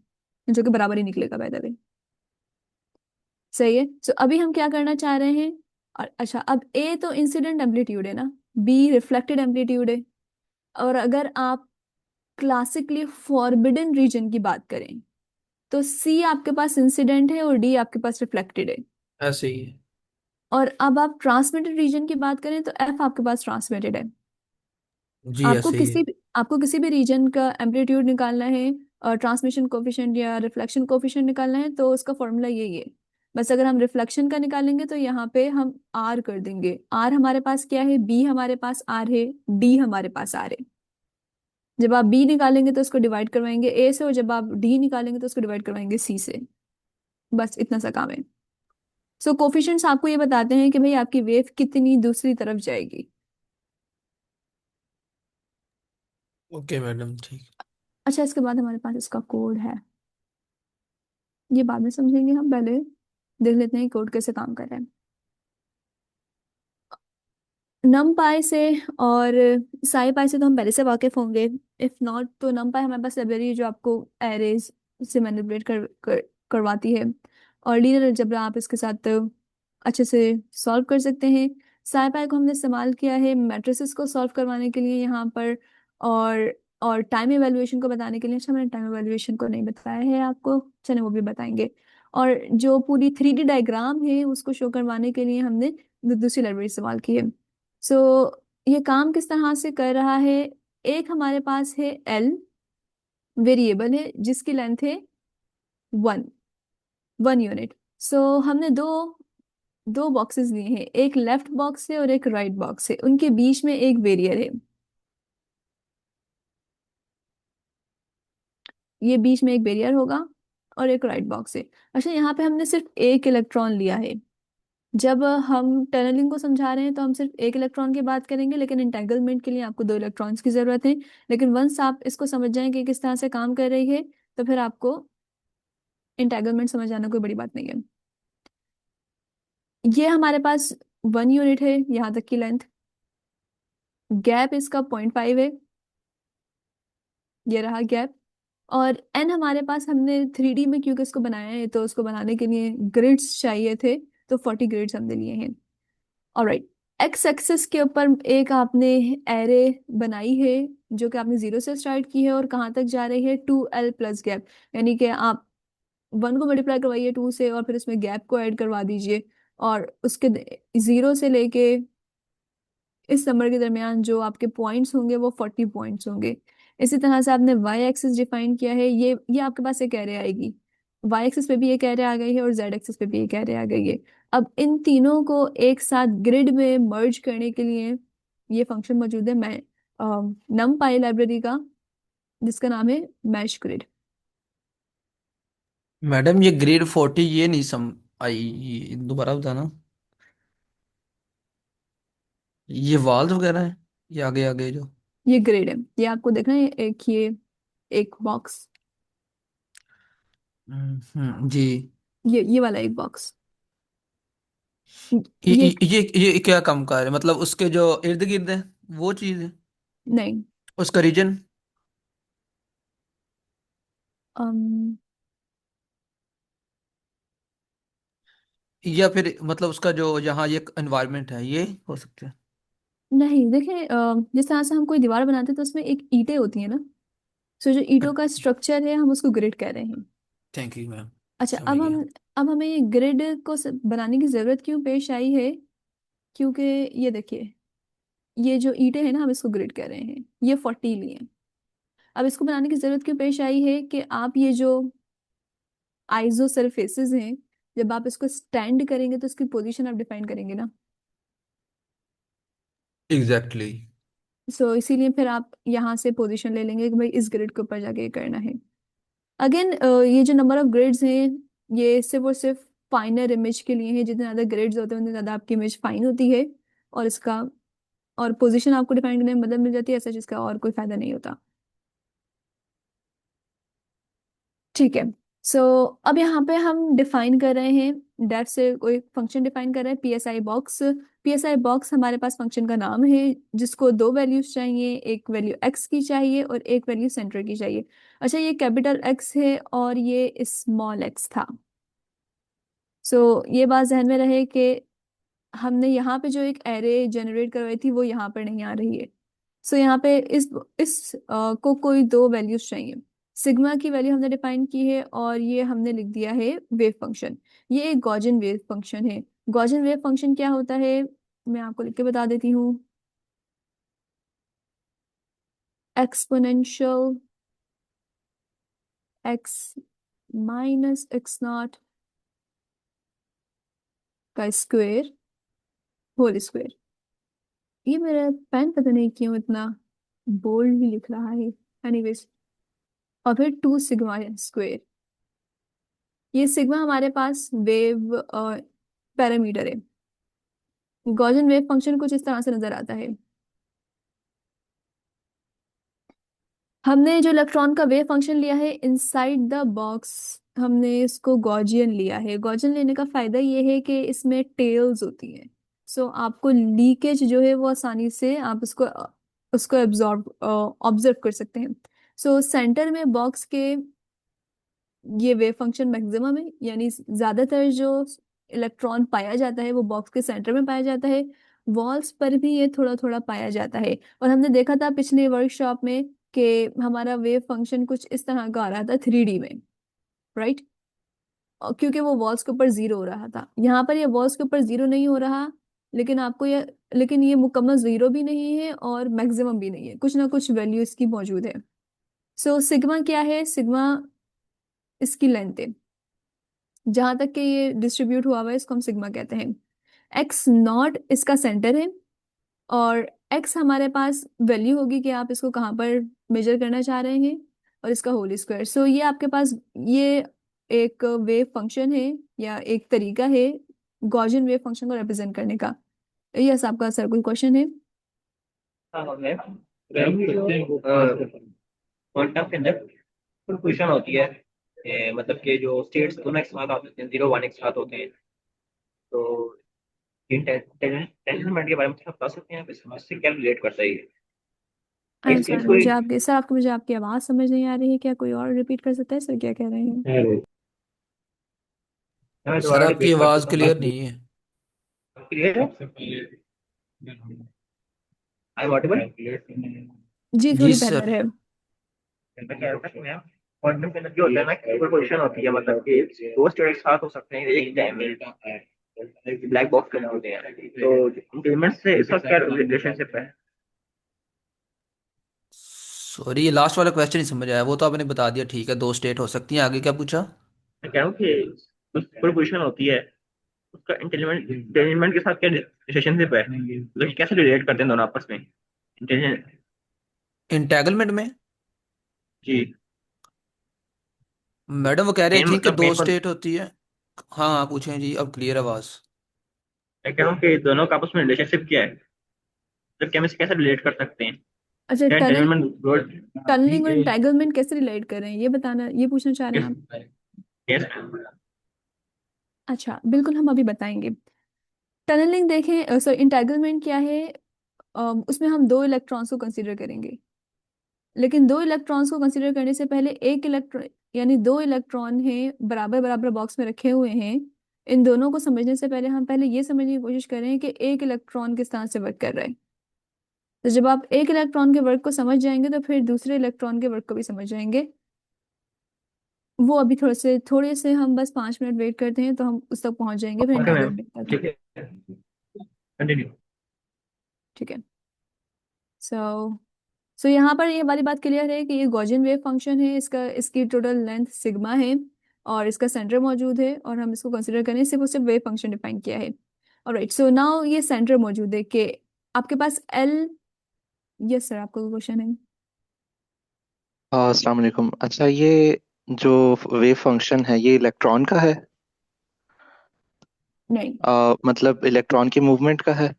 जो कि बराबर ही निकलेगा बाय द वे। सही है। सो अभी हम क्या करना चाह रहे हैं। और अच्छा, अब ए तो इंसिडेंट एम्पलीट्यूड है ना, बी रिफ्लेक्टेड एम्पलीट्यूड है। और अगर आप क्लासिकली फॉरबिडन रीजन की बात करें तो सी आपके पास इंसिडेंट है और डी आपके पास रिफ्लेक्टेड है। ऐसे ही है। और अब आप ट्रांसमिटेड रीजन की बात करें तो एफ आपके पास ट्रांसमिटेड है। जी ऐसे ही है। आपको किसी भी रीजन का एम्पलीट्यूड निकालना है और ट्रांसमिशन कोफिशिएंट या रिफ्लेक्शन कोफिशिएंट निकालना है तो उसका फॉर्मूला यही है। बस अगर हम रिफ्लेक्शन का निकालेंगे तो यहाँ पे हम आर कर देंगे। आर हमारे पास क्या है, बी हमारे पास आर है, डी हमारे पास आर है। जब आप बी निकालेंगे तो उसको डिवाइड करवाएंगे ए से, और जब आप डी निकालेंगे तो उसको डिवाइड करवाएंगे सी से। बस इतना सा काम है। सो कोफिशिएंट्स आपको ये बताते हैं कि भाई आपकी वेव कितनी दूसरी तरफ जाएगी। ओके मैडम ठीक। अच्छा, इसके बाद हमारे पास इसका कोड है। ये बाद में समझेंगे, हम पहले देख लेते हैं कोड कैसे काम कर रहा है। नम पाई से और साई पाई से तो हम पहले से वाकिफ होंगे। इफ नॉट तो नम पाई हमारे पास लाइब्रेरी है जो आपको एरेज से मैनिपुलेट करवाती है। और लीनियर अलजेब्रा आप इसके साथ अच्छे से सॉल्व कर सकते हैं। साई पाई को हमने इस्तेमाल किया है मैट्रिसेस को सॉल्व करवाने के लिए यहाँ पर। और टाइम एवेल्युएशन को बताने के लिए। अच्छा, मैंने टाइम एवेल्युएशन को नहीं बताया है आपको, चलिए वो भी बताएंगे। और जो पूरी 3D डायग्राम है उसको शो करवाने के लिए हमने दूसरी लाइब्रेरी इस्तेमाल की है। सो ये काम किस तरह से कर रहा है। एक हमारे पास है एल वेरिएबल है जिसकी लेंथ है 1 1 यूनिट। सो हमने दो दो बॉक्सेस लिए हैं, एक लेफ्ट बॉक्स है और एक राइट बॉक्स है, उनके बीच में एक वेरियर है। ये बीच में एक बैरियर होगा और एक राइट बॉक्स है। अच्छा, यहाँ पे हमने सिर्फ एक इलेक्ट्रॉन लिया है। जब हम टनलिंग को समझा रहे हैं तो हम सिर्फ एक इलेक्ट्रॉन की बात करेंगे, लेकिन इंटेंगलमेंट के लिए आपको दो इलेक्ट्रॉन्स की जरूरत है। लेकिन वंस आप इसको समझ जाएं कि किस तरह से काम कर रही है तो फिर आपको इंटेंगलमेंट समझ आना कोई बड़ी बात नहीं है। ये हमारे पास 1 यूनिट है यहाँ तक की लेंथ। गैप इसका 0.5 है, ये रहा गैप। और एन हमारे पास हमने 3D में क्योंकि इसको बनाया है तो उसको बनाने के लिए ग्रिड्स चाहिए थे, तो 40 ग्रिड्स हमने लिए हैं। ऑलराइट। एक्स एक्सिस के ऊपर एक आपने एरे बनाई है जो कि आपने जीरो से स्टार्ट की है और कहाँ तक जा रही है 2L प्लस गैप। यानी कि आप 1 को मल्टीप्लाई करवाइए 2 से और फिर उसमें गैप को ऐड करवा दीजिए। और उसके जीरो से लेके इस नंबर के दरमियान जो आपके पॉइंट्स होंगे वो 40 पॉइंट्स होंगे। इसी तरह से आपने वाई एक्सिस डिफाइन किया है। ये आपके पास एक एरे आएगी, वाई एक्सिस पे भी एक एरे आ गई है और जेड एक्सिस पे भी एक एरे आ गई है। अब इन तीनों को एक साथ ग्रिड में मर्ज करने के लिए ये फंक्शन मौजूद है मैं नम पाई लाइब्रेरी का, जिसका नाम है मैश ग्रिड। मैडम ये ग्रेड 40 ये नहीं सम आई, ये दोबारा बताना। ये वाल्व वगैरह है, ये आगे आगे जो। ये ग्रिड है, ये आपको देखना है, एक ये एक बॉक्स, जी। ये वाला एक बॉक्स, ये ये ये ये क्या काम कर रहे हैं, मतलब उसके जो इर्द गिर्द है वो चीज है, नहीं। उसका रीजन। अम, या फिर मतलब उसका जो यहाँ ये एनवायरनमेंट है ये हो सकता है। नहीं देखिए, जिस तरह से हम कोई दीवार बनाते हैं तो उसमें एक ईंटें होती है ना, सो जो ईंटों का स्ट्रक्चर है हम उसको ग्रिड कह रहे हैं। Thank you ma'am. अच्छा, समझ गया। अब हमें ये ग्रिड को बनाने की जरूरत क्यों पेश आई है? क्योंकि ये देखिए, ये जो ईंटें हैं ना, हम इसको ग्रिड कह रहे हैं, ये 40 लिए हैं। अब इसको बनाने की जरूरत क्यों पेश आई है कि आप ये जो आइसो सरफेसेस हैं, जब आप इसको स्टैंड करेंगे तो इसकी पोजीशन आप डिफाइन करेंगे ना। एग्जैक्टली। सो इसीलिए फिर आप यहाँ से पोजीशन ले लेंगे कि भाई इस ग्रिड के ऊपर जाके ये करना है। अगेन, ये जो नंबर ऑफ ग्रिड्स हैं, ये सिर्फ और सिर्फ फाइनर इमेज के लिए है। जितने ज्यादा ग्रिड्स होते हैं उतनी ज्यादा आपकी इमेज फाइन होती है, और इसका और पोजीशन आपको डिफाइन करने में मदद मिल जाती है, ऐसा चीज का और कोई फायदा नहीं होता। ठीक है। सो अब यहाँ पे हम डिफाइन कर रहे हैं, डेफ से कोई फंक्शन डिफाइन कर रहे हैं, पीएसआई बॉक्स। पीएसआई बॉक्स हमारे पास फंक्शन का नाम है, जिसको दो वैल्यूज चाहिए, एक वैल्यू एक्स की चाहिए और एक वैल्यू सेंटर की चाहिए। अच्छा, ये कैपिटल एक्स है और ये स्मॉल एक्स था। सो ये बात जहन में रहे कि हमने यहाँ पे जो एक एरे जनरेट करवाई थी वो यहाँ पर नहीं आ रही है। सो यहाँ पे को कोई दो वैल्यूज चाहिए। सिग्मा की वैल्यू हमने डिफाइन की है और ये हमने लिख दिया है वेव फंक्शन। ये एक गॉसियन वेव फंक्शन है। गॉसियन वेव फंक्शन क्या होता है, मैं आपको लिख के बता देती हूँ। Exponential x minus x not का स्क्वायर होल स्क्वायर। ये मेरा पेन पता नहीं क्यों इतना बोल्ड भी लिख रहा है। एनीवेज, और फिर 2 सिग्मा स्क्वायर। ये सिग्मा हमारे पास वेव पैरामीटर है। गॉसियन वेव फंक्शन कुछ इस तरह से नजर आता है। हमने जो इलेक्ट्रॉन का वेव फंक्शन लिया है इनसाइड द बॉक्स, हमने इसको गॉसियन लिया है। गॉसियन लेने का फायदा ये है कि इसमें टेल्स होती हैं। सो आपको लीकेज जो है वो आसानी से आप उसको उसको एब्जॉर्ब ऑब्जर्व कर सकते हैं। सो सेंटर में बॉक्स के ये वेव फंक्शन मैक्सिमम है, यानी ज्यादातर जो इलेक्ट्रॉन पाया जाता है वो बॉक्स के सेंटर में पाया जाता है। वॉल्स पर भी ये थोड़ा थोड़ा पाया जाता है। और हमने देखा था पिछले वर्कशॉप में कि हमारा वेव फंक्शन कुछ इस तरह का आ रहा था 3D में, राइट? क्योंकि वो वॉल्स के ऊपर जीरो हो रहा था। यहाँ पर ये वॉल्स के ऊपर जीरो नहीं हो रहा, लेकिन आपको ये लेकिन ये मुकम्मल जीरो भी नहीं है और मैक्सिमम भी नहीं है, कुछ ना कुछ वैल्यू इसकी मौजूद है। सो सिग्मा क्या है? सिग्मा इसकी लेंथ है, जहां तक कि ये डिस्ट्रीब्यूट हुआ हुआ है इसको हम सिग्मा कहते हैं। एक्स नॉट इसका सेंटर है, और एक्स हमारे पास वैल्यू होगी कि आप इसको कहाँ पर मेजर करना चाह रहे हैं, और इसका होल स्क्वायर। सो ये आपके पास ये एक वेव फंक्शन है या एक तरीका है गॉसियन वेव फंक्शन को रिप्रेजेंट करने का। यस, आपका सर कोई क्वेश्चन है? हाँ मैम, क्वांटम के अंदर कुछ क्वेश्चन होती है, मतलब कि जो स्टेट्स दोनों एक साथ आते हैं, 0 1 एक साथ होते हैं, तो इंटेंसिटी के बारे में आप बता सकते हैं इससे क्या रिलेट करता है ये? सर इसको मुझे आपके सर आपको मुझे आपकी आवाज़ समझ नहीं आ रही है, क्या कोई और रिपीट कर सकता है सर, क्या कह रहे हैं? मैं सर दोबारा आपकी रिपीट कर आवाज देता हूँ। क्लियर नहीं है। क्लियर है? I am audible? जी, जी थोड़ी बेहतर सर। है। मैं कह रहा था कि मैम, क्वांटम के अंदर जो होता है ना, कोई पोजीशन होती है, मतलब कि दो स्टेट एक साथ हो सकते हैं एक टाइम में, ब्लैक बॉक्स के अंदर होते हैं, तो एलिमेंट्स से इसका क्या रिलेशनशिप है? सॉरी, ये लास्ट वाला क्वेश्चन नहीं समझ आया, वो तो आपने बता दिया, ठीक है, दो स्टेट हो सकती हैं, आगे क्या पूछा। मैं कह रहा हूँ कि कोई पोजीशन होती है, उसका इंटेलिजेंट के साथ क्या रिलेशनशिप है, मतलब कैसे रिलेट करते हैं दोनों आपस में, इंटेलिजेंट? इंटेगलमेंट में। जी। मैडम वो कह रही मेन थी कि मतलब दो मेन स्टेट होती है। हाँ हाँ पूछें जी, अब क्लियर आवाज। मैं कह रहा हूँ कि दोनों का आपस में रिलेशनशिप क्या है, तो केमिस्ट्री कैसे रिलेट कर सकते हैं। अच्छा, क्या एंटेनमेंट ग्रोथ। टनलिंग और इंटेगलमेंट कैसे रिलेट कर रहे हैं, ये बताना, ये पूछना चाह रहे हैं यस। आप? यस। अच्छा, बिल्कुल, हम अभी बताएंगे। टनलिंग देखें, सॉरी, इंटेगलमेंट क्या है? उसमें हम दो इलेक्ट्रॉन्स को कंसीडर करेंगे, लेकिन दो इलेक्ट्रॉन्स को कंसीडर करने से पहले एक इलेक्ट्रॉन, यानी दो इलेक्ट्रॉन हैं बराबर बराबर बॉक्स में रखे हुए हैं, इन दोनों को समझने से पहले हम पहले ये समझने की कोशिश करें कि एक इलेक्ट्रॉन किस तरह से वर्क कर रहा है। तो जब आप एक इलेक्ट्रॉन के वर्क को समझ जाएंगे तो फिर दूसरे इलेक्ट्रॉन के वर्क को भी समझ जाएंगे। वो अभी थोड़े से हम बस 5 मिनट वेट करते हैं तो हम उस तक पहुंच जाएंगे, फिर ओके मैम। इंटेग्रल तक। ठीक है, कंटिन्यू। ठीक है। सो सो यहाँ पर ये वाली बात क्लियर है कि ये गॉसियन वेव फंक्शन है, इसकी टोटल लेंथ सिग्मा है, और इसका सेंटर मौजूद है, और हम इसको कंसिडर करें, सिर्फ उससे वेव फंक्शन डिफाइन किया है। ऑलराइट, सो नाउ ये सेंटर मौजूद है कि आपके पास एल। यस सर, आपका क्वेश्चन है? अस्सलाम वालेकुम। अच्छा, ये जो वेव फंक्शन है ये इलेक्ट्रॉन का है? नहीं। मतलब इलेक्ट्रॉन की मूवमेंट का है?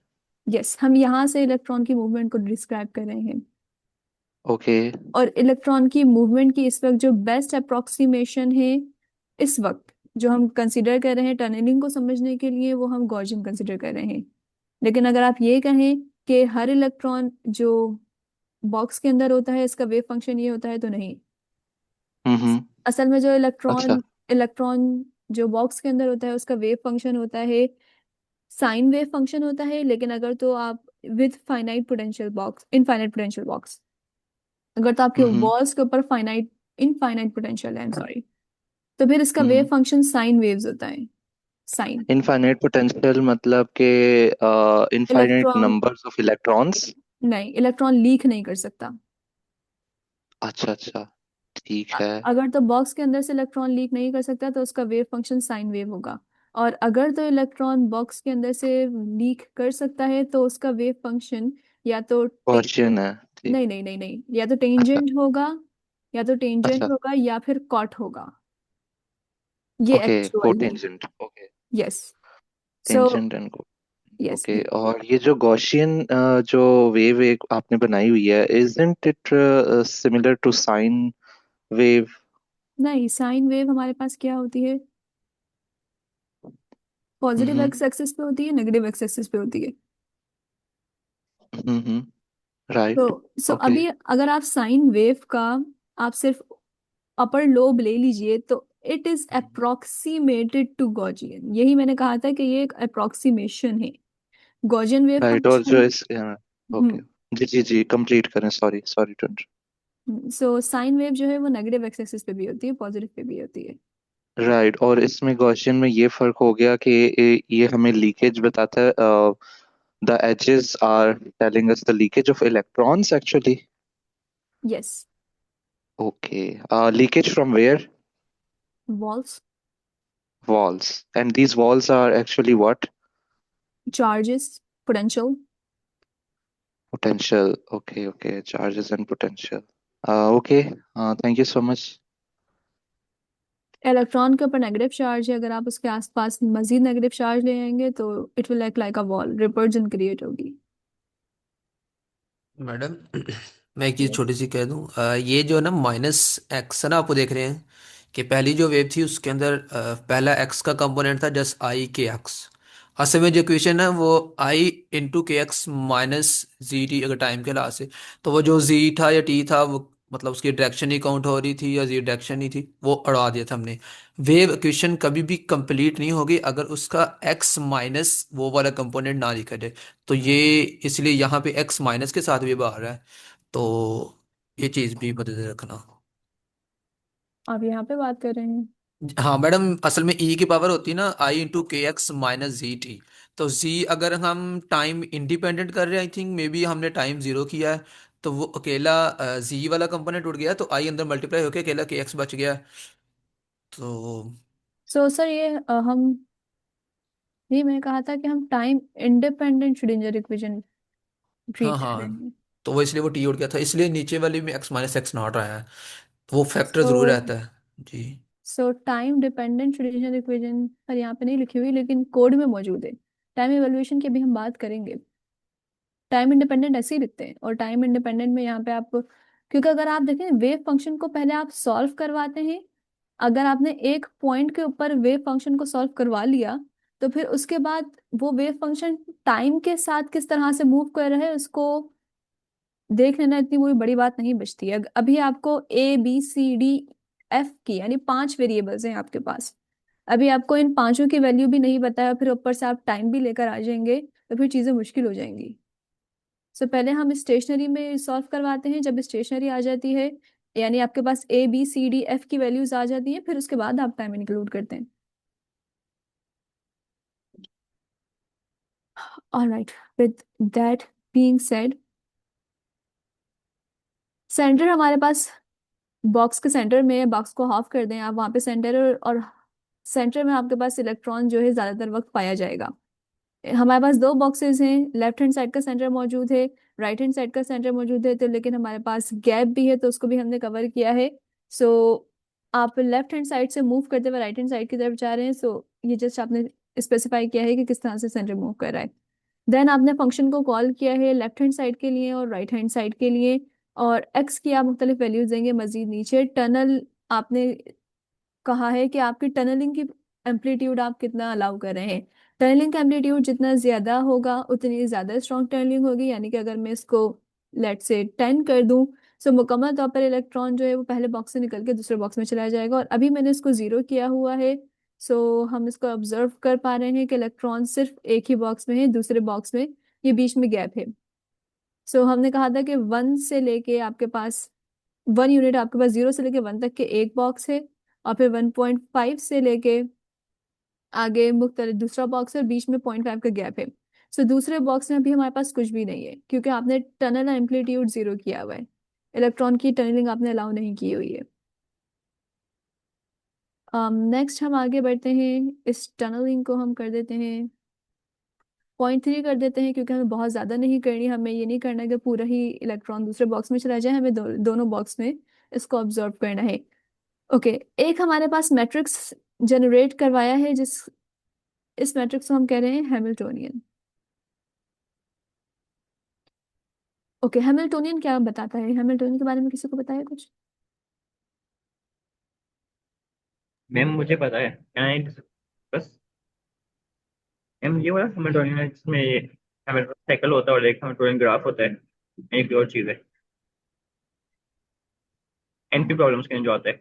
यस, हम यहाँ से इलेक्ट्रॉन की मूवमेंट को डिस्क्राइब कर रहे हैं, ओके। और इलेक्ट्रॉन की मूवमेंट की इस वक्त जो बेस्ट अप्रोक्सीमेशन है, इस वक्त जो हम कंसिडर कर रहे हैं टनलिंग को समझने के लिए, वो हम गॉसियन कंसिडर कर रहे हैं। लेकिन अगर आप ये कहें कि हर इलेक्ट्रॉन जो बॉक्स के अंदर होता है इसका वेव फंक्शन ये होता है, तो नहीं। हम्म। असल में जो अच्छा। इलेक्ट्रॉन इलेक्ट्रॉन जो बॉक्स के अंदर होता है उसका वेव फंक्शन होता है, साइन वेव फंक्शन होता है। लेकिन अगर तो आप with finite potential box, infinite potential box, अगर तो आपके हम्म। वॉल्स के ऊपर फाइनाइट इनफाइनाइट पोटेंशियल है, आई एम सॉरी, तो फिर इसका वेव हम्म। फंक्शन साइन वेव्स होता है। साइन। इनफाइनाइट पोटेंशियल मतलब के infinite electron, numbers of electrons? नहीं, इलेक्ट्रॉन लीक नहीं कर सकता। अच्छा अच्छा, ठीक है। अगर तो बॉक्स के अंदर से इलेक्ट्रॉन लीक नहीं कर सकता तो उसका वेव फंक्शन साइन वेव होगा, और अगर तो इलेक्ट्रॉन बॉक्स के अंदर से लीक कर सकता है तो उसका वेव फंक्शन या तो गॉसियन है, ठीक। नहीं नहीं नहीं नहीं, या तो अच्छा टेंजेंट होगा, या तो टेंजेंट अच्छा। होगा या फिर कॉट होगा। ये ओके, एक्चुअल है। Cotangent, okay. Yes. So tangent and को। यस। ओके, और ये जो गॉसियन जो वेव एक आपने बनाई हुई है, isn't it similar to sine wave? नहीं, साइन वेव हमारे पास क्या होती है? पॉजिटिव हम्म एक्स एक्सिस पे होती है, नेगेटिव एक्स एक्सिस पे होती है। हम्म। राइट। तो ओके। अभी अगर आप साइन वेव का आप सिर्फ अपर लोब ले लीजिए तो it is approximated to Gaussian. यही मैंने कहा था कि ये एक अप्रोक्सीमेशन है। गॉजियन वेव राइट, और जो फंक्शन। इस ओके, जी जी जी, कंप्लीट करें, sorry sorry to. So sine wave जो है वो नेगेटिव एक्स एक्सिस पे भी होती है, पॉजिटिव पे भी होती है। राइट, और इसमें गॉसियन में ये फर्क हो गया कि ये हमें लीकेज बताता है। The edges are telling us the leakage of electrons actually. Yes. Okay, leakage from where? Walls. walls, and these walls are actually what? Charges, potential. Potential. Okay, okay, charges and potential. Okay, thank you so much. Electron के ऊपर negative charge है, अगर आप उसके आसपास मजीद negative charge ले आएंगे तो it will like like a wall, repulsion create होगी। मैडम मैं एक चीज़ यस। छोटी सी कह दूं, ये जो ना माइनस एक्स है ना, आपको देख रहे हैं कि पहली जो वेव थी उसके अंदर पहला एक्स का कंपोनेंट था जस्ट आई के एक्स। असल में जो इक्वेशन है वो आई इंटू के एक्स माइनस जी टी, अगर टाइम के लिहाज से, तो वो जो जी था या टी था वो मतलब उसकी डायरेक्शन ही काउंट हो रही थी या जी डायरेक्शन ही थी, वो उड़ा दिया था हमने। वेव इक्वेशन कभी भी कंप्लीट नहीं होगी अगर उसका एक्स माइनस वो वाला कंपोनेंट ना लिखा जाए। तो ये इसलिए यहाँ पे एक्स माइनस के साथ भी बाहर है, तो ये चीज़ भी मद्देनजर रखना। आप यहाँ पे बात कर रहे हैं? हाँ मैडम, असल में ई की पावर होती है ना आई इंटू के एक्स माइनस जी टी। तो जी अगर हम टाइम इंडिपेंडेंट कर रहे हैं, आई थिंक मे बी हमने टाइम जीरो किया है, तो वो अकेला जी वाला कंपोनेंट उड़ गया, तो आई अंदर मल्टीप्लाई होके अकेला के एक्स बच गया। तो सो सर, ये मैंने कहा था कि हम टाइम इंडिपेंडेंट श्रोडिंगर इक्वेशन हाँ ट्रीट कर रहे हाँ, हैं। तो वो इसलिए वो टी उड़ गया था, इसलिए नीचे वाले में एक्स माइनस एक्स नॉट आया है, वो फैक्टर सो जरूर रहता है। जी। So time dependent Schrodinger equation पर यहाँ पे नहीं लिखी हुई लेकिन कोड में मौजूद है। टाइम इवोल्यूशन की भी हम बात करेंगे। टाइम इंडिपेंडेंट ऐसे ही लिखते हैं, और टाइम इंडिपेंडेंट में यहाँ पे आप, क्योंकि अगर आप देखें वेव फंक्शन को पहले आप सॉल्व करवाते हैं, अगर आपने एक पॉइंट के ऊपर वेव फंक्शन को सॉल्व करवा लिया तो फिर उसके बाद वो वेव फंक्शन टाइम के साथ किस तरह से मूव कर रहा है उसको देख लेना इतनी कोई बड़ी बात नहीं बचती है। अभी आपको A B C D F की यानी 5 वेरिएबल्स हैं आपके पास, अभी आपको इन पांचों की वैल्यू भी नहीं बताया, फिर ऊपर से आप टाइम भी लेकर आ जाएंगे तो फिर चीजें मुश्किल हो जाएंगी। सो पहले हम स्टेशनरी में सॉल्व करवाते हैं, जब स्टेशनरी आ जाती है यानी आपके पास A B C D F की वैल्यूज आ जाती हैं, फिर उसके बाद आप टाइम इंक्लूड करते हैं। Alright, with that being said, centre हमारे पास बॉक्स के सेंटर में, बॉक्स को हाफ कर दें आप, वहां पे सेंटर और सेंटर में आपके पास इलेक्ट्रॉन जो है ज्यादातर वक्त पाया जाएगा। हमारे पास दो बॉक्सेस हैं, लेफ्ट हैंड साइड का सेंटर मौजूद है, राइट हैंड साइड का सेंटर मौजूद है, तो लेकिन हमारे पास गैप भी है तो उसको भी हमने कवर किया है। सो आप लेफ्ट हैंड साइड से मूव करते हुए राइट हैंड साइड की तरफ जा रहे हैं, सो ये जस्ट आपने स्पेसिफाई किया है कि किस तरह से सेंटर मूव कर रहा है। देन आपने फंक्शन को कॉल किया है लेफ्ट हैंड साइड के लिए और राइट हैंड साइड के लिए, और एक्स की आप मुख्तलिफ वैल्यूज देंगे। मजीद नीचे टनल आपने कहा है कि आपकी टनलिंग की एम्पलीट्यूड आप कितना अलाउ कर रहे हैं। टनलिंग का एम्पलीट्यूड जितना ज्यादा होगा उतनी ज्यादा स्ट्रॉन्ग टनलिंग होगी, यानी कि अगर मैं इसको लेट से 10 कर दूं, सो मुकम्मल तौर पर इलेक्ट्रॉन जो है वो पहले बॉक्स से निकल के दूसरे बॉक्स में चला जाएगा, और अभी मैंने इसको 0 किया हुआ है। सो हम इसको ऑब्जर्व कर पा रहे हैं कि इलेक्ट्रॉन सिर्फ एक ही बॉक्स में है, दूसरे बॉक्स में ये बीच में गैप है। सो हमने कहा था कि 1 से लेके आपके पास 1 यूनिट, आपके पास 0 से लेके 1 तक के एक बॉक्स है, और फिर 1.5 से लेके आगे मुख्तलिफ दूसरा बॉक्स है, और बीच में 0.5 का गैप है। सो दूसरे बॉक्स में अभी हमारे पास कुछ भी नहीं है क्योंकि आपने टनल एम्पलीट्यूड 0 किया हुआ है, इलेक्ट्रॉन की टनलिंग आपने अलाउ नहीं की हुई है। नेक्स्ट हम आगे बढ़ते हैं, इस टनलिंग को हम कर देते हैं 0.3 कर देते हैं, क्योंकि हमें बहुत ज़्यादा नहीं करनी, हमें ये नहीं करना कि पूरा ही इलेक्ट्रॉन दूसरे बॉक्स में चला जाए, हमें दोनों बॉक्स में इसको ऑब्जर्व करना है। ओके, एक हमारे पास मैट्रिक्स जनरेट करवाया है, जिस इस मैट्रिक्स को हम कह रहे हैं हैमिल्टोनियन। ओके, हैमिल्टोनियन क्या बताता है? हैमिल्टोनियन के बारे में किसी को पता है कुछ? मैम मुझे पता है, क्या बस मैम ये वाला हैमिल्टोनियन है जिसमें हैमिल्टोनियन साइकिल होता है और एक हैमिल्टोनियन ग्राफ होता है, एक और चीज़ है एनपी प्रॉब्लम्स के लिए जो आता है।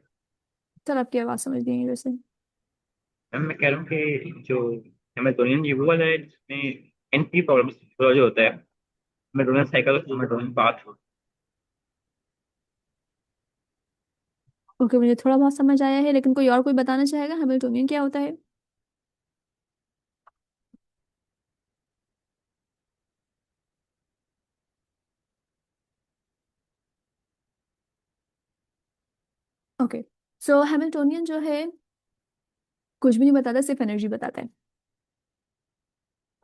सर आपकी आवाज़ समझ नहीं आई वैसे। मैम मैं कह रहा हूँ कि जो हैमिल्टोनियन ये वो वाला है जिसमें एनपी प्रॉब्लम्स जो होता है, हैमिल्टोनियन साइकिल और हैमिल्टोनियन पाथ। ओके, मुझे थोड़ा बहुत समझ आया है, लेकिन कोई और कोई बताना चाहेगा हैमिल्टोनियन क्या होता है? ओके, सो हैमिल्टोनियन जो है कुछ भी नहीं बताता, सिर्फ एनर्जी बताता है।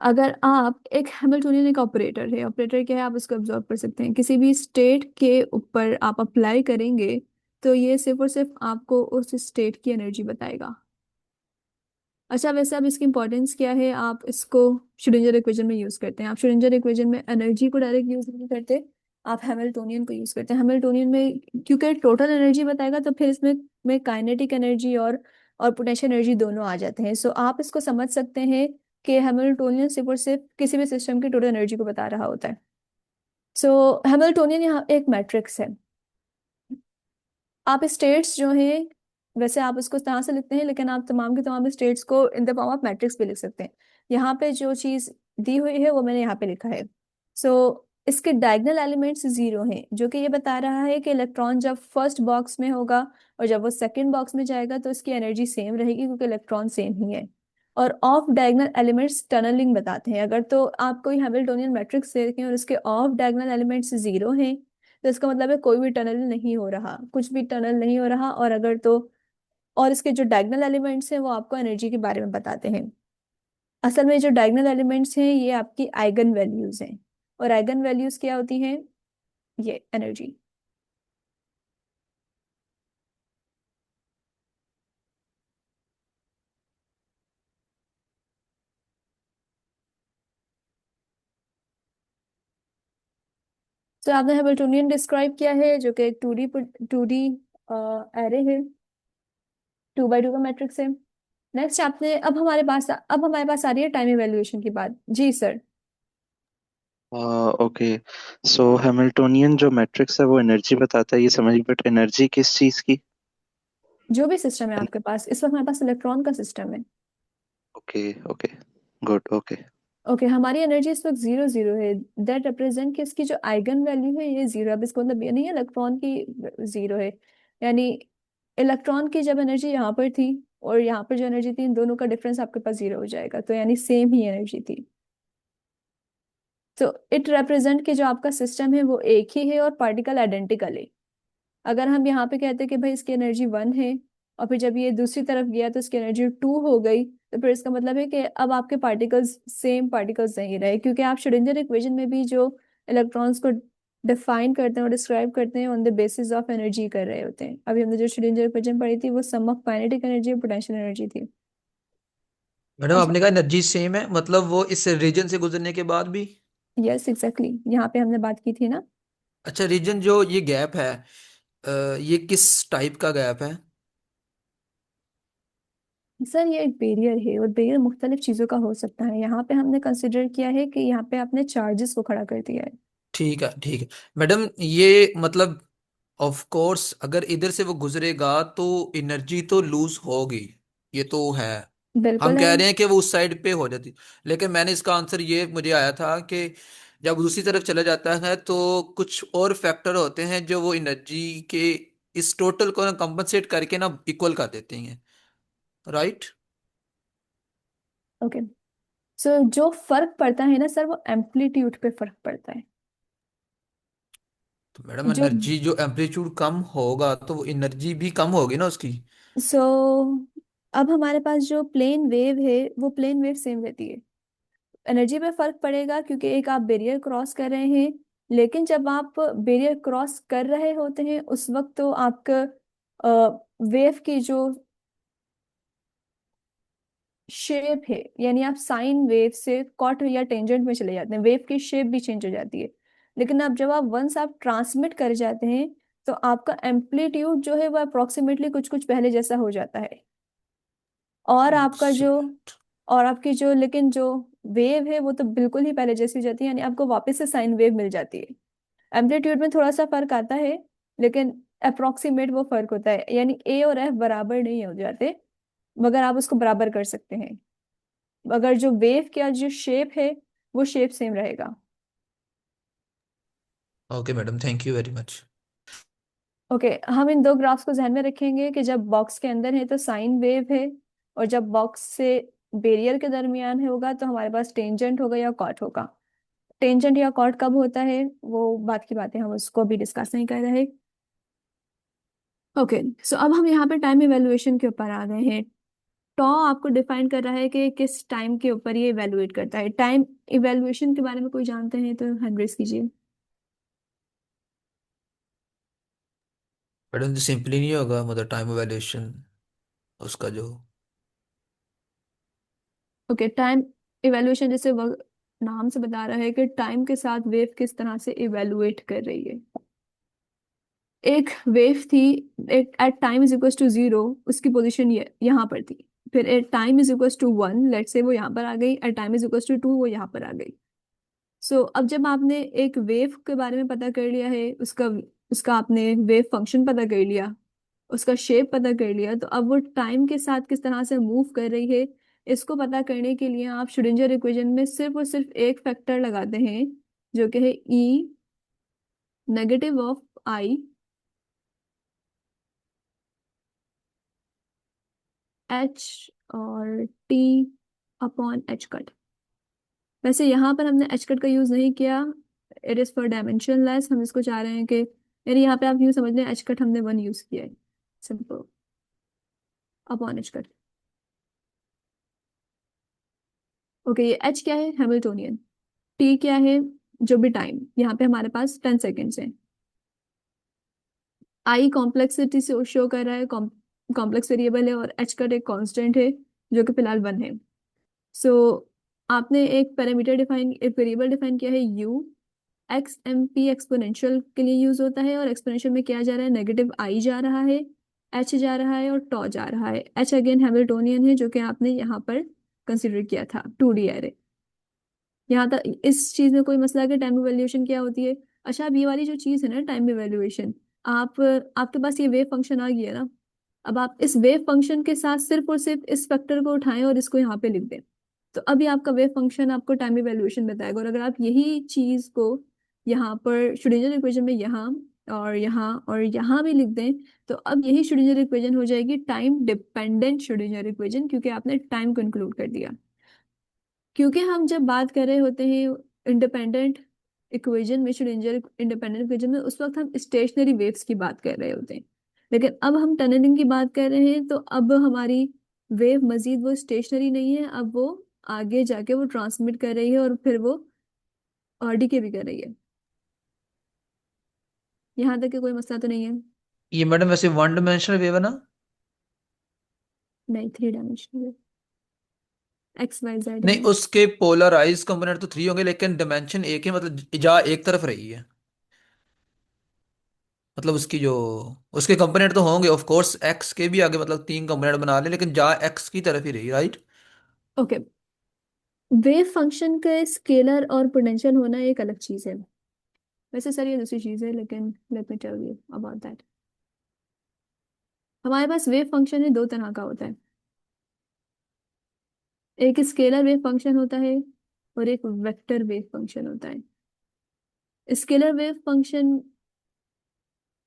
अगर आप एक हैमिल्टोनियन एक ऑपरेटर है, ऑपरेटर क्या है आप उसको ऑब्जर्व कर सकते हैं, किसी भी स्टेट के ऊपर आप अप्लाई करेंगे तो ये सिर्फ और सिर्फ आपको उस स्टेट की एनर्जी बताएगा। अच्छा, वैसे अब इसकी इंपॉर्टेंस क्या है, आप इसको श्रोडिंगर इक्वेशन में यूज करते हैं। आप श्रोडिंगर इक्वेशन में एनर्जी को डायरेक्ट यूज नहीं करते, आप हैमिल्टोनियन को यूज करते हैं। हैमिल्टोनियन में क्योंकि टोटल एनर्जी बताएगा तो फिर इसमें में काइनेटिक एनर्जी और पोटेंशियल एनर्जी दोनों आ जाते हैं। सो आप इसको समझ सकते हैं कि हैमिल्टोनियन सिर्फ और सिर्फ किसी भी सिस्टम की टोटल एनर्जी को बता रहा होता है। सो हैमिल्टोनियन यहाँ एक मैट्रिक्स है। आप स्टेट्स जो हैं, वैसे आप उसको इस तरह से लिखते हैं, लेकिन आप तमाम के तमाम स्टेट्स को in the form of matrix भी लिख सकते हैं। यहाँ पे जो चीज़ दी हुई है वो मैंने यहाँ पे लिखा है। सो इसके डायगोनल एलिमेंट्स 0 हैं, जो कि ये बता रहा है कि इलेक्ट्रॉन जब फर्स्ट बॉक्स में होगा और जब वो सेकंड बॉक्स में जाएगा तो इसकी एनर्जी सेम रहेगी, क्योंकि इलेक्ट्रॉन सेम ही है। और ऑफ डायगोनल एलिमेंट्स टनलिंग बताते हैं। अगर तो आप कोई हैमिल्टोनियन मैट्रिक्स देखें और उसके ऑफ डायगोनल एलिमेंट्स 0 हैं तो इसका मतलब है कोई भी टनल नहीं हो रहा, कुछ भी टनल नहीं हो रहा। और अगर तो, और इसके जो डायगोनल एलिमेंट्स हैं वो आपको एनर्जी के बारे में बताते हैं। असल में जो डायगोनल एलिमेंट्स हैं ये आपकी आइगन वैल्यूज हैं, और आइगन वैल्यूज क्या होती हैं? ये एनर्जी। तो आपने हैमिल्टोनियन डिस्क्राइब किया है जो कि एक 2D एरे है, 2x2 का मैट्रिक्स है। नेक्स्ट आपने अब हमारे पास आ रही है टाइम इवेल्युएशन की बात। जी सर। ओके, सो हैमिल्टोनियन जो मैट्रिक्स है वो एनर्जी बताता है, ये समझ, बट एनर्जी किस चीज की? जो भी सिस्टम है आपके पास, इस वक्त हमारे पास इलेक्ट्रॉन का सिस्टम है। Okay okay, good, okay. Okay हमारी एनर्जी इस वक्त 0 0 है। दैट रिप्रेजेंट कि इसकी जो आइगन वैल्यू है ये 0। अब इसका मतलब ये नहीं है इलेक्ट्रॉन की 0 है। यानी इलेक्ट्रॉन की जब एनर्जी यहाँ पर थी और यहाँ पर जो एनर्जी थी, इन दोनों का डिफरेंस आपके पास 0 हो जाएगा, तो यानी सेम ही एनर्जी थी। तो इट रिप्रेजेंट कि जो आपका सिस्टम है वो एक ही है और पार्टिकल आइडेंटिकल है। अगर हम यहाँ पे कहते हैं कि भाई इसकी एनर्जी 1 है और फिर जब ये दूसरी तरफ गया तो इसकी एनर्जी 2 हो गई, तो फिर इसका मतलब है कि अब आपके पार्टिकल्स सेम पार्टिकल्स नहीं रहे, क्योंकि आप श्रोडिंगर इक्वेशन में भी जो इलेक्ट्रॉन्स को डिफाइन करते हैं और डिस्क्राइब करते हैं on the basis of energy कर रहे होते हैं। अभी हमने जो श्रोडिंगर इक्वेशन पढ़ी थी वो सम ऑफ काइनेटिक एनर्जी और पोटेंशियल एनर्जी थी। मैडम अच्छा। आपने कहा एनर्जी सेम है, मतलब वो इस रीजन से गुजरने के बाद भी? यस एग्जैक्टली, यहाँ पे हमने बात की थी ना। अच्छा, रीजन जो ये गैप है, ये किस टाइप का गैप है? सर ये एक बैरियर है और बैरियर मुख्तलिफ चीज़ों का हो सकता है। यहाँ पे हमने कंसिडर किया है कि यहाँ पे आपने चार्जेस को खड़ा कर दिया है। ठीक है, ठीक है। मैडम ये मतलब ऑफ कोर्स अगर इधर से वो गुजरेगा तो एनर्जी तो लूज होगी, ये तो है। हम बिल्कुल है। कह रहे हैं कि वो उस साइड पे हो जाती, लेकिन मैंने इसका आंसर ये मुझे आया था कि जब दूसरी तरफ चला जाता है तो कुछ और फैक्टर होते हैं जो वो एनर्जी के इस टोटल को ना कंपनसेट करके ना इक्वल कर देते हैं, राइट? ओके सो जो फर्क पड़ता है ना सर, वो एम्पलीट्यूड पे फर्क पड़ता है। तो मैडम जो एनर्जी जो एम्पलीट्यूड कम होगा तो वो एनर्जी भी कम होगी ना उसकी। सो अब हमारे पास जो प्लेन वेव है वो प्लेन वेव सेम रहती है। एनर्जी पे फर्क पड़ेगा क्योंकि एक आप बैरियर क्रॉस कर रहे हैं, लेकिन जब आप बैरियर क्रॉस कर रहे होते हैं उस वक्त तो आपका वेव की जो शेप है, यानी आप साइन वेव से कॉट या टेंजेंट में चले जाते हैं, वेव की शेप भी चेंज हो जाती है। लेकिन अब जब आप वंस आप ट्रांसमिट कर जाते हैं तो आपका एम्पलीट्यूड जो है वो अप्रोक्सीमेटली कुछ कुछ पहले जैसा हो जाता है। और आपका जो एक्सीलेंट। और आपकी जो लेकिन जो वेव है वो तो बिल्कुल ही पहले जैसी हो जाती है, यानी आपको वापस से साइन वेव मिल जाती है। एम्पलीट्यूड में थोड़ा सा फर्क आता है, लेकिन अप्रोक्सीमेट वो फर्क होता है, यानी ए और एफ बराबर नहीं हो जाते, मगर आप उसको बराबर कर सकते हैं अगर जो वेव का जो शेप है वो शेप सेम रहेगा। Okay madam, thank you very much. Okay हम इन दो ग्राफ्स को ध्यान में रखेंगे कि जब बॉक्स के अंदर है तो साइन वेव है, और जब बॉक्स से बैरियर के दरमियान है होगा तो हमारे पास टेंजेंट होगा या कॉट होगा। टेंजेंट या कॉट कब होता है वो बात की बातें हम उसको भी डिस्कस नहीं कर रहे। ओके सो अब हम यहाँ पे टाइम इवेलुएशन के ऊपर आ गए हैं। टॉ आपको डिफाइन कर रहा है कि किस टाइम के ऊपर ये इवेलुएट करता है। टाइम इवेलुएशन के बारे में कोई जानते हैं तो हैंड रेज कीजिए। मैडम जो सिंपली नहीं होगा, मतलब टाइम वैल्यूएशन उसका जो। ओके टाइम इवेलुएशन जैसे नाम से बता रहा है कि टाइम के साथ वेव किस तरह से इवेलुएट कर रही है। एक वेव थी, एक at time is equal to 0, उसकी पोजीशन ये यहाँ पर थी। फिर at time is equal to 1, late से वो यहाँ पर आ गई। At time is equal to 2 वो यहाँ पर आ गई। सो अब जब आपने एक वेव के बारे में पता कर लिया है, उसका उसका आपने वेव फंक्शन पता कर लिया, उसका शेप पता कर लिया, तो अब वो टाइम के साथ किस तरह से मूव कर रही है इसको पता करने के लिए आप श्रोडिंगर इक्वेशन में सिर्फ और सिर्फ एक फैक्टर लगाते हैं जो कि है ई नेगेटिव ऑफ आई एच और टी अपॉन एच कट। वैसे यहाँ पर हमने एच कट का यूज नहीं किया, it is for dimension less. हम इसको चाह रहे हैं कि यानी यहाँ पे आप यूँ समझ लें एच कट हमने 1 यूज किया है, simple, upon H cut. Okay ये एच क्या है, हैमिल्टोनियन। टी क्या है, जो भी टाइम यहाँ पे हमारे पास 10 सेकेंड्स है। आई कॉम्प्लेक्सिटी से शो कर रहा है, कॉम्प्लेक्स वेरिएबल है, और एच कट एक कांस्टेंट है जो कि फिलहाल 1 है। सो आपने एक पैरामीटर डिफाइन, एक वेरिएबल डिफाइन किया है U, X M P exponential के लिए यूज होता है, और एक्सपोनेंशियल में क्या जा रहा है, नेगेटिव आई जा रहा है, एच जा रहा है और टॉ जा रहा है। एच अगेन हैमिल्टोनियन है, जो कि आपने यहाँ पर कंसिडर किया था 2D एरे। यहाँ तक इस चीज में कोई मसला है कि टाइम इवैल्यूएशन क्या होती है? अच्छा, अब ये वाली जो चीज है ना टाइम इवैल्यूएशन, आप आपके पास ये वेव फंक्शन आ गया ना, अब आप इस वेव फंक्शन के साथ सिर्फ और सिर्फ इस फैक्टर को उठाएं और इसको यहाँ पे लिख दें, तो अभी आपका वेव फंक्शन आपको टाइम इवैल्यूएशन बताएगा। और अगर आप यही चीज को यहाँ पर श्रोडिंगर इक्वेशन में यहाँ और यहाँ भी लिख दें, तो अब यही श्रोडिंगर इक्वेशन हो जाएगी टाइम डिपेंडेंट श्रोडिंगर इक्वेशन, क्योंकि आपने टाइम को इंक्लूड कर दिया। क्योंकि हम जब बात कर रहे होते हैं इंडिपेंडेंट इक्वेशन में, श्रोडिंगर इंडिपेंडेंट इक्वेशन में, उस वक्त हम स्टेशनरी वेव्स की बात कर रहे होते हैं। लेकिन अब हम टनलिंग की बात कर रहे हैं, तो अब हमारी वेव मजीद वो स्टेशनरी नहीं है, अब वो आगे जाके वो ट्रांसमिट कर रही है और फिर वो डीके भी कर रही है। यहाँ तक कि कोई मसला तो नहीं है? ये मैडम वैसे वन डायमेंशनल वेव है ना? नहीं, 3 डायमेंशनल, एक्स वाई जेड नहीं, है। उसके पोलराइज कंपोनेंट तो 3 होंगे, लेकिन डायमेंशन एक है, मतलब जा एक तरफ रही है। मतलब उसकी जो उसके कंपोनेंट तो होंगे ऑफ कोर्स, एक्स के भी आगे मतलब 3 कंपोनेंट बना ले, लेकिन जा एक्स की तरफ ही रही, राइट? ओके, वेव फंक्शन का स्केलर और पोटेंशियल होना एक अलग चीज है। वैसे सर ये दूसरी चीज है, लेकिन let me tell you about that. हमारे पास वेव फंक्शन है, दो तरह का होता है। एक स्केलर वेव फंक्शन होता है और एक वेक्टर वेव फंक्शन होता है। Scalar wave function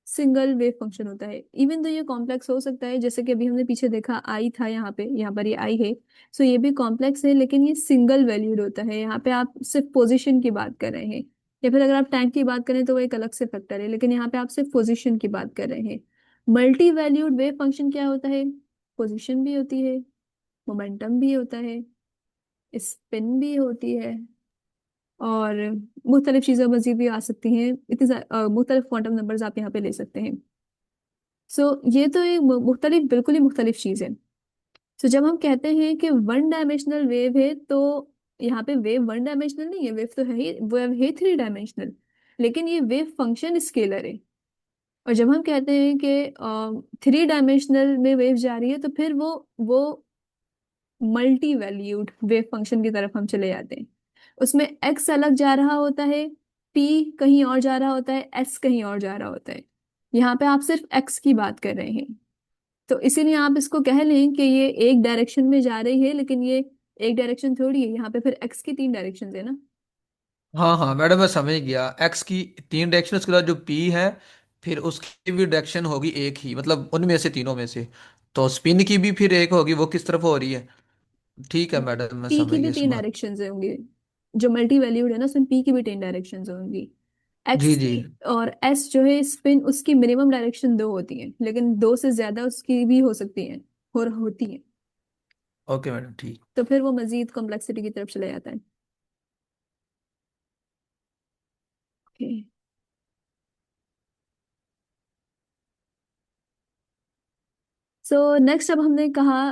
single wave function होता है, इवन तो ये कॉम्प्लेक्स हो सकता है, जैसे कि अभी हमने पीछे देखा आई था यहाँ पे, यहाँ पर ये आई है, सो ये भी कॉम्प्लेक्स है, लेकिन ये सिंगल वैल्यूड होता है। यहाँ पे आप सिर्फ पोजीशन की बात कर रहे हैं, या फिर अगर आप टाइम की बात करें तो वो एक अलग से फैक्टर है, लेकिन यहाँ पे आप सिर्फ पोजीशन की बात कर रहे हैं। मल्टी वैल्यूड वेव फंक्शन क्या होता है? पोजीशन भी होती है, मोमेंटम भी होता है, स्पिन भी होती है, और मुख्तलिफ चीज़ें मजीद भी आ सकती हैं। मुख्तलिफ क्वांटम नंबर्स आप यहाँ पे ले सकते हैं। सो ये तो एक मुख्तलिफ, बिल्कुल ही मुख्तलिफ चीज़ है। सो जब हम कहते हैं कि वन डायमेंशनल वेव है, तो यहाँ पे वेव वन डायमेंशनल नहीं है, वेव तो है ही, वेव है 3 डायमेंशनल, लेकिन ये वेव फंक्शन स्केलर है। और जब हम कहते हैं कि 3 डायमेंशनल में वेव जा रही है, तो फिर वो मल्टी वैल्यूड वेव फंक्शन की तरफ हम चले जाते हैं। उसमें एक्स अलग जा रहा होता है, पी कहीं और जा रहा होता है, एस कहीं और जा रहा होता है। यहाँ पे आप सिर्फ एक्स की बात कर रहे हैं, तो इसीलिए आप इसको कह लें कि ये एक डायरेक्शन में जा रही है, लेकिन ये एक डायरेक्शन थोड़ी है, यहाँ पे फिर एक्स की 3 डायरेक्शन है ना। हाँ हाँ मैडम, मैं समझ गया। एक्स की 3 डायरेक्शन, उसके बाद जो पी है फिर उसकी भी डायरेक्शन होगी एक ही, मतलब उनमें से तीनों में से। तो स्पिन की भी फिर एक होगी, वो किस तरफ हो रही है। ठीक है मैडम, मैं पी की समझ भी गया इस तीन बात। डायरेक्शन होंगी, जो मल्टी वैल्यूड है ना, उसमें पी की भी 3 डायरेक्शन होंगी। एक्स जी जी। की और एस जो है स्पिन, उसकी मिनिमम डायरेक्शन 2 होती है, लेकिन 2 से ज्यादा उसकी भी हो सकती हैं और होती हैं। ओके मैडम, ठीक। तो फिर वो मजीद कॉम्प्लेक्सिटी की तरफ चला जाता है। Okay. सो नेक्स्ट, अब हमने कहा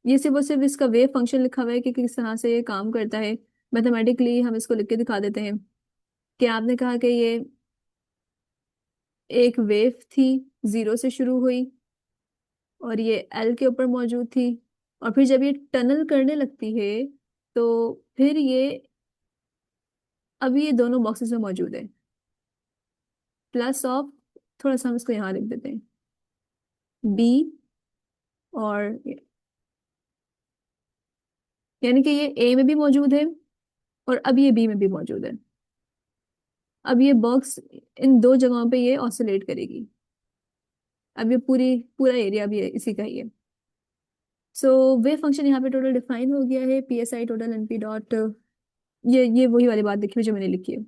ये सिर्फ और सिर्फ इसका वेव फंक्शन लिखा हुआ है कि किस तरह से ये काम करता है। मैथमेटिकली हम इसको लिख के दिखा देते हैं कि आपने कहा कि ये एक वेव थी, 0 से शुरू हुई और ये एल के ऊपर मौजूद थी, और फिर जब ये टनल करने लगती है, तो फिर ये अभी ये दोनों बॉक्सेस में मौजूद है, प्लस ऑफ, थोड़ा सा हम इसको यहाँ लिख देते हैं, बी, और यानी कि ये ए में भी मौजूद है और अब ये बी में भी मौजूद है। अब ये बॉक्स इन दो जगहों पे ये ऑसिलेट करेगी। अब ये पूरा एरिया भी है इसी का ही है। सो वेव फंक्शन यहाँ पे टोटल डिफाइन हो गया है, P S I total N P dot, ये वही वाली बात देखी हुई जो मैंने लिखी है।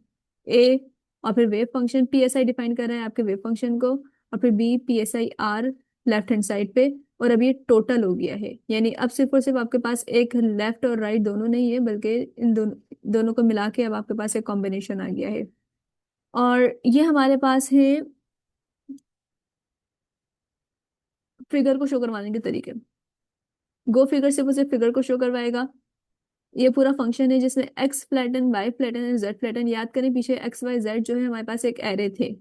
ए, और फिर wave function P S I define कर रहा है आपके वेव फंक्शन को, और फिर B P S I R left hand side पे, और अब ये टोटल हो गया है, यानी अब सिर्फ और सिर्फ आपके पास एक लेफ्ट और राइट दोनों नहीं है, बल्कि इन दोनों को मिला के अब आपके पास एक कॉम्बिनेशन आ गया है। और ये हमारे पास है फिगर को शो करवाने के तरीके। गो फिगर सिर्फ उसे फिगर को शो करवाएगा, ये पूरा फंक्शन है जिसमें X flatten, Y flatten and Z flatten. याद करें पीछे एक्स वाई जेड जो है हमारे पास एक एरे थे,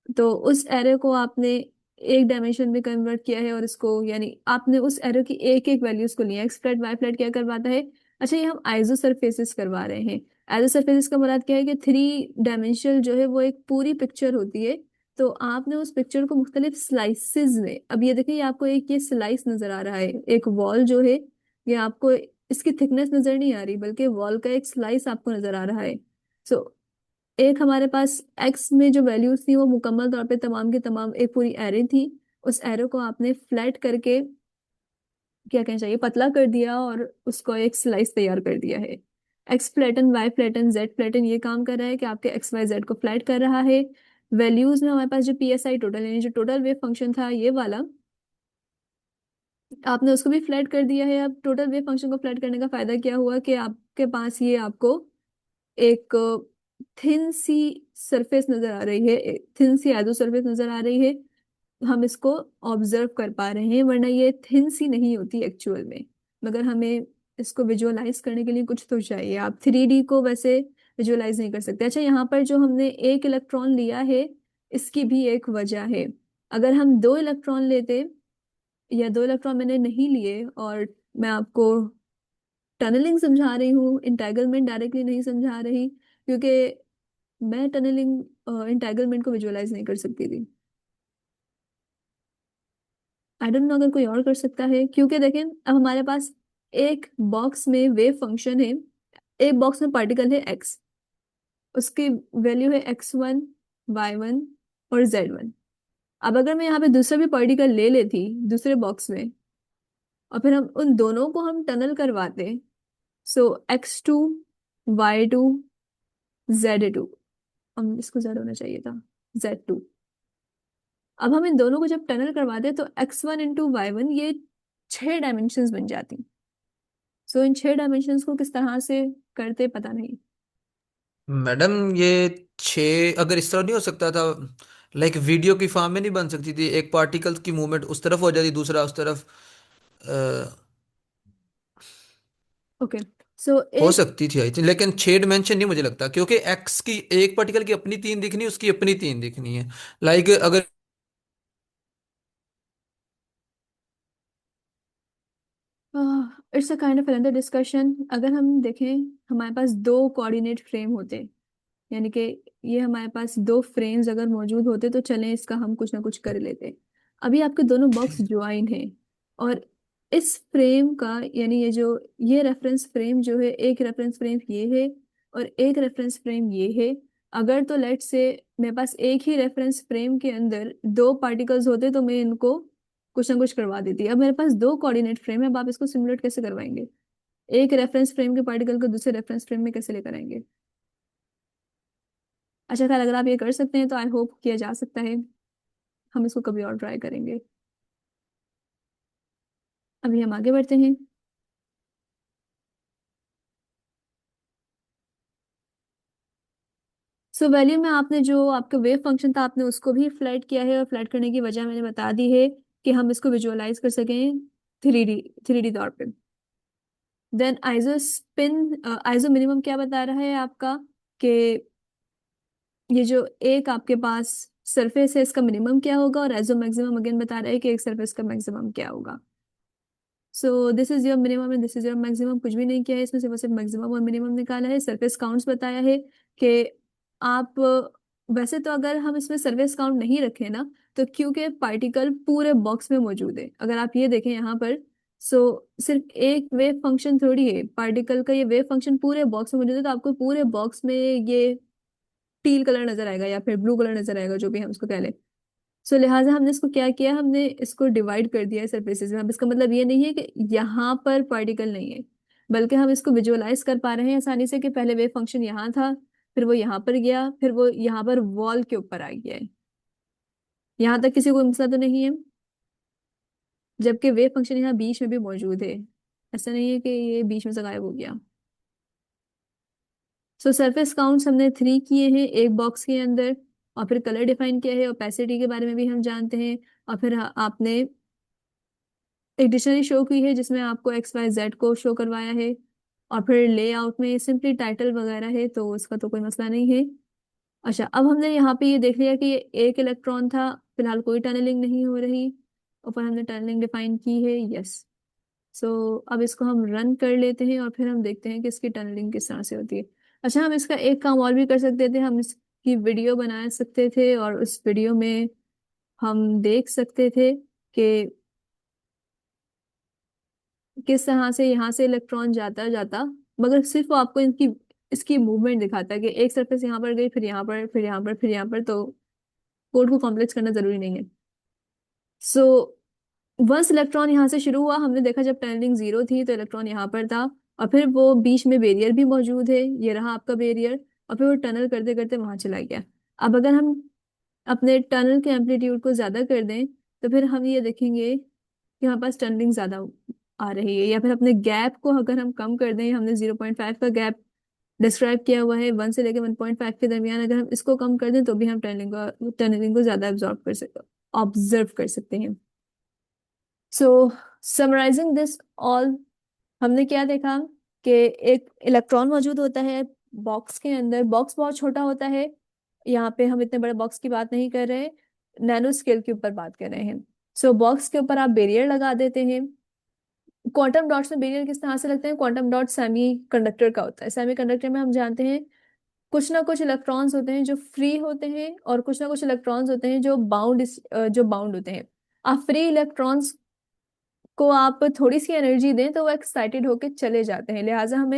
तो उस एरे को आपने एक डायमेंशन में कन्वर्ट किया है, और इसको यानी आपने उस एरे की एक एक वैल्यूज को लिया। एक्स फ्लैट वाई फ्लैट क्या करवाता है? अच्छा, ये हम आइसो सरफेसेस करवा रहे हैं। आइसो सरफेसेस का मुराद क्या है कि थ्री डायमेंशनल जो है वो एक पूरी पिक्चर होती है, तो आपने उस पिक्चर को मुख्तलिफ स्लाइसेस में, अब ये देखिए, ये आपको एक ये स्लाइस नजर आ रहा है, एक वॉल जो है, ये आपको इसकी थिकनेस नजर नहीं आ रही बल्कि वॉल का एक स्लाइस आपको नजर आ रहा है। सो एक हमारे पास एक्स में जो वैल्यूज थी वो मुकम्मल तौर पे तमाम की तमाम एक पूरी एरे थी। उस एरे को आपने फ्लैट करके, क्या कहना चाहिए, पतला कर दिया और उसको एक स्लाइस तैयार कर दिया है। X flatten, Y flatten, Z flatten ये काम कर रहा है कि आपके एक्स वाई जेड को फ्लैट कर रहा है। वैल्यूज में हमारे पास जो पी एस आई टोटल, यानी जो टोटल वेव फंक्शन था ये वाला, आपने उसको भी फ्लैट कर दिया है। अब टोटल वेव फंक्शन को फ्लैट करने का फायदा क्या हुआ कि आपके पास ये आपको एक थिन सी सरफेस नजर आ रही है, थिन सी आइसो सरफेस नजर आ रही है। हम इसको ऑब्जर्व कर पा रहे हैं, वरना ये थिन सी नहीं होती एक्चुअल में। मगर हमें इसको विजुअलाइज करने के लिए कुछ तो चाहिए। आप थ्री डी को वैसे विजुअलाइज नहीं कर सकते। अच्छा, यहाँ पर जो हमने एक इलेक्ट्रॉन लिया है इसकी भी एक वजह है। अगर हम दो इलेक्ट्रॉन लेते, या दो इलेक्ट्रॉन मैंने नहीं लिए, और मैं आपको टनलिंग समझा रही हूँ, इंटैगलमेंट डायरेक्टली नहीं समझा रही, क्योंकि मैं टनलिंग इंटैगलमेंट को विजुअलाइज नहीं कर सकती थी। आई डोंट नो अगर कोई और कर सकता है, क्योंकि देखें अब हमारे पास एक बॉक्स में वेव फंक्शन है, एक बॉक्स में पार्टिकल है एक्स, उसकी वैल्यू है x1, y1 और z1। अब अगर मैं यहाँ पे दूसरा भी पार्टिकल ले लेती दूसरे बॉक्स में, और फिर हम उन दोनों को हम टनल करवाते, सो x2, y2, z2, हम इसको z होना चाहिए था, z2। अब हम इन दोनों को जब टनल करवाते तो x1 इंटू y1 ये 6 डायमेंशंस बन जाती। सो इन 6 डायमेंशंस को किस तरह से करते पता नहीं। मैडम ये छः अगर इस तरह नहीं हो सकता था, लाइक वीडियो की फॉर्म में नहीं बन सकती थी? एक पार्टिकल की मूवमेंट उस तरफ हो जाती, दूसरा उस तरफ ओके, सो हो एक, सकती थी आई थिंक, लेकिन 6 डिमेंशन नहीं मुझे लगता, क्योंकि एक्स की एक पार्टिकल की अपनी तीन दिखनी, उसकी अपनी तीन दिखनी है। लाइक अगर it's a kind of another discussion. अगर हम देखें, हमारे पास दो कोऑर्डिनेट फ्रेम होते, यानी कि ये हमारे पास दो फ्रेम्स अगर मौजूद होते तो चलें इसका हम कुछ ना कुछ कर लेते। अभी आपके दोनों बॉक्स ज्वाइन हैं, और इस फ्रेम का, यानी ये रेफरेंस फ्रेम जो है, एक रेफरेंस फ्रेम ये है और एक रेफरेंस फ्रेम ये है। अगर तो लेट से मेरे पास एक ही रेफरेंस फ्रेम के अंदर दो पार्टिकल्स होते तो मैं इनको कुछ ना कुछ करवा देती। अब मेरे पास दो कोऑर्डिनेट फ्रेम है, अब आप इसको सिमुलेट कैसे करवाएंगे? एक रेफरेंस फ्रेम के पार्टिकल को दूसरे रेफरेंस फ्रेम में कैसे लेकर आएंगे? अच्छा खैर, अगर आप ये कर सकते हैं तो आई होप किया जा सकता है। हम इसको कभी और ट्राई करेंगे। अभी हम आगे बढ़ते हैं। सो वैल्यू में आपने जो आपका वेव फंक्शन था आपने उसको भी फ्लैट किया है, और फ्लैट करने की वजह मैंने बता दी है कि हम इसको विजुअलाइज कर सकें थ्री डी तौर पे। देन आइजो स्पिन, आइजो मिनिमम क्या बता रहा है आपका कि ये जो एक आपके पास सरफेस है इसका मिनिमम क्या होगा, और आइजो मैक्सिमम अगेन बता रहा है कि एक सरफेस का मैक्सिमम क्या होगा। So this is your minimum and this is your maximum. कुछ भी नहीं किया है इसमें, सिर्फ मैक्सिमम और मिनिमम निकाला है। सरफेस काउंट्स बताया है कि आप, वैसे तो अगर हम इसमें सरफेस काउंट नहीं रखें ना, तो क्योंकि पार्टिकल पूरे बॉक्स में मौजूद है, अगर आप ये देखें यहाँ पर, सो सिर्फ एक वेव फंक्शन थोड़ी है, पार्टिकल का ये वेव फंक्शन पूरे बॉक्स में मौजूद है, तो आपको पूरे बॉक्स में ये टील कलर नजर आएगा या फिर ब्लू कलर नजर आएगा, जो भी हम उसको कह लें। सो लिहाजा हमने इसको क्या किया, हमने इसको डिवाइड कर दिया है सरफेसेस में। अब इसका मतलब ये नहीं है कि यहाँ पर पार्टिकल नहीं है, बल्कि हम इसको विजुअलाइज कर पा रहे हैं आसानी से कि पहले वेव फंक्शन यहाँ था, फिर वो यहाँ पर गया, फिर वो यहाँ पर वॉल के ऊपर आ गया है। यहाँ तक किसी को मसला तो नहीं है, जबकि वेव फंक्शन यहाँ बीच में भी मौजूद है। ऐसा नहीं है कि ये बीच में से गायब हो गया। सो सरफेस काउंट्स हमने 3 किए हैं एक बॉक्स के अंदर, और फिर कलर डिफाइन किया है, ओपेसिटी के बारे में भी हम जानते हैं, और फिर आपने एक डिक्शनरी शो की है जिसमें आपको एक्स वाई जेड को शो करवाया है। और फिर लेआउट में सिंपली टाइटल वगैरह है तो उसका तो कोई मसला नहीं है। अच्छा, अब हमने यहाँ पे ये देख लिया कि ये एक इलेक्ट्रॉन था, फिलहाल कोई टनलिंग नहीं हो रही, ऊपर हमने टनलिंग डिफाइन की है, यस। सो अब इसको हम रन कर लेते हैं और फिर हम देखते हैं कि इसकी टनलिंग किस तरह से होती है। अच्छा, हम इसका एक काम और भी कर सकते थे, हम इसकी वीडियो बना सकते थे और उस वीडियो में हम देख सकते थे कि किस तरह से यहाँ से इलेक्ट्रॉन जाता जाता, मगर सिर्फ वो आपको इनकी इसकी मूवमेंट दिखाता है कि एक सरफेस यहाँ पर गई, फिर यहाँ पर, फिर यहाँ पर, फिर यहाँ पर, तो कोड को कॉम्प्लेक्स करना जरूरी नहीं है। सो वंस इलेक्ट्रॉन यहाँ से शुरू हुआ, हमने देखा जब टनलिंग 0 थी तो इलेक्ट्रॉन यहाँ पर था, और फिर वो बीच में बैरियर भी मौजूद है, ये रहा आपका बैरियर, और फिर वो टनल करते करते वहां चला गया। अब अगर हम अपने टनल के एम्पलीट्यूड को ज्यादा कर दें तो फिर हम ये देखेंगे कि हमारे पास टनलिंग ज्यादा आ रही है, या फिर अपने गैप को अगर हम कम कर दें, हमने 0.5 का गैप डिस्क्राइब किया हुआ है 1 से लेकर 1.5 के दरमियान, अगर हम इसको कम कर दें तो भी हम टनलिंग को ज्यादा ऑब्जर्व कर सकते हैं। सो समराइजिंग दिस ऑल, हमने क्या देखा कि एक इलेक्ट्रॉन मौजूद होता है बॉक्स के अंदर, बॉक्स बहुत छोटा होता है, यहाँ पे हम इतने बड़े बॉक्स की बात नहीं कर रहे, नैनो स्केल के ऊपर बात कर रहे हैं। सो बॉक्स के ऊपर आप बैरियर लगा देते हैं। क्वांटम डॉट्स में बैरियर किस तरह से लगते हैं, क्वांटम डॉट सेमी कंडक्टर का होता है, सेमी कंडक्टर में हम जानते हैं कुछ ना कुछ इलेक्ट्रॉन्स होते हैं जो फ्री होते हैं और कुछ ना कुछ इलेक्ट्रॉन्स होते हैं जो बाउंड होते हैं। आप फ्री इलेक्ट्रॉन्स को आप थोड़ी सी एनर्जी दें तो वो एक्साइटेड होकर चले जाते हैं, लिहाजा हम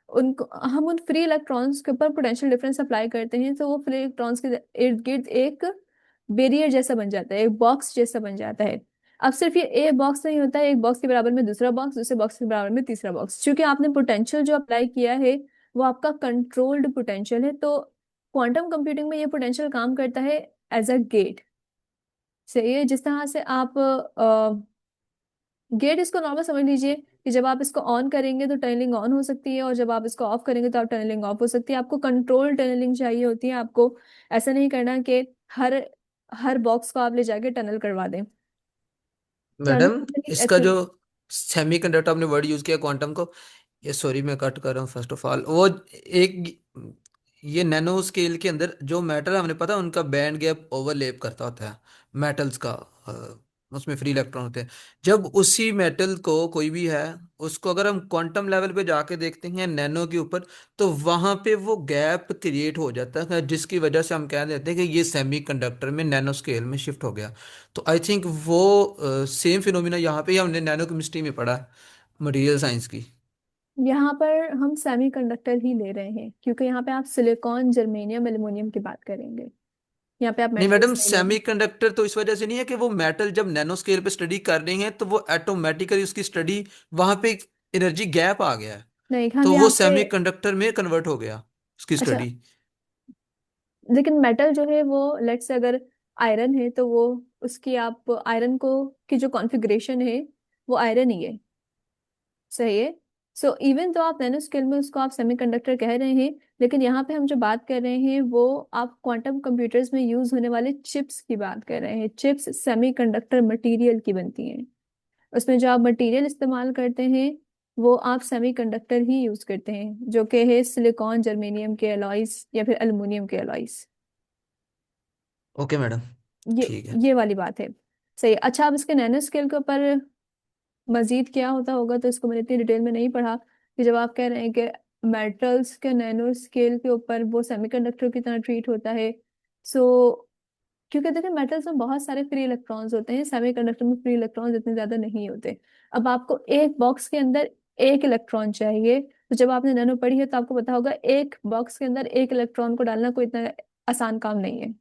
उन फ्री इलेक्ट्रॉन्स के ऊपर पोटेंशियल डिफरेंस अप्लाई करते हैं तो वो फ्री इलेक्ट्रॉन्स के इर्द गिर्द एक बैरियर जैसा बन जाता है, एक बॉक्स जैसा बन जाता है। अब सिर्फ ये एक बॉक्स नहीं होता है, एक बॉक्स के बराबर में दूसरा बॉक्स, दूसरे बॉक्स के बराबर में तीसरा बॉक्स, क्योंकि आपने पोटेंशियल जो अप्लाई किया है वो आपका कंट्रोल्ड पोटेंशियल है। तो क्वांटम कंप्यूटिंग में ये पोटेंशियल काम करता है एज अ गेट। सही है, जिस तरह से आप गेट इसको नॉर्मल समझ लीजिए कि जब आप इसको ऑन करेंगे तो टनलिंग ऑन हो सकती है, और जब आप इसको ऑफ करेंगे तो आप टनलिंग ऑफ हो सकती है। आपको कंट्रोल टनलिंग चाहिए होती है, आपको ऐसा नहीं करना कि हर हर बॉक्स को आप ले जाके टनल करवा दें। टनल मैडम, टनलिंग इसका ऐसे। जो सेमीकंडक्टर आपने वर्ड यूज किया क्वांटम को, ये सॉरी मैं कट कर रहा हूँ फर्स्ट ऑफ ऑल, वो एक ये नैनो स्केल के अंदर जो मेटल हमने पता उनका बैंड गैप ओवरलैप करता होता है मेटल्स का, उसमें फ्री इलेक्ट्रॉन होते हैं। जब उसी मेटल को कोई भी है, उसको अगर हम क्वांटम लेवल पे जाके देखते हैं नैनो के ऊपर, तो वहां पे वो गैप क्रिएट हो जाता है, जिसकी वजह से हम कह देते हैं कि ये सेमीकंडक्टर में नैनो स्केल में शिफ्ट हो गया। तो आई थिंक वो सेम फिनोमिना यहाँ पे ही हमने नैनो केमिस्ट्री में पढ़ा है, मटेरियल साइंस की। यहाँ पर हम सेमीकंडक्टर ही ले रहे हैं क्योंकि यहाँ पे आप सिलिकॉन, जर्मेनियम, एल्युमिनियम की बात करेंगे, यहाँ पे आप नहीं मैडम, मेटल्स नहीं ले रहे। सेमीकंडक्टर तो इस वजह से नहीं है कि वो मेटल जब नैनो स्केल पे स्टडी कर रहे हैं तो वो ऑटोमेटिकली उसकी स्टडी वहां पे एनर्जी गैप आ गया है, नहीं, हम तो वो यहाँ पे। सेमीकंडक्टर में कन्वर्ट हो गया उसकी अच्छा, स्टडी। लेकिन मेटल जो है वो लेट्स से अगर आयरन है तो वो उसकी आप आयरन को की जो कॉन्फ़िगरेशन है वो आयरन ही है। सही है। सो इवन तो आप नैनो स्केल में उसको आप सेमीकंडक्टर कह रहे हैं, लेकिन यहाँ पे हम जो बात कर रहे हैं वो आप क्वांटम कंप्यूटर्स में यूज होने वाले चिप्स की बात कर रहे हैं। चिप्स सेमीकंडक्टर मटेरियल की बनती हैं, उसमें जो आप मटेरियल इस्तेमाल करते हैं वो आप सेमीकंडक्टर ही यूज करते हैं, जो कि है सिलिकॉन, जर्मेनियम के अलॉयज या फिर अल्युमिनियम के अलॉयज। ओके मैडम, ये ठीक है। ये वाली बात है। सही। अच्छा, अब इसके नैनो स्केल के ऊपर मजीद क्या होता होगा तो इसको मैंने इतनी डिटेल में नहीं पढ़ा, कि जब आप कह रहे हैं कि मेटल्स के नैनो स्केल के ऊपर वो सेमीकंडक्टर की तरह ट्रीट होता है। सो क्योंकि देखिए मेटल्स में बहुत सारे फ्री इलेक्ट्रॉन्स होते हैं, सेमीकंडक्टर में फ्री इलेक्ट्रॉन्स इतने ज्यादा नहीं होते। अब आपको एक बॉक्स के अंदर एक इलेक्ट्रॉन चाहिए, तो जब आपने नैनो पढ़ी है तो आपको पता होगा एक बॉक्स के अंदर एक इलेक्ट्रॉन को डालना कोई इतना आसान काम नहीं है।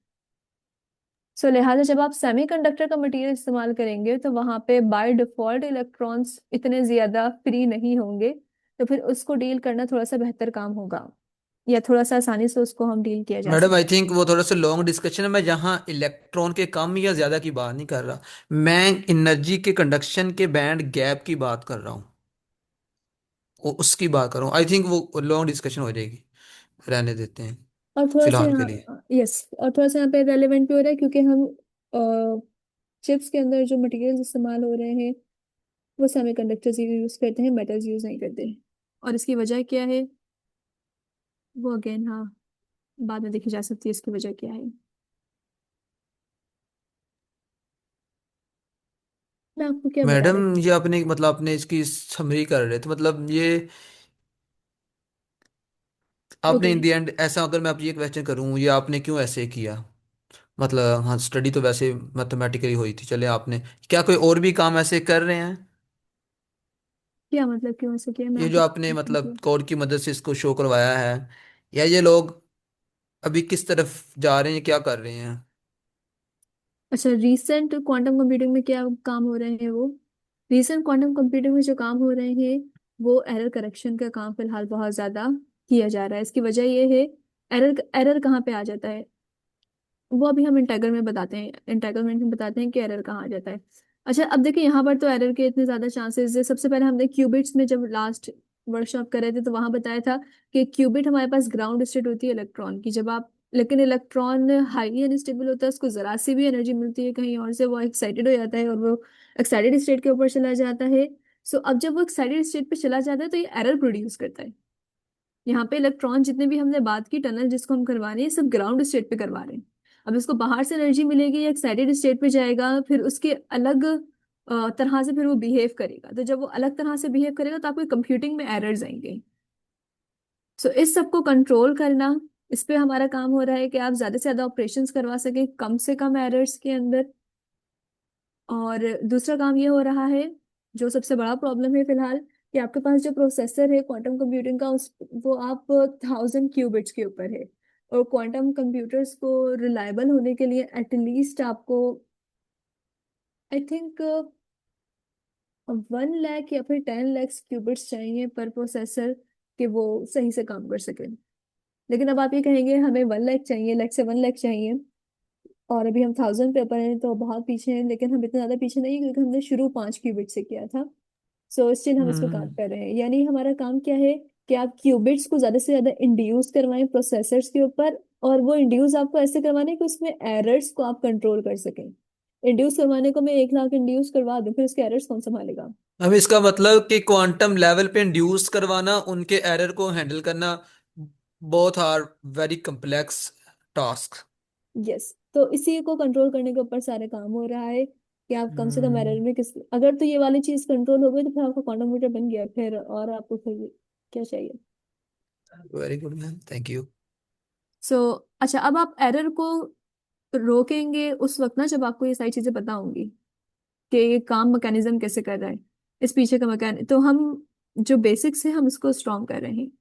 सो लिहाजा जब आप सेमीकंडक्टर का मटेरियल इस्तेमाल करेंगे तो वहां पे बाय डिफॉल्ट इलेक्ट्रॉन्स इतने ज्यादा फ्री नहीं होंगे, तो फिर उसको डील करना थोड़ा सा बेहतर काम होगा, या थोड़ा सा आसानी से उसको हम डील किया जा मैडम आई सकता है। थिंक वो थोड़ा सा लॉन्ग डिस्कशन है, मैं यहाँ इलेक्ट्रॉन के कम या ज्यादा की बात नहीं कर रहा, मैं एनर्जी के कंडक्शन के बैंड गैप की बात कर रहा हूँ, उसकी बात कर रहा हूँ। आई थिंक वो लॉन्ग डिस्कशन हो जाएगी, रहने देते हैं और थोड़ा सा फिलहाल के लिए। यहाँ, यस, और थोड़ा सा यहाँ पे रेलेवेंट भी हो रहा है क्योंकि हम चिप्स के अंदर जो मटेरियल्स इस्तेमाल हो रहे हैं वो सेमीकंडक्टर्स यूज करते हैं, मेटल्स यूज नहीं करते। और इसकी वजह क्या है वो अगेन हाँ बाद में देखी जा सकती है इसकी वजह क्या है। मैं आपको क्या बता रही मैडम ये आपने मतलब आपने इसकी समरी कर रहे थे, मतलब ये थी। आपने ओके। इन दी एंड ऐसा, अगर मैं आप ये क्वेश्चन करूं, ये आपने क्यों ऐसे किया? मतलब हाँ, स्टडी तो वैसे मैथमेटिकली हुई थी, चले आपने क्या कोई और भी काम ऐसे कर रहे हैं? क्या मतलब क्यों ऐसे किया मैं ये आपको जो आपने क्वेश्चन मतलब किया। कोड की मदद से इसको शो करवाया है, या ये लोग अभी किस तरफ जा रहे हैं, क्या कर रहे हैं? अच्छा रीसेंट क्वांटम कंप्यूटिंग में क्या काम हो रहे हैं वो रीसेंट क्वांटम कंप्यूटिंग में जो काम हो रहे हैं वो एरर करेक्शन का काम फिलहाल बहुत ज्यादा किया जा रहा है। इसकी वजह ये है एरर एरर कहाँ पे आ जाता है वो अभी हम इंटेग्रल में बताते हैं इंटेग्रलमेंट में बताते हैं कि एरर कहाँ आ जाता है। अच्छा अब देखिए यहाँ पर तो एरर के इतने ज्यादा चांसेस है। सबसे पहले हमने क्यूबिट्स में जब लास्ट वर्कशॉप कर रहे थे तो वहां बताया था कि क्यूबिट हमारे पास ग्राउंड स्टेट होती है इलेक्ट्रॉन की जब आप लेकिन इलेक्ट्रॉन हाईली अनस्टेबल होता है उसको जरा सी भी एनर्जी मिलती है कहीं और से वो एक्साइटेड हो जाता है और वो एक्साइटेड स्टेट के ऊपर चला जाता है। सो अब जब वो एक्साइटेड स्टेट पे चला जाता है तो ये एरर प्रोड्यूस करता है। यहाँ पे इलेक्ट्रॉन जितने भी हमने बात की टनल जिसको हम करवा रहे हैं सब ग्राउंड स्टेट पे करवा रहे हैं। अब इसको बाहर से एनर्जी मिलेगी या एक्साइटेड स्टेट पे जाएगा फिर उसके अलग तरह से फिर वो बिहेव करेगा। तो जब वो अलग तरह से बिहेव करेगा तो आपको कंप्यूटिंग में एरर्स आएंगे। सो इस सब को कंट्रोल करना इस पे हमारा काम हो रहा है कि आप ज्यादा से ज्यादा ऑपरेशंस करवा सके कम से कम एरर्स के अंदर। और दूसरा काम ये हो रहा है जो सबसे बड़ा प्रॉब्लम है फिलहाल कि आपके पास जो प्रोसेसर है क्वांटम कंप्यूटिंग का उस वो आप 1000 क्यूबिट्स के ऊपर है। और क्वांटम कंप्यूटर्स को रिलायबल होने के लिए एटलीस्ट आपको आई थिंक 1 लाख या फिर 10 लाख क्यूबिट्स चाहिए पर प्रोसेसर कि वो सही से काम कर सके। लेकिन अब आप ये कहेंगे हमें 1 लाख चाहिए लाख से 1 लाख चाहिए और अभी हम 1000 पे अपन हैं तो बहुत पीछे हैं। लेकिन हम इतना ज्यादा पीछे नहीं क्योंकि हमने शुरू 5 क्यूबिट से किया था। सो स्टिल हम इस पे काम हम्म। कर रहे हैं यानी हमारा काम क्या है कि आप क्यूबिट्स को ज्यादा से ज्यादा इंड्यूस करवाएं प्रोसेसर्स के ऊपर। और वो इंड्यूस आपको ऐसे करवाने कि उसमें एरर्स को आप कंट्रोल कर सकें। इंड्यूस करवाने को मैं 1 लाख इंड्यूस करवा दूं फिर उसके एरर्स कौन संभालेगा। अब इसका मतलब कि क्वांटम लेवल पे इंड्यूस करवाना, उनके एरर को हैंडल करना, both are very complex task. Yes तो इसी को कंट्रोल करने के ऊपर सारे काम हो रहा है कि आप कम से कम एरर हम्म। में किस अगर तो ये वाली चीज कंट्रोल हो गई तो फिर आपका क्वांटम कंप्यूटर बन गया फिर और आपको फिर क्या चाहिए। Very good ma'am, thank you. So अच्छा अब आप एरर को रोकेंगे उस वक्त ना जब आपको ये सारी चीजें पता होंगी कि ये काम मैकेनिज्म कैसे कर रहा है इस पीछे का मैकेनिज्म। तो हम जो बेसिक्स है हम इसको स्ट्रॉन्ग कर रहे हैं।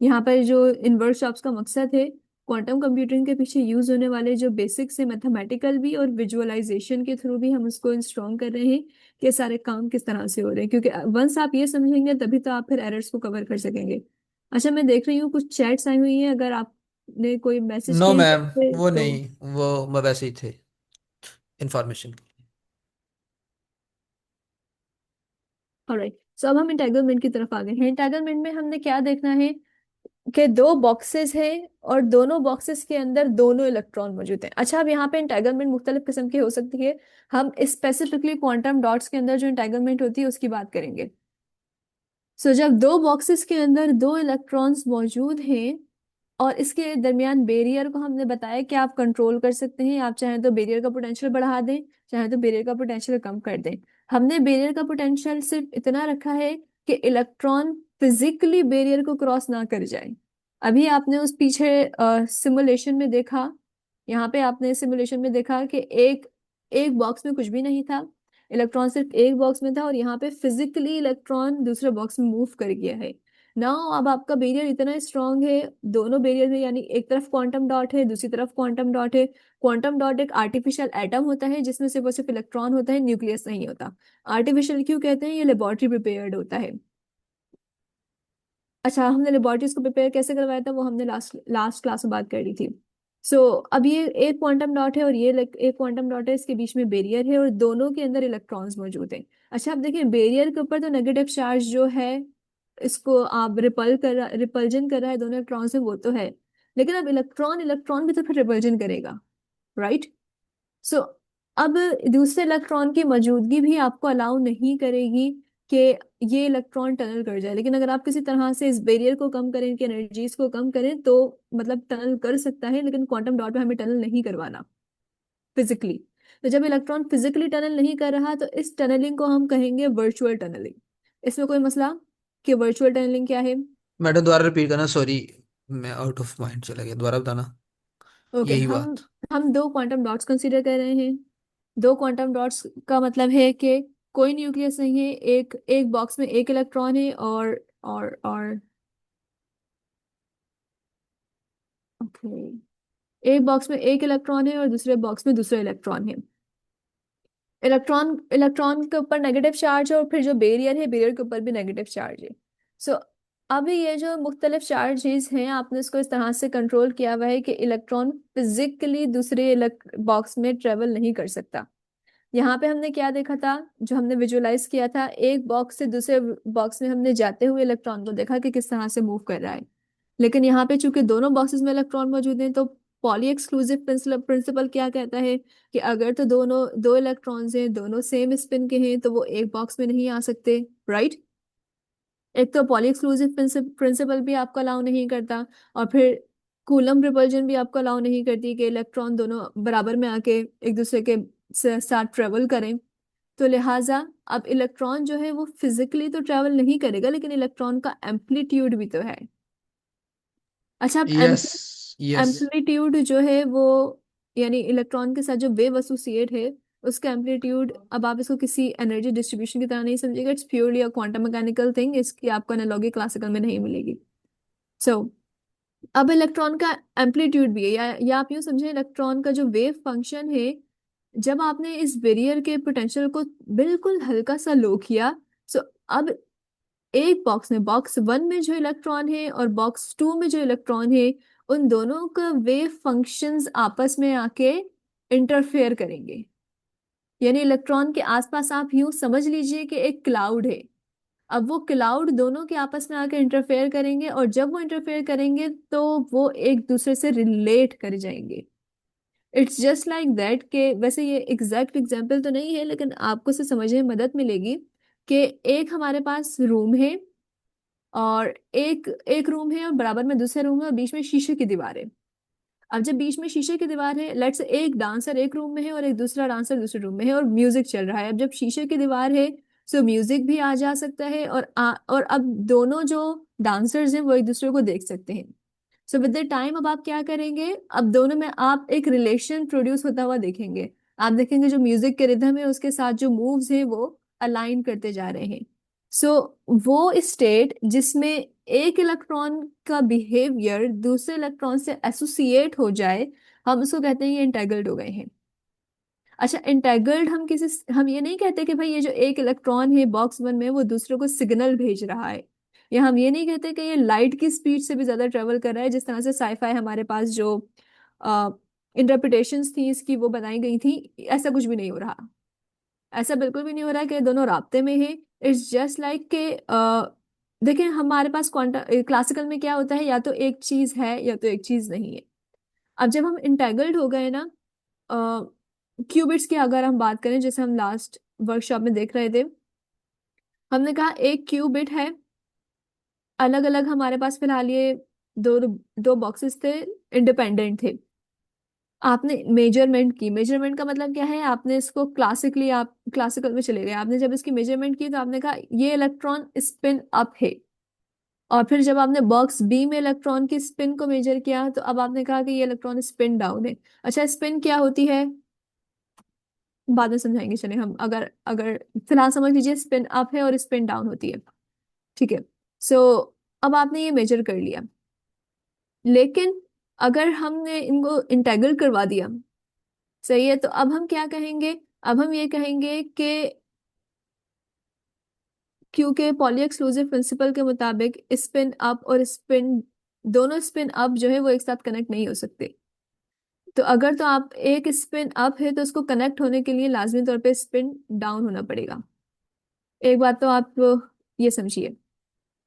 यहाँ पर जो इन वर्कशॉप्स का मकसद है क्वांटम कंप्यूटिंग के पीछे यूज होने वाले जो बेसिक्स है मैथमेटिकल भी और विजुअलाइजेशन के थ्रू भी हम उसको स्ट्रॉन्ग कर रहे हैं कि ये सारे काम किस तरह से हो रहे हैं क्योंकि वंस आप ये समझेंगे तभी तो आप फिर एरर्स को कवर कर सकेंगे। अच्छा मैं देख रही हूँ कुछ चैट्स आई हुई हैं अगर आपने कोई मैसेज नो किए हैं मैम, मुझसे, वो तो नहीं, वो वैसे ही थे, इंफॉर्मेशन। ऑलराइट। सो अब हम इंटेग्रलमेंट की तरफ आ गए हैं। इंटेग्रलमेंट में हमने क्या देखना है कि 2 बॉक्सेस हैं और दोनों बॉक्सेस के अंदर दोनों इलेक्ट्रॉन मौजूद हैं। अच्छा अब यहाँ पे इंटेग्रलमेंट मुख्तलिफ किस्म की हो सकती है। हम स्पेसिफिकली क्वांटम डॉट्स के अंदर जो इंटेग्रलमेंट होती है उसकी बात करेंगे। सो जब 2 बॉक्सेस के अंदर 2 इलेक्ट्रॉन्स मौजूद हैं और इसके दरमियान बैरियर को हमने बताया कि आप कंट्रोल कर सकते हैं। आप चाहें तो बैरियर का पोटेंशियल बढ़ा दें चाहे तो बैरियर का पोटेंशियल कम कर दें। हमने बैरियर का पोटेंशियल सिर्फ इतना रखा है कि इलेक्ट्रॉन फिजिकली बैरियर को क्रॉस ना कर जाए। अभी आपने उस पीछे सिमुलेशन में देखा यहाँ पे आपने सिमुलेशन में देखा कि एक एक बॉक्स में कुछ भी नहीं था। इलेक्ट्रॉन सिर्फ एक बॉक्स में था और यहाँ पे फिजिकली इलेक्ट्रॉन दूसरे बॉक्स में मूव कर गया है। नाउ अब आपका बैरियर इतना स्ट्रांग है दोनों बैरियर में यानी एक तरफ क्वांटम डॉट है दूसरी तरफ क्वांटम डॉट है। क्वांटम डॉट एक आर्टिफिशियल एटम होता है जिसमें सिर्फ और सिर्फ इलेक्ट्रॉन होता है न्यूक्लियस नहीं होता। आर्टिफिशियल क्यों कहते हैं ये लेबोरेटरी प्रिपेयर्ड होता है। अच्छा हमने लेबोरेटरीज को प्रिपेयर कैसे करवाया था वो हमने लास्ट लास्ट क्लास में बात कर ली थी। सो अब ये एक क्वांटम डॉट है और ये एक क्वांटम डॉट है इसके बीच में बैरियर है और दोनों के अंदर इलेक्ट्रॉन्स मौजूद हैं। अच्छा अब देखिए बैरियर के ऊपर तो नेगेटिव चार्ज जो है इसको आप रिपल्जन कर रहा है दोनों इलेक्ट्रॉन से वो तो है। लेकिन अब इलेक्ट्रॉन इलेक्ट्रॉन की तरफ रिपल्जन करेगा राइट। सो अब दूसरे इलेक्ट्रॉन की मौजूदगी भी आपको अलाउ नहीं करेगी कि ये इलेक्ट्रॉन टनल कर जाए, लेकिन अगर आप किसी तरह से इस बैरियर को कम करें, इनकी एनर्जीज को कम करें, तो मतलब टनल कर सकता है, लेकिन क्वांटम डॉट में हमें टनल नहीं करवाना फिजिकली। तो जब इलेक्ट्रॉन फिजिकली टनल नहीं कर रहा तो इस टनलिंग को हम कहेंगे वर्चुअल टनलिंग। इसमें कोई मसला कि वर्चुअल टनलिंग क्या है? मैडम दोबारा रिपीट करना, सॉरी मैं आउट ऑफ माइंड चला गया, दोबारा बताना ओके, यही हम बात। हम दो क्वांटम डॉट्स कंसीडर कर रहे हैं। दो क्वांटम डॉट्स का मतलब है कि कोई न्यूक्लियस नहीं है, एक एक बॉक्स में एक इलेक्ट्रॉन है, और ओके, एक बॉक्स में एक इलेक्ट्रॉन है और दूसरे बॉक्स में दूसरा इलेक्ट्रॉन है। इलेक्ट्रॉन इलेक्ट्रॉन के ऊपर नेगेटिव चार्ज है, और फिर जो बैरियर है, बैरियर के ऊपर भी नेगेटिव चार्ज है। सो अभी ये जो मुख्तलिफ चार्जेस हैं, आपने इसको इस तरह से कंट्रोल किया हुआ है कि इलेक्ट्रॉन फिजिकली दूसरे बॉक्स में ट्रेवल नहीं कर सकता। यहाँ पे हमने क्या देखा था, जो हमने विजुअलाइज किया था, एक बॉक्स से दूसरे बॉक्स में हमने जाते हुए इलेक्ट्रॉन को देखा कि किस तरह से मूव कर रहा है। लेकिन यहाँ पे चूंकि दोनों बॉक्सेस में इलेक्ट्रॉन मौजूद हैं, तो पॉली एक्सक्लूसिव प्रिंसिपल क्या कहता है कि अगर तो दोनों दो इलेक्ट्रॉन्स हैं, दोनों सेम स्पिन के हैं, तो वो एक बॉक्स में नहीं आ सकते, राइट? एक तो पॉली एक्सक्लूसिव प्रिंसिपल भी आपको अलाउ नहीं करता, और फिर कूलम रिपल्जन भी आपको अलाउ नहीं करती कि इलेक्ट्रॉन दोनों बराबर में आके एक दूसरे के साथ ट्रेवल करें। तो लिहाजा अब इलेक्ट्रॉन जो है वो फिजिकली तो ट्रेवल नहीं करेगा, लेकिन इलेक्ट्रॉन का एम्पलीट्यूड भी तो है। अच्छा, अब यस यस। एम्पलीट्यूड जो है वो, यानी इलेक्ट्रॉन के साथ जो वेव एसोसिएट है, उसका एम्पलीट्यूड, अब आप इसको किसी एनर्जी डिस्ट्रीब्यूशन की तरह नहीं समझिएगा, it's purely a quantum mechanical thing, इसकी आपको एनालॉगी क्लासिकल में नहीं मिलेगी। सो अब इलेक्ट्रॉन का एम्पलीट्यूड भी है, या आप यूं समझें, इलेक्ट्रॉन का जो वेव फंक्शन है, जब आपने इस बैरियर के पोटेंशियल को बिल्कुल हल्का सा लो किया, सो अब एक बॉक्स में, बॉक्स वन में जो इलेक्ट्रॉन है और बॉक्स टू में जो इलेक्ट्रॉन है, उन दोनों का वेव फंक्शंस आपस में आके इंटरफेयर करेंगे। यानी इलेक्ट्रॉन के आसपास आप यूं समझ लीजिए कि एक क्लाउड है। अब वो क्लाउड दोनों के आपस में आके इंटरफेयर करेंगे, और जब वो इंटरफेयर करेंगे तो वो एक दूसरे से रिलेट कर जाएंगे। इट्स जस्ट लाइक दैट के, वैसे ये एग्जैक्ट एग्जाम्पल तो नहीं है, लेकिन आपको से समझने में मदद मिलेगी कि एक हमारे पास रूम है, और एक एक रूम है और बराबर में दूसरा रूम है, और बीच में शीशे की दीवार है। अब जब बीच में शीशे की दीवार है, लेट्स एक डांसर एक रूम में है और एक दूसरा डांसर दूसरे रूम में है, और म्यूजिक चल रहा है। अब जब शीशे की दीवार है, सो म्यूजिक भी आ जा सकता है, और अब दोनों जो डांसर्स हैं वो एक दूसरे को देख सकते हैं। सो विद द टाइम अब आप क्या करेंगे, अब दोनों में आप एक रिलेशन प्रोड्यूस होता हुआ देखेंगे। आप देखेंगे जो म्यूजिक के रिदम है उसके साथ जो मूव्स हैं वो अलाइन करते जा रहे हैं। सो वो स्टेट जिसमें एक इलेक्ट्रॉन का बिहेवियर दूसरे इलेक्ट्रॉन से एसोसिएट हो जाए, हम उसको कहते हैं ये इंटेग्रल्ड हो गए हैं। अच्छा, इंटेग्रल्ड हम ये नहीं कहते कि भाई ये जो एक इलेक्ट्रॉन है बॉक्स वन में वो दूसरे को सिग्नल भेज रहा है, या हम ये नहीं कहते कि ये लाइट की स्पीड से भी ज्यादा ट्रेवल कर रहा है, जिस तरह से साईफाई हमारे पास जो इंटरप्रिटेशंस थी इसकी वो बनाई गई थी। ऐसा कुछ भी नहीं हो रहा, ऐसा बिल्कुल भी नहीं हो रहा कि दोनों राब्ते में है। इट्स जस्ट लाइक के देखिए, हमारे पास क्वांटम क्लासिकल में क्या होता है, या तो एक चीज है या तो एक चीज नहीं है। अब जब हम इंटेग्रल्ड हो गए ना, क्यूबिट्स की अगर हम बात करें, जैसे हम लास्ट वर्कशॉप में देख रहे थे, हमने कहा एक क्यूबिट है, अलग अलग हमारे पास फिलहाल ये दो दो बॉक्सेस थे, इंडिपेंडेंट थे। आपने मेजरमेंट की, मेजरमेंट का मतलब क्या है, आपने इसको क्लासिकली, आप क्लासिकल में चले गए, आपने जब इसकी मेजरमेंट की तो आपने कहा ये इलेक्ट्रॉन स्पिन अप है। और फिर जब आपने बॉक्स बी में इलेक्ट्रॉन की स्पिन को मेजर किया, तो अब आपने कहा कि ये इलेक्ट्रॉन स्पिन डाउन है। अच्छा, स्पिन क्या होती है बाद में समझाएंगे, चले हम, अगर अगर फिलहाल समझ लीजिए स्पिन अप है और स्पिन डाउन होती है, ठीक है? सो अब आपने ये मेजर कर लिया, लेकिन अगर हमने इनको इंटेग्रल करवा दिया, सही है, तो अब हम क्या कहेंगे, अब हम ये कहेंगे कि क्योंकि पॉली एक्सक्लूसिव प्रिंसिपल के मुताबिक स्पिन अप और स्पिन, दोनों स्पिन अप जो है वो एक साथ कनेक्ट नहीं हो सकते। तो अगर तो आप एक स्पिन अप है तो उसको कनेक्ट होने के लिए लाजमी तौर पे स्पिन डाउन होना पड़ेगा। एक बात तो आप ये समझिए।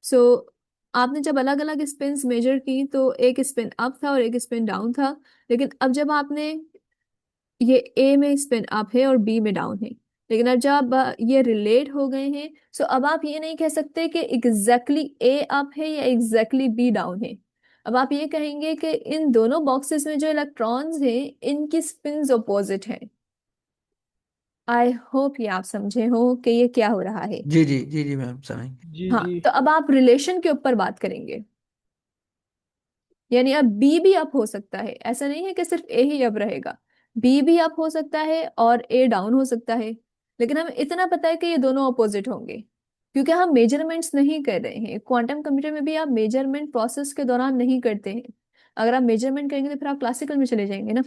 सो आपने जब अलग अलग स्पिन्स मेजर की तो एक स्पिन अप था और एक स्पिन डाउन था, लेकिन अब जब आपने ये ए में स्पिन अप है और बी में डाउन है, लेकिन अब जब ये रिलेट हो गए हैं, सो अब आप ये नहीं कह सकते कि एग्जैक्टली ए अप है या एग्जैक्टली बी डाउन है। अब आप ये कहेंगे कि इन दोनों बॉक्सेस में जो इलेक्ट्रॉन्स हैं इनकी स्पिन्स अपोजिट हैं। आई होप ये आप समझे हो कि ये क्या हो रहा है। जी जी जी जी मैम, समझेंगे। जी हाँ, जी। तो अब आप रिलेशन के ऊपर बात करेंगे। यानी अब बी भी अप हो सकता है, ऐसा नहीं है कि सिर्फ ए ही अप रहेगा। बी भी अप हो सकता है और ए डाउन हो सकता है। लेकिन हमें इतना पता है कि ये दोनों अपोजिट होंगे, क्योंकि हम मेजरमेंट्स नहीं कर रहे हैं। क्वांटम कंप्यूटर में भी आप मेजरमेंट प्रोसेस के दौरान नहीं करते हैं। अगर आप मेजरमेंट करेंगे तो फिर आप क्लासिकल में चले जाएंगे ना।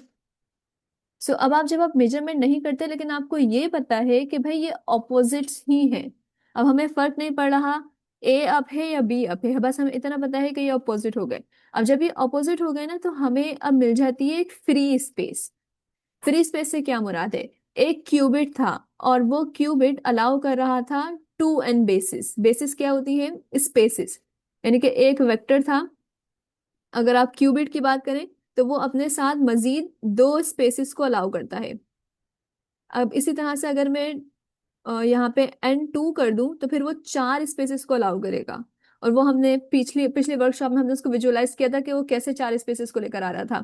सो अब आप जब आप मेजरमेंट नहीं करते, लेकिन आपको ये पता है कि भाई ये ऑपोजिट्स ही हैं। अब हमें फर्क नहीं पड़ रहा ए अप है या बी अप है, बस हमें इतना पता है कि ये ऑपोजिट हो गए। अब जब ये ऑपोजिट हो गए ना, तो हमें अब मिल जाती है एक फ्री स्पेस। फ्री स्पेस से क्या मुराद है? एक क्यूबिट था और वो क्यूबिट अलाउ कर रहा था 2n बेसिस। बेसिस क्या होती है? स्पेसिस। यानी कि एक वेक्टर था, अगर आप क्यूबिट की बात करें तो वो अपने साथ मजीद 2 स्पेसिस को अलाउ करता है। अब इसी तरह से अगर मैं यहाँ पे n2 कर दूं तो फिर वो 4 स्पेसिस को अलाउ करेगा। और वो हमने पिछली पिछले वर्कशॉप में हमने उसको विजुअलाइज किया था कि वो कैसे 4 स्पेसिस को लेकर आ रहा था।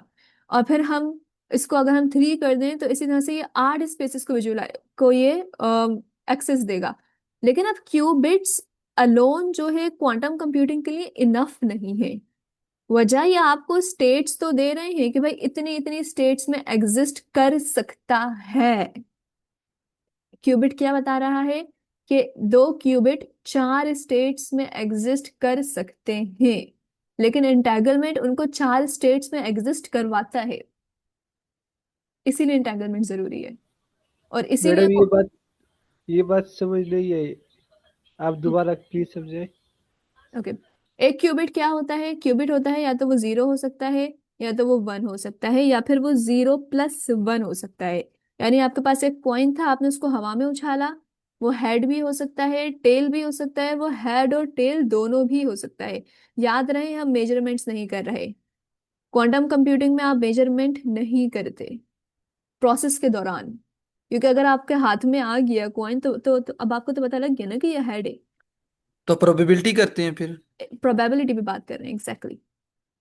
और फिर हम इसको अगर हम 3 कर दें तो इसी तरह से ये 8 स्पेसिस को विजुअलाइज को ये एक्सेस देगा। लेकिन अब क्यूबिट्स अलोन जो है क्वांटम कंप्यूटिंग के लिए इनफ नहीं है। वजह ये आपको स्टेट्स तो दे रहे हैं कि भाई इतनी इतनी स्टेट्स में एग्जिस्ट कर सकता है। क्यूबिट क्या बता रहा है कि 2 क्यूबिट 4 स्टेट्स में एग्जिस्ट कर सकते हैं, लेकिन एंटैगलमेंट उनको 4 स्टेट्स में एग्जिस्ट करवाता है। इसीलिए एंटैगलमेंट जरूरी है और इसीलिए मैडम वो। ये बात समझ नहीं है, आप दोबारा प्लीज समझाएं। ओके, एक क्यूबिट क्या होता है? क्यूबिट होता है या तो वो 0 हो सकता है, या तो वो 1 हो सकता है, या फिर वो 0+1 हो सकता है। यानी आपके पास एक पॉइंट था, आपने उसको हवा में उछाला, वो हेड भी हो सकता है, टेल भी हो सकता है, वो हेड और टेल दोनों भी हो सकता है। याद रहे, हम मेजरमेंट्स नहीं कर रहे। क्वांटम कंप्यूटिंग में आप मेजरमेंट नहीं करते प्रोसेस के दौरान, क्योंकि अगर आपके हाथ में आ गया कॉइन तो अब आपको तो पता लग गया ना कि ये हेड है। तो प्रोबेबिलिटी करते हैं फिर। प्रोबेबिलिटी भी बात कर रहे हैं, एग्जैक्टली।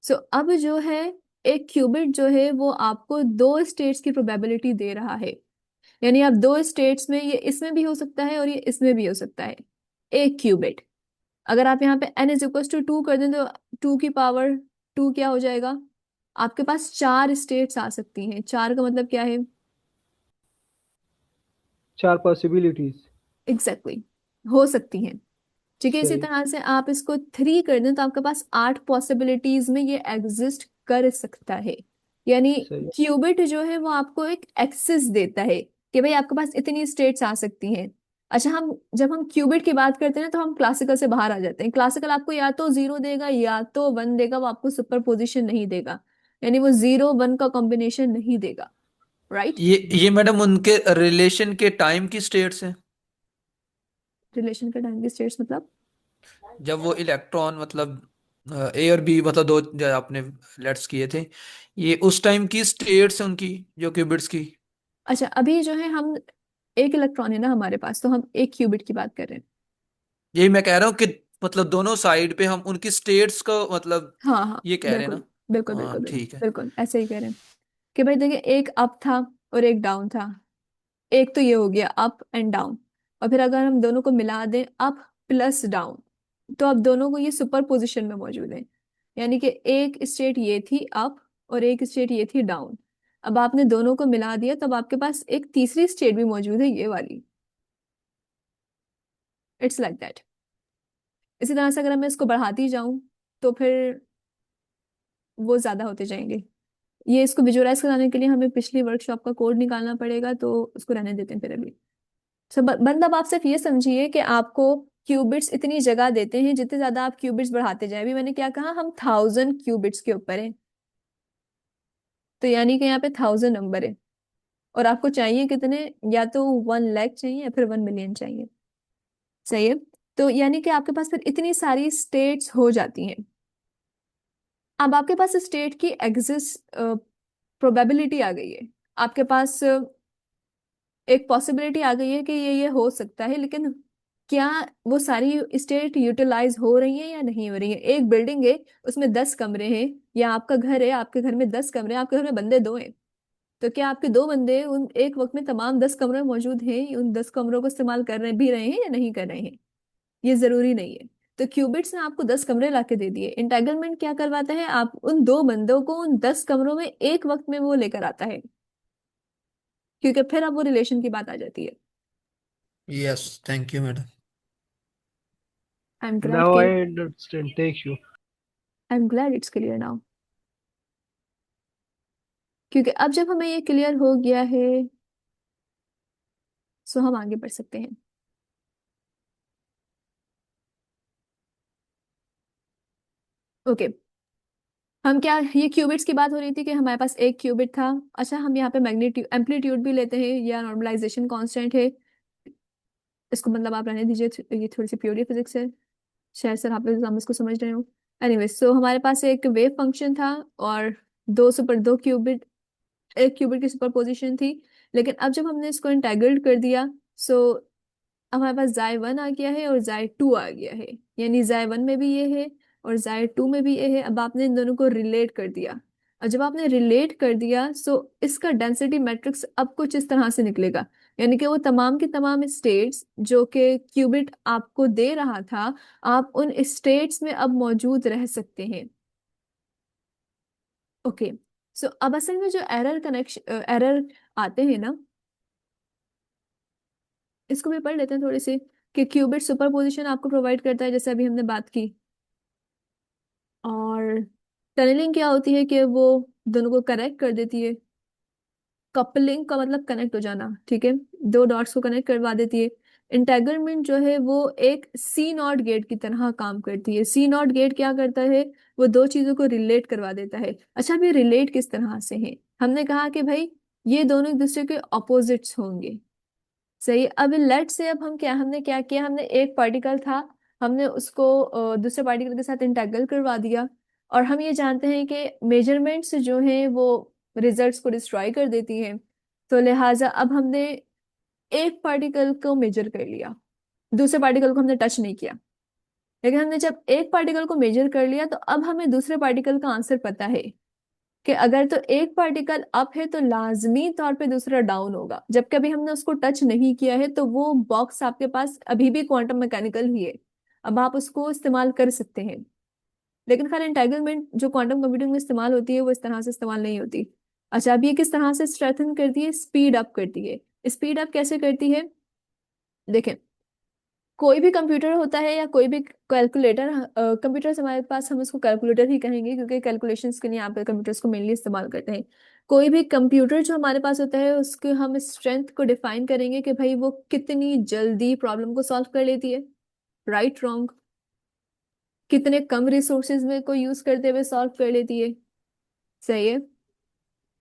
सो अब जो है, एक क्यूबिट जो है वो आपको 2 स्टेट्स की प्रोबेबिलिटी दे रहा है। यानी आप 2 स्टेट्स में, ये इसमें भी हो सकता है और ये इसमें भी हो सकता है। एक क्यूबिट, अगर आप यहाँ पे n=2 कर दें तो 2 की पावर 2 क्या हो जाएगा? आपके पास 4 स्टेट्स आ सकती हैं। 4 का मतलब क्या है? 4 पॉसिबिलिटीज। एग्जैक्टली हो सकती हैं। ठीक है, इसी सही तरह से आप इसको 3 कर दें तो आपके पास 8 पॉसिबिलिटीज में ये एग्जिस्ट कर सकता है। यानी सही। क्यूबिट जो है वो आपको एक एक्सेस देता है कि भाई आपके पास इतनी स्टेट्स आ सकती हैं। अच्छा, हम जब हम क्यूबिट की बात करते हैं ना, तो हम क्लासिकल से बाहर आ जाते हैं। क्लासिकल आपको या तो 0 देगा या तो 1 देगा, वो आपको सुपर पोजिशन नहीं देगा। यानी वो 0 1 का कॉम्बिनेशन नहीं देगा, राइट? ये मैडम उनके रिलेशन के टाइम की स्टेट्स हैं। रिलेशन का टाइम की स्टेट्स मतलब? जब वो इलेक्ट्रॉन मतलब ए और बी मतलब दो जो आपने लेट्स किए थे, ये उस टाइम की स्टेट्स हैं उनकी, जो क्यूबिट्स की। अच्छा, अभी जो है हम एक इलेक्ट्रॉन है ना हमारे पास, तो हम एक क्यूबिट की बात कर रहे हैं। यही मैं कह रहा हूँ कि मतलब दोनों साइड पे हम उनकी स्टेट्स को मतलब हाँ हाँ, ये कह रहे हैं बिल्कुल ना। बिल्कुल बिल्कुल हाँ बिल्कुल ठीक है। बिल्कुल ऐसे ही कह रहे हैं कि भाई देखिए, एक अप था और एक डाउन था। एक तो ये हो गया अप एंड डाउन, और फिर अगर हम दोनों को मिला दें अप प्लस डाउन, तो अब दोनों को ये सुपर पोजिशन में मौजूद है। यानी कि एक स्टेट ये थी अप और एक स्टेट ये थी डाउन। अब आपने दोनों को मिला दिया, तब आपके पास एक तीसरी स्टेट भी मौजूद है, ये वाली। It's like that. इसी तरह से अगर मैं इसको बढ़ाती जाऊं तो फिर वो ज्यादा होते जाएंगे। ये इसको विजुअलाइज कराने के लिए हमें पिछली वर्कशॉप का कोड निकालना पड़ेगा, तो उसको रहने देते हैं फिर अभी। मतलब आप सिर्फ ये समझिए कि आपको क्यूबिट्स इतनी जगह देते हैं, जितने ज्यादा आप क्यूबिट्स बढ़ाते जाए। अभी मैंने क्या कहा? हम 1000 क्यूबिट्स के ऊपर हैं, तो यानी कि यहाँ पे 1000 नंबर है। और आपको चाहिए कितने? या तो 1 लाख चाहिए या फिर 1 मिलियन चाहिए। सही है। तो यानी कि आपके पास फिर इतनी सारी स्टेट्स हो जाती हैं। अब आपके पास स्टेट की एग्जिस्ट प्रोबेबिलिटी आ गई है। आपके पास एक पॉसिबिलिटी आ गई है कि ये हो सकता है, लेकिन क्या वो सारी स्टेट यूटिलाइज हो रही है या नहीं हो रही है? एक बिल्डिंग है, उसमें 10 कमरे हैं, या आपका घर है, आपके घर में 10 कमरे हैं, आपके घर में बंदे 2 हैं, तो क्या आपके 2 बंदे उन एक वक्त में तमाम 10 कमरों में मौजूद हैं, उन 10 कमरों को इस्तेमाल कर रहे भी रहे हैं या नहीं कर रहे हैं? ये जरूरी नहीं है। तो क्यूबिट्स ने आपको 10 कमरे लाके दे दिए। इंटेग्रलमेंट क्या करवाता है? आप उन 2 बंदों को उन 10 कमरों में एक वक्त में वो लेकर आता है, क्योंकि फिर अब वो रिलेशन की बात आ जाती है। Yes, thank you madam. I am glad Now के I understand. Thank you. I am glad it's clear now, क्योंकि अब जब हमें ये क्लियर हो गया है, सो हम आगे बढ़ सकते हैं। ओके, हम क्या, ये क्यूबिट्स की बात हो रही थी कि हमारे पास एक क्यूबिट था। अच्छा, हम यहाँ पे मैग्नीट्यूड एम्पलीट्यूड भी लेते हैं, या नॉर्मलाइजेशन कांस्टेंट है, इसको मतलब आप रहने दीजिए, ये थोड़ी सी प्योरी फिजिक्स है, शायद सर आप लोग इसको समझ रहे हो। एनीवे, सो हमारे पास एक वेव फंक्शन था, और 2 क्यूबिट, एक क्यूबिट की सुपरपोजिशन थी। लेकिन अब जब हमने इसको इंटेग्रेट कर दिया, सो हमारे पास जाई 1 आ गया है और जाई 2 आ गया है, यानी जाई 1 में भी ये है और जाई 2 में भी ये है। अब आपने इन दोनों को रिलेट कर दिया, और जब आपने रिलेट कर दिया, सो इसका डेंसिटी मैट्रिक्स अब कुछ इस तरह से निकलेगा, यानी कि वो तमाम के तमाम स्टेट्स जो कि क्यूबिट आपको दे रहा था, आप उन स्टेट्स में अब मौजूद रह सकते हैं। ओके, सो अब असल में जो एरर आते हैं ना, इसको भी पढ़ लेते हैं थोड़ी सी, कि क्यूबिट सुपरपोजिशन आपको प्रोवाइड करता है, जैसे अभी हमने बात की। और टनलिंग क्या होती है कि वो दोनों को कनेक्ट कर देती है। कपलिंग का मतलब कनेक्ट हो जाना, ठीक है, 2 डॉट्स को कनेक्ट करवा देती है। इंटेगरमेंट जो है वो एक सी नॉट गेट की तरह काम करती है। सी नॉट गेट क्या करता है? वो 2 चीजों को रिलेट करवा देता है। अच्छा, अभी रिलेट किस तरह से है? हमने कहा कि भाई ये दोनों एक दूसरे के ऑपोजिट्स होंगे, सही। अब लेट से, अब हम क्या, हमने क्या किया, हमने एक पार्टिकल था, हमने उसको दूसरे पार्टिकल के साथ इंटेग्रल करवा दिया, और हम ये जानते हैं कि मेजरमेंट्स जो हैं वो रिजल्ट्स को डिस्ट्रॉय कर देती हैं। तो लिहाजा अब हमने एक पार्टिकल को मेजर कर लिया, दूसरे पार्टिकल को हमने टच नहीं किया। लेकिन हमने जब एक पार्टिकल को मेजर कर लिया, तो अब हमें दूसरे पार्टिकल का आंसर पता है कि अगर तो एक पार्टिकल अप है तो लाजमी तौर पे दूसरा डाउन होगा। जबकि अभी हमने उसको टच नहीं किया है, तो वो बॉक्स आपके पास अभी भी क्वांटम मैकेनिकल ही है, अब आप उसको इस्तेमाल कर सकते हैं। लेकिन खैर, एंटाइगलमेंट जो क्वांटम कंप्यूटिंग में इस्तेमाल होती है वो इस तरह से इस्तेमाल नहीं होती। अच्छा, अब ये किस तरह से स्ट्रेंथन करती है? स्पीड अप करती है। स्पीड अप कैसे करती है? देखें, कोई भी कंप्यूटर होता है या कोई भी कैलकुलेटर, कंप्यूटर से हमारे पास, हम उसको कैलकुलेटर ही कहेंगे क्योंकि कैलकुलेशंस के लिए यहाँ पे कंप्यूटर्स को मेनली इस्तेमाल करते हैं। कोई भी कंप्यूटर जो हमारे पास होता है, उसके हम स्ट्रेंथ को डिफाइन करेंगे कि भाई वो कितनी जल्दी प्रॉब्लम को सॉल्व कर लेती है, राइट रॉन्ग, कितने कम रिसोर्सेज में को यूज करते हुए सॉल्व कर लेती है, सही है।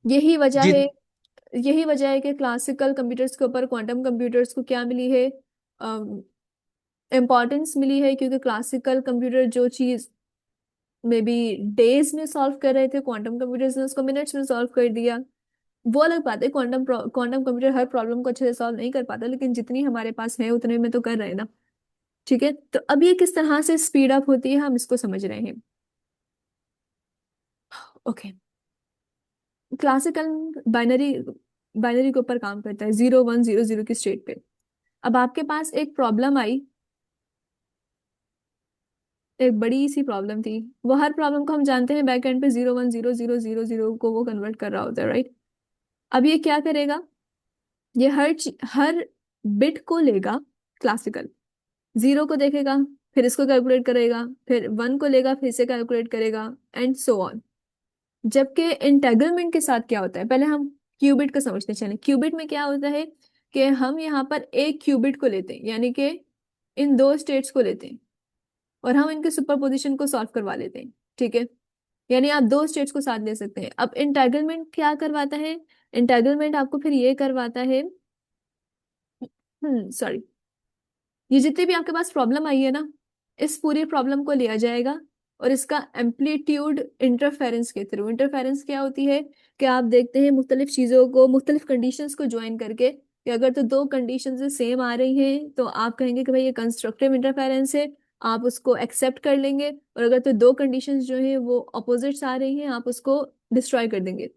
यही वजह जी। है, यही वजह है कि क्लासिकल कंप्यूटर्स के ऊपर क्वांटम कंप्यूटर्स को क्या मिली है, इम्पोर्टेंस मिली है, क्योंकि क्लासिकल कंप्यूटर जो चीज मे बी डेज में सॉल्व कर रहे थे, क्वांटम कंप्यूटर्स ने उसको मिनट्स में सॉल्व कर दिया। वो अलग बात है, क्वांटम कंप्यूटर हर प्रॉब्लम को अच्छे से सॉल्व नहीं कर पाता, लेकिन जितनी हमारे पास है उतने में तो कर रहे हैं ना, ठीक है। तो अब ये किस तरह से स्पीड अप होती है, हम इसको समझ रहे हैं। ओके, क्लासिकल बाइनरी बाइनरी के ऊपर काम करता है, 0 1 0 0 की स्टेट पे। अब आपके पास एक प्रॉब्लम आई, एक बड़ी सी प्रॉब्लम थी, वो हर प्रॉब्लम को हम जानते हैं बैक एंड पे 0 1 0 0 0 0 को वो कन्वर्ट कर रहा होता है, राइट। अब ये क्या करेगा? ये हर बिट को लेगा, क्लासिकल 0 को देखेगा, फिर इसको कैलकुलेट करेगा, फिर 1 को लेगा, फिर इसे कैलकुलेट करेगा, एंड सो ऑन। जबकि इंटेग्रलमेंट के साथ क्या होता है, पहले हम क्यूबिट को समझते चलें। क्यूबिट में क्या होता है कि हम यहाँ पर एक क्यूबिट को लेते हैं, यानी कि इन 2 स्टेट्स को लेते हैं, और हम इनके सुपरपोजिशन को सॉल्व करवा लेते हैं, ठीक है। यानी आप 2 स्टेट्स को साथ ले सकते हैं। अब इंटेग्रलमेंट क्या करवाता है? इंटेग्रलमेंट आपको फिर ये करवाता है, सॉरी, ये जितने भी आपके पास प्रॉब्लम आई है ना, इस पूरी प्रॉब्लम को लिया जाएगा और इसका एम्पलीट्यूड इंटरफेरेंस के थ्रू, इंटरफेरेंस क्या होती है कि आप देखते हैं मुख्तलिफ चीज़ों को, मुख्तलिफ कंडीशंस को ज्वाइन करके कि अगर तो दो कंडीशन से सेम आ रही हैं तो आप कहेंगे कि भाई ये कंस्ट्रक्टिव इंटरफेरेंस है, आप उसको एक्सेप्ट कर लेंगे। और अगर तो दो कंडीशंस जो है वो अपोजिट्स आ रही हैं, आप उसको डिस्ट्रॉय कर देंगे।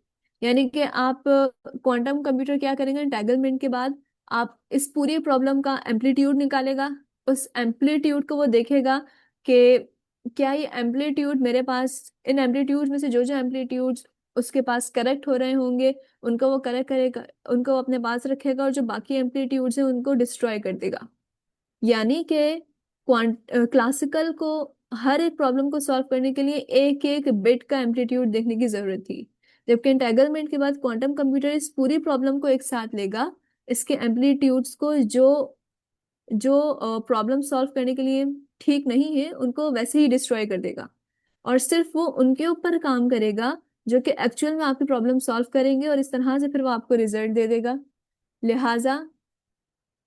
यानी कि आप क्वांटम कंप्यूटर क्या करेंगे, एंटेगलमेंट के बाद आप इस पूरी प्रॉब्लम का एम्पलीट्यूड निकालेगा। उस एम्पलीट्यूड को वो देखेगा कि क्या ये एम्पलीट्यूड मेरे पास, इन एम्पलीट्यूड में से जो जो एम्पलीट्यूड उसके पास करेक्ट हो रहे होंगे उनको वो करेक्ट करेगा, उनको वो अपने पास रखेगा, और जो बाकी एम्पलीट्यूड्स हैं उनको डिस्ट्रॉय कर देगा। यानी कि क्वांट क्लासिकल को हर एक प्रॉब्लम को सॉल्व करने के लिए एक एक बिट का एम्पलीट्यूड देखने की जरूरत थी, जबकि एंटेगलमेंट के बाद क्वांटम कंप्यूटर इस पूरी प्रॉब्लम को एक साथ लेगा, इसके एम्पलीट्यूड्स को जो जो प्रॉब्लम सॉल्व करने के लिए ठीक नहीं है उनको वैसे ही डिस्ट्रॉय कर देगा, और सिर्फ वो उनके ऊपर काम करेगा जो कि एक्चुअल में आपकी प्रॉब्लम सॉल्व करेंगे, और इस तरह से फिर वो आपको रिजल्ट दे देगा। लिहाजा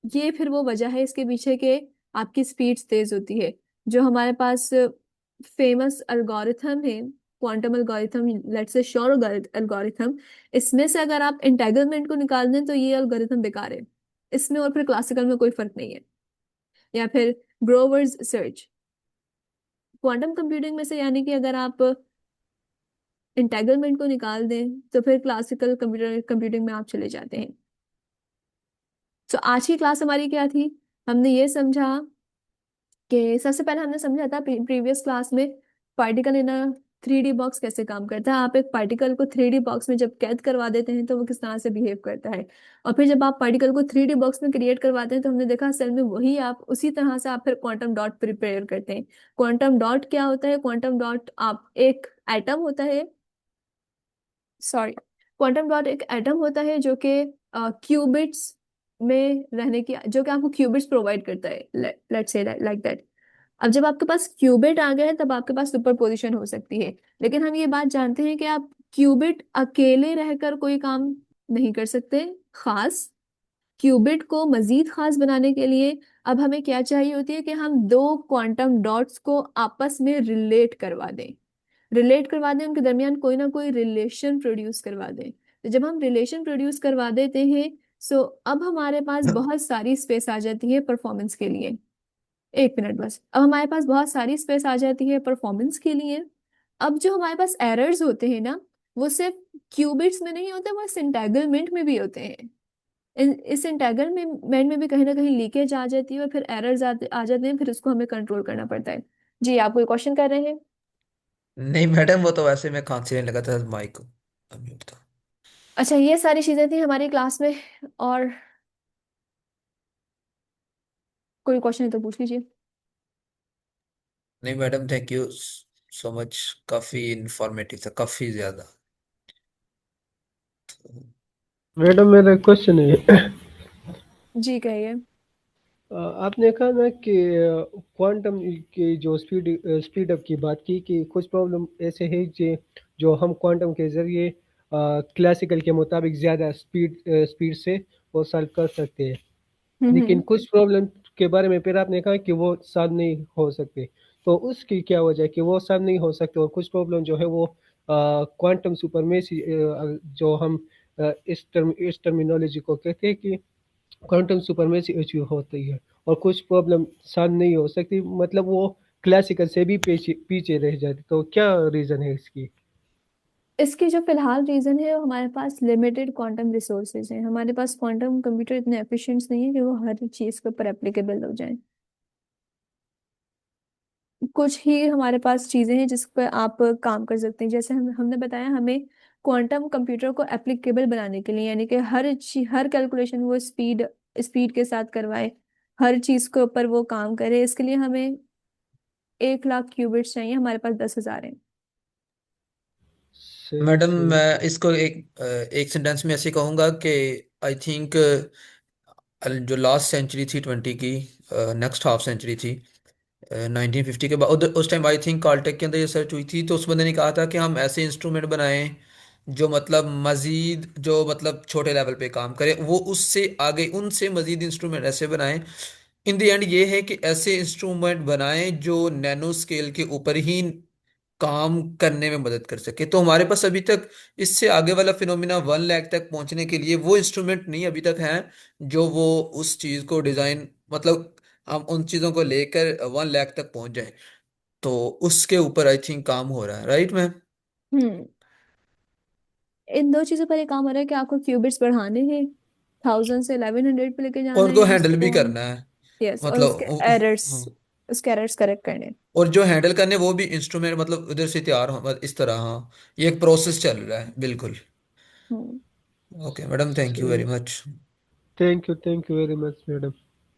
ये फिर वो वजह है इसके पीछे के आपकी स्पीड तेज होती है। जो हमारे पास फेमस अल्गोरिथम है, quantum algorithm, let's say sure algorithm, इसमें से अगर आप एंटेगलमेंट को निकाल दें तो ये अल्गोरिथम बेकार है। इसमें और फिर क्लासिकल में कोई फर्क नहीं है। या फिर ग्रोवर्स सर्च क्वांटम कंप्यूटिंग में से, यानी कि अगर आप एंटेगलमेंट को निकाल दें तो फिर क्लासिकल कंप्यूटिंग में आप चले जाते हैं। तो आज की क्लास हमारी क्या थी, हमने ये समझा कि सबसे पहले हमने समझा था प्रीवियस क्लास में particle in a 3D box कैसे काम करता है। आप एक पार्टिकल को 3D बॉक्स में जब कैद करवा देते हैं तो वो किस तरह से बिहेव करता है, और फिर जब आप पार्टिकल को 3D बॉक्स में क्रिएट करवाते हैं तो हमने देखा सेल में वही आप उसी तरह से आप फिर क्वांटम डॉट प्रिपेयर करते हैं। क्वांटम डॉट क्या होता है, क्वांटम डॉट आप एक एटम होता है, सॉरी, क्वांटम डॉट एक एटम होता है जो कि क्यूबिट्स में रहने की, जो कि आपको क्यूबिट्स प्रोवाइड करता है, लेट्स से लाइक दैट। अब जब आपके पास क्यूबिट आ गए हैं तब आपके पास सुपर पोजिशन हो सकती है, लेकिन हम ये बात जानते हैं कि आप क्यूबिट अकेले रहकर कोई काम नहीं कर सकते खास। क्यूबिट को मजीद खास बनाने के लिए अब हमें क्या चाहिए होती है कि हम दो क्वांटम डॉट्स को आपस में रिलेट करवा दें, उनके दरमियान कोई ना कोई रिलेशन प्रोड्यूस करवा दें। तो जब हम रिलेशन प्रोड्यूस करवा देते हैं, सो अब हमारे पास बहुत सारी स्पेस आ जाती है परफॉर्मेंस के लिए। एक मिनट बस, अब हमारे पास बहुत सारी स्पेस आ जाती है परफॉर्मेंस के लिए। अब जो हमारे पास एरर्स होते हैं ना, वो सिर्फ क्यूबिट्स में नहीं होते, वो इस एंटेगलमेंट में भी होते हैं। इस एंटेगलमेंट में भी कहीं ना कहीं लीकेज आ जाती है और फिर एरर्स आ जाते हैं, फिर उसको हमें कंट्रोल करना पड़ता है। जी, आप कोई क्वेश्चन कर रहे हैं? नहीं मैडम, वो तो वैसे मैं खांसी नहीं लगा था, माइक म्यूट था। अच्छा, ये सारी चीजें थी हमारी क्लास में, और कोई क्वेश्चन है तो पूछ लीजिए। नहीं madam, thank you so much, काफी इंफॉर्मेटिव था, काफी ज्यादा। मैडम मेरा क्वेश्चन है। जी कहिए। आपने कहा ना कि क्वांटम की जो स्पीड अप की बात की कि कुछ प्रॉब्लम ऐसे है जो हम क्वांटम के जरिए क्लासिकल के मुताबिक ज़्यादा स्पीड से वो सॉल्व कर सकते हैं, लेकिन हम्म। कुछ प्रॉब्लम के बारे में फिर आपने कहा कि वो सॉल्व नहीं हो सकते। तो उसकी क्या वजह है कि वो सॉल्व नहीं हो सकते, और कुछ प्रॉब्लम जो है वो क्वांटम सुपरमेसी जो हम इस टर्मिनोलॉजी को कहते हैं कि क्वांटम सुपरमेसी अचीव होती है, और कुछ प्रॉब्लम सॉल्व नहीं हो सकती, मतलब वो क्लासिकल से भी पीछे पीछे रह जाती। तो क्या रीज़न है इसकी? इसकी जो फिलहाल रीजन है वो हमारे पास लिमिटेड क्वांटम रिसोर्सेज हैं। हमारे पास क्वांटम कंप्यूटर इतने एफिशिएंट नहीं है कि वो हर चीज के ऊपर एप्लीकेबल हो जाए। कुछ ही हमारे पास चीजें हैं जिस पर आप काम कर सकते हैं, जैसे हमने बताया हमें क्वांटम कंप्यूटर को एप्लीकेबल बनाने के लिए, यानी कि हर कैलकुलेशन वो स्पीड स्पीड के साथ करवाए, हर चीज के ऊपर वो काम करे, इसके लिए हमें 1 लाख क्यूबिट्स चाहिए, हमारे पास 10,000 हैं। सही मैडम सही। मैं इसको एक सेंटेंस में ऐसे कहूंगा कि आई थिंक जो लास्ट सेंचुरी थी 20 की, नेक्स्ट हाफ सेंचुरी थी 1950 के बाद, उस टाइम आई थिंक कॉलटेक के अंदर ये सर्च हुई थी, तो उस बंदे ने कहा था कि हम ऐसे इंस्ट्रूमेंट बनाएं जो मतलब मजीद, जो मतलब छोटे लेवल पे काम करे, वो उससे आगे उनसे मजीद इंस्ट्रूमेंट ऐसे बनाएं। इन द एंड ये है कि ऐसे इंस्ट्रूमेंट बनाएं जो नैनो स्केल के ऊपर ही काम करने में मदद कर सके। तो हमारे पास अभी तक इससे आगे वाला फिनोमिना 1 लाख तक पहुंचने के लिए वो इंस्ट्रूमेंट नहीं अभी तक हैं जो वो उस चीज को डिजाइन, मतलब हम उन चीजों को लेकर 1 लाख तक पहुंच जाए। तो उसके ऊपर आई थिंक काम हो रहा है, राइट मैम? हम्म इन दो चीजों पर ये काम हो रहा है कि आपको क्यूबिट्स बढ़ाने हैं 1000 से 1100 पे लेके और जाना उनको है हैंडल भी उसको। करना है, यस, और मतलब हाँ। उसके एरर्स करेक्ट करने। और जो हैंडल करने वो भी इंस्ट्रूमेंट मतलब उधर से तैयार हो, मतलब इस तरह, हाँ। ये एक प्रोसेस चल रहा है, बिल्कुल। Hmm okay madam, thank you very much. Thank you very much madam.